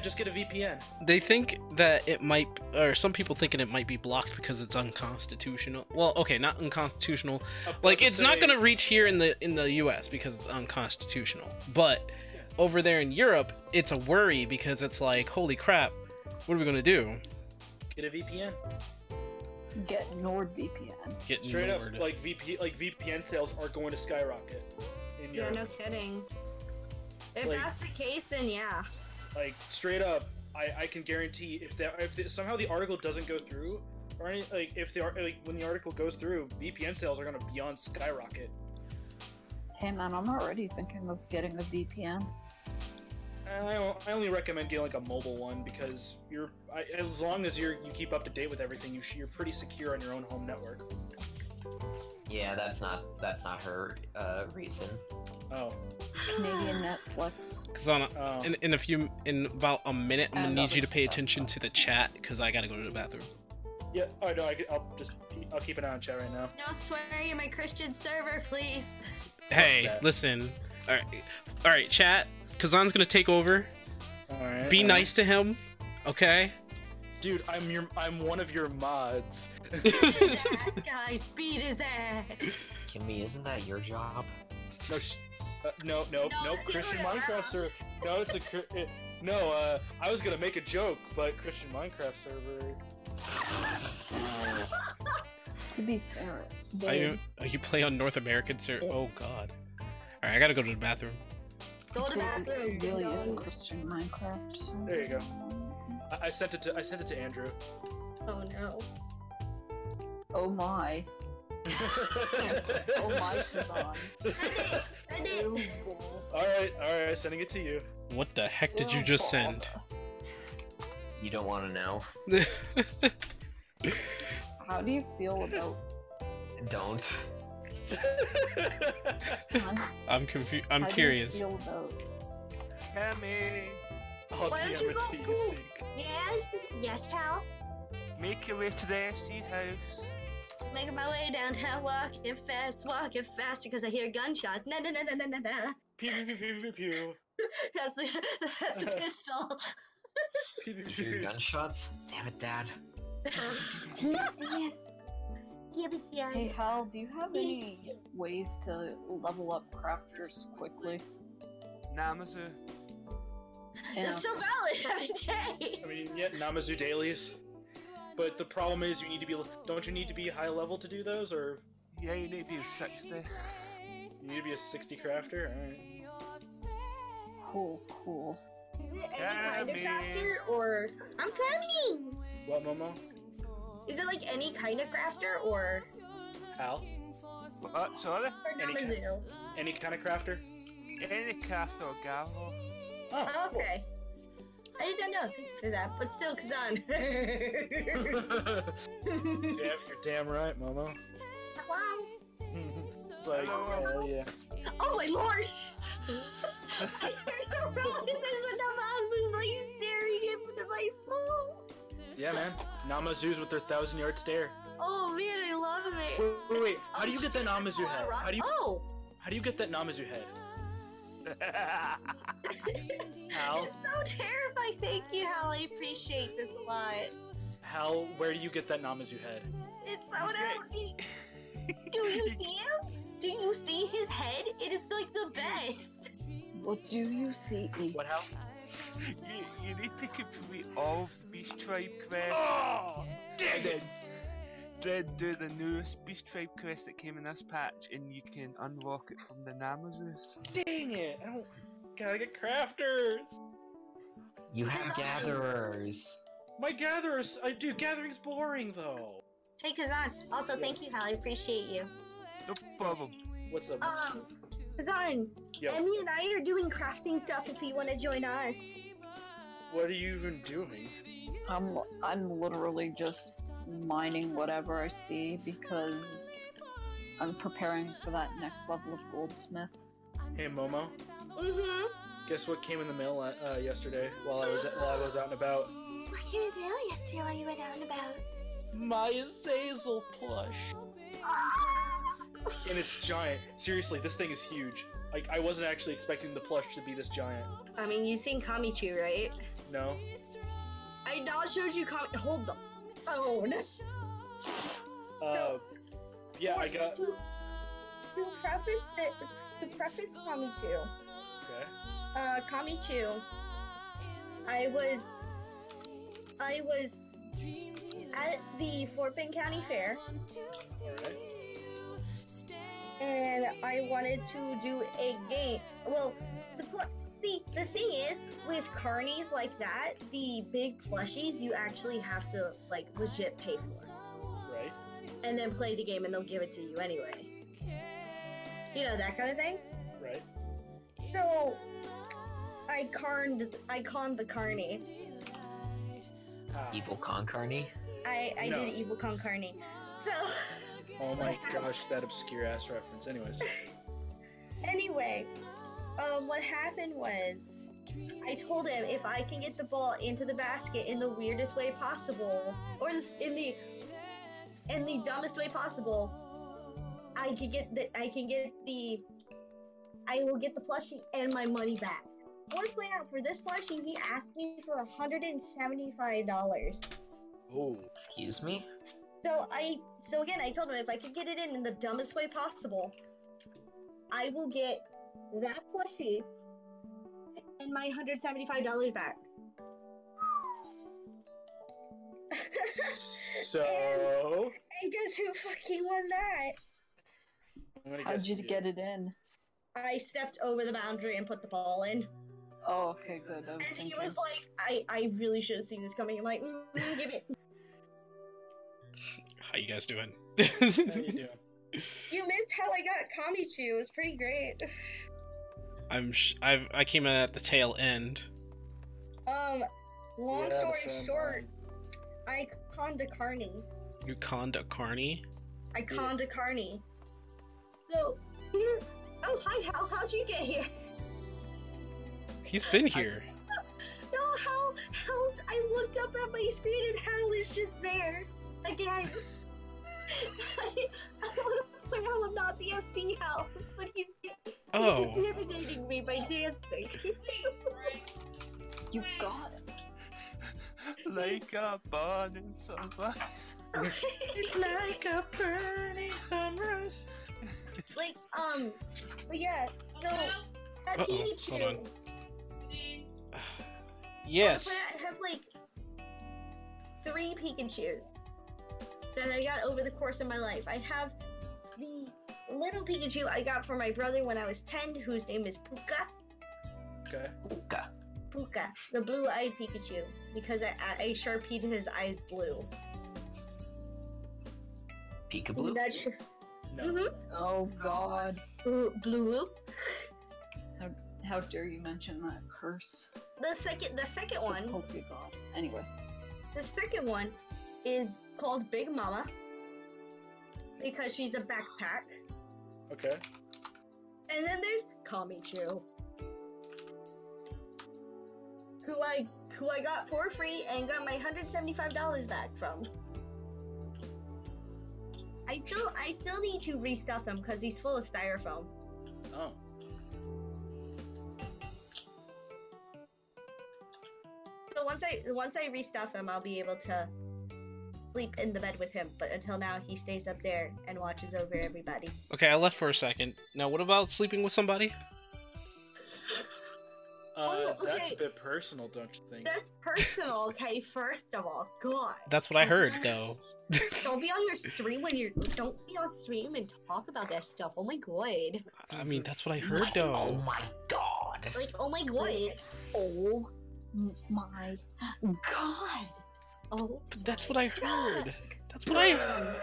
Just get a VPN. They think that it might, or some people thinking it might be blocked because it's unconstitutional. Well, okay, not unconstitutional. Like it's not gonna reach here in the U.S. because it's unconstitutional. But over there in Europe, it's a worry because it's like, holy crap, what are we gonna do? Get a VPN. Get NordVPN. Get Straight Nord. up, like VPN sales are going to skyrocket in Yeah, Europe. no kidding. If Like- that's the case, then yeah. Like straight up, I can guarantee if somehow the article doesn't go through, or any, like if when the article goes through, VPN sales are gonna beyond skyrocket. Hey man, I'm already thinking of getting a VPN. I only recommend getting like a mobile one because as long as you keep up to date with everything, you're pretty secure on your own home network. Yeah, that's not her reason. Oh. Canadian Netflix. Cause in about a minute, I'm gonna need you to pay attention to the chat because I gotta go to the bathroom. Yeah. Oh no, I'll keep an eye on chat right now. No swearing in my Christian server, please. Hey, listen. All right, chat. Kazan's gonna take over. All right. Be nice to him, okay? Dude, I'm one of your mods. That guy, speed his ass. Kimmy, isn't that your job? No, Christian Minecraft server. No, it's a I was gonna make a joke, but Christian Minecraft server. To be fair, You play on North American server? Oh god. Alright, I gotta go to the bathroom. Go to the bathroom. It really is a Christian Minecraft. So... There you go. I sent it to Andrew. Oh no. Oh my. Oh my, Kazan. Send it. Alright, sending it to you. What the heck did you just send? You don't want to know. How do you feel about... Don't. I'm confused. I'm How curious. Do you feel about... Kimmy! Oh, Why damn don't you it, go you poop? sink. Yes, pal. Make your way to the FC house. Making my way downtown, walking fast, because I hear gunshots. No. Pew pew pew pew pew pew. That's a pistol. Pew pew pew Hear pew. gunshots? Damn it, Dad. Hey Hal, do you have any ways to level up crafters quickly? Namazu. Yeah. That's so valid every day. I mean, yeah, Namazu dailies. But the problem is, don't you need to be high level to do those, or Yeah, you need to be 60. you need to be a 60 crafter? Alright. Cool. Is it any kind of crafter, or I'm coming? What, Momo? Is it like any kind of crafter, or Hal? What? Sorry? or Any kind. Namazu? Any kind of crafter? Any craft or gallo. Oh, cool. Okay. I didn't know. Thank you for that. But still, Kazan. You're damn right, Momo. Wow. It's like, oh yeah. Oh my lord! I don't realize there's enough monsters like staring into my soul. Yeah, man. Namazus with their 1,000-yard stare. Oh man, I love it. Wait. How do you get that Namazu head? How do you get that Namazu head? Hal? It's so terrifying. Thank you, Hal. I appreciate this a lot. Hal, where do you get that Namazu head? It's so naughty. Do you see him? Do you see his head? It is like the best. What do you see? What, Hal? You need to complete all of the Beast Tribe quests. Oh! Dang it! Then do the newest Beast Tribe quest that came in this patch, and you can unlock it from the Namazus. Dang it! I don't... Gotta get crafters! You have gatherers. My gatherers... Dude, gathering's boring, though. Hey, Kazan. Also, thank you, Hal. I appreciate you. No problem. What's up? Kazan. Yo. Emmy and I are doing crafting stuff if you want to join us. What are you even doing? I'm literally just mining whatever I see because I'm preparing for that next level of goldsmith. Hey, Momo. Mm-hmm. Guess what came in the mail yesterday while I was out and about? What came in the mail yesterday while you went out and about? My Azazel plush. And it's giant. Seriously, this thing is huge. Like, I wasn't actually expecting the plush to be this giant. I mean, you've seen Kamichu, right? No. I not showed you Hold the phone. Yeah, I got... To preface Kamichu. Okay. Kamichu. I was at the Fort Bend County Fair. Alright. And I wanted to do a game. Well, the thing is, with carnies like that, the big plushies you actually have to like legit pay for. Right. And then play the game, and they'll give it to you anyway. You know, that kind of thing. Right. So I conned the carny. Evil Concarny? I No. did Evil Con Carny. So. Oh my gosh, that obscure ass reference. Anyways. Anyway, what happened was, I told him if I can get the ball into the basket in the weirdest way possible, or in the dumbest way possible, I will get the plushie and my money back. I want to point out, for this plushie, he asked me for $175. Oh. Excuse me? So again, I told him if I could get it in the dumbest way possible, I will get that plushie and my $175 back. So... And guess who fucking won that? How'd you get it in? I stepped over the boundary and put the ball in. Oh, okay, good. I was And thinking. he was like, I really should have seen this coming. I'm like, give it. How you guys doing? How you doing? You missed how I got Kamichu. It was pretty great. I came in at the tail end. Long Yeah, story the short, I conned a carny. You conned a carny? I conned a carny. So, here. Oh, hi, Hal. How'd you get here? He's been here. No, I looked up at my screen and Hal is just there again. I want to point out I'm not the SP Hal, but he's intimidating me by dancing. You got it. Like a burning sunrise. It's like a burning sunrise. Like, but yeah, so that Pikachu. Hold on. Yes. I have like 3 Pikachus that I got over the course of my life. I have the little Pikachu I got for my brother when I was 10, whose name is Puka. Okay. Puka, the blue-eyed Pikachu, because I Sharpied his eyes blue. Peekaboo? Not sure. No. Mm-hmm. Oh god. Blue. How dare you mention that curse? The second one. Hope you god. Anyway. The second one is called Big Mama because she's a backpack. Okay. And then there's Kamichu, who I got for free and got my $175 back from. I still need to restuff him because he's full of styrofoam. Oh. So once I restuff him, I'll be able to sleep in the bed with him. But until now, he stays up there and watches over everybody. Okay, I left for a second. Now, what about sleeping with somebody? That's a bit personal, don't you think? That's personal, okay? First of all, God. That's what I heard, though. Don't be on your stream don't be on stream and talk about that stuff. Oh my god. I mean, that's what I heard, though. Oh my god. Like, oh my god. Oh my god. Oh. That's what I heard. That's what I heard.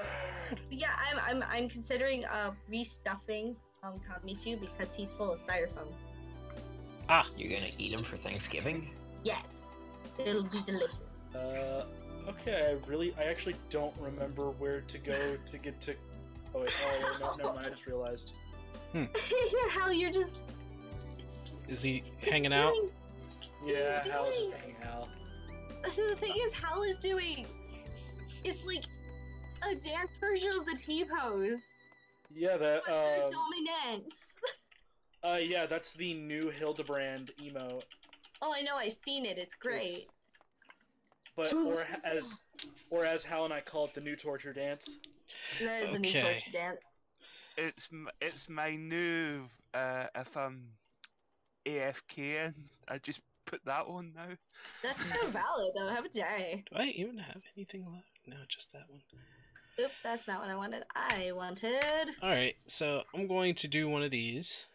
Yeah, I'm considering restuffing Kamichu because he's full of styrofoam. Ah. You're gonna eat him for Thanksgiving? Yes. It'll be delicious. Okay, I actually don't remember where to go to get to... Oh wait, no, never mind, I just realized. Hal, you're just... Is he hanging out? Yeah, Hal is just hanging out. So the thing is, Hal is doing... It's like a dance version of the T-pose. Yeah, that, Dominance. Yeah, that's the new Hildebrand emote. Oh, I know, I've seen it, it's great. But, or as Hal and I call it, the new torture dance. That is a new torture dance. It's my new, if I'm AFKing, I just put that on now. That's so valid, though, have a day. Do I even have anything left? No, just that one. Oops, that's not what I wanted. I wanted... Alright, so I'm going to do one of these.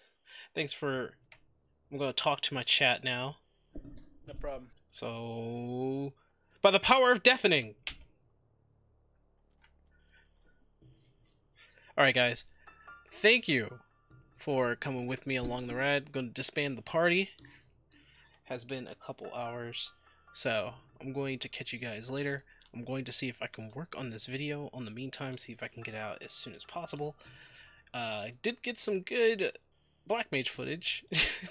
I'm going to talk to my chat now. No problem. So... By the power of deafening! Alright guys, thank you for coming with me along the ride. I'm going to disband the party. Has been a couple hours, so I'm going to catch you guys later. I'm going to see if I can work on this video in the meantime, see if I can get out as soon as possible. I did get some good Black Mage footage.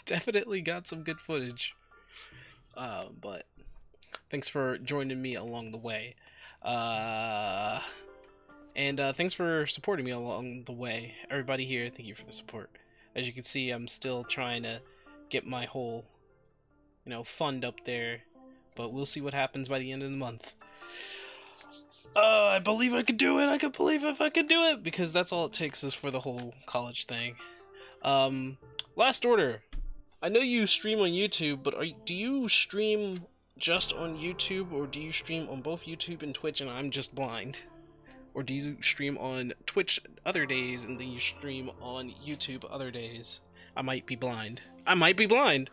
Definitely got some good footage. But thanks for joining me along the way. And thanks for supporting me along the way. Everybody here, thank you for the support. As you can see, I'm still trying to get my whole, fund up there. But we'll see what happens by the end of the month. I believe I could do it. I could believe if I could do it. Because that's all it takes is for the whole college thing. Last order. I know you stream on YouTube, but do you stream just on YouTube, or do you stream on both YouTube and Twitch and I'm just blind? Or do you stream on Twitch other days and then you stream on YouTube other days? I might be blind. I might be blind!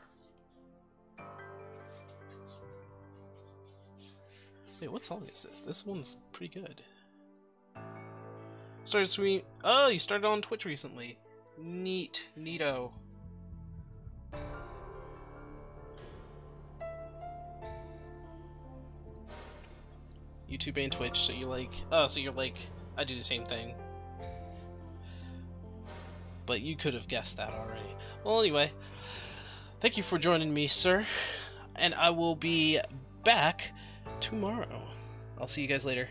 Wait, what song is this? This one's pretty good. Started streaming. Oh, you started on Twitch recently. Neat. Neato. YouTube and Twitch, so you're like, I do the same thing. But you could have guessed that already. Well, anyway, thank you for joining me, sir. And I will be back tomorrow. I'll see you guys later.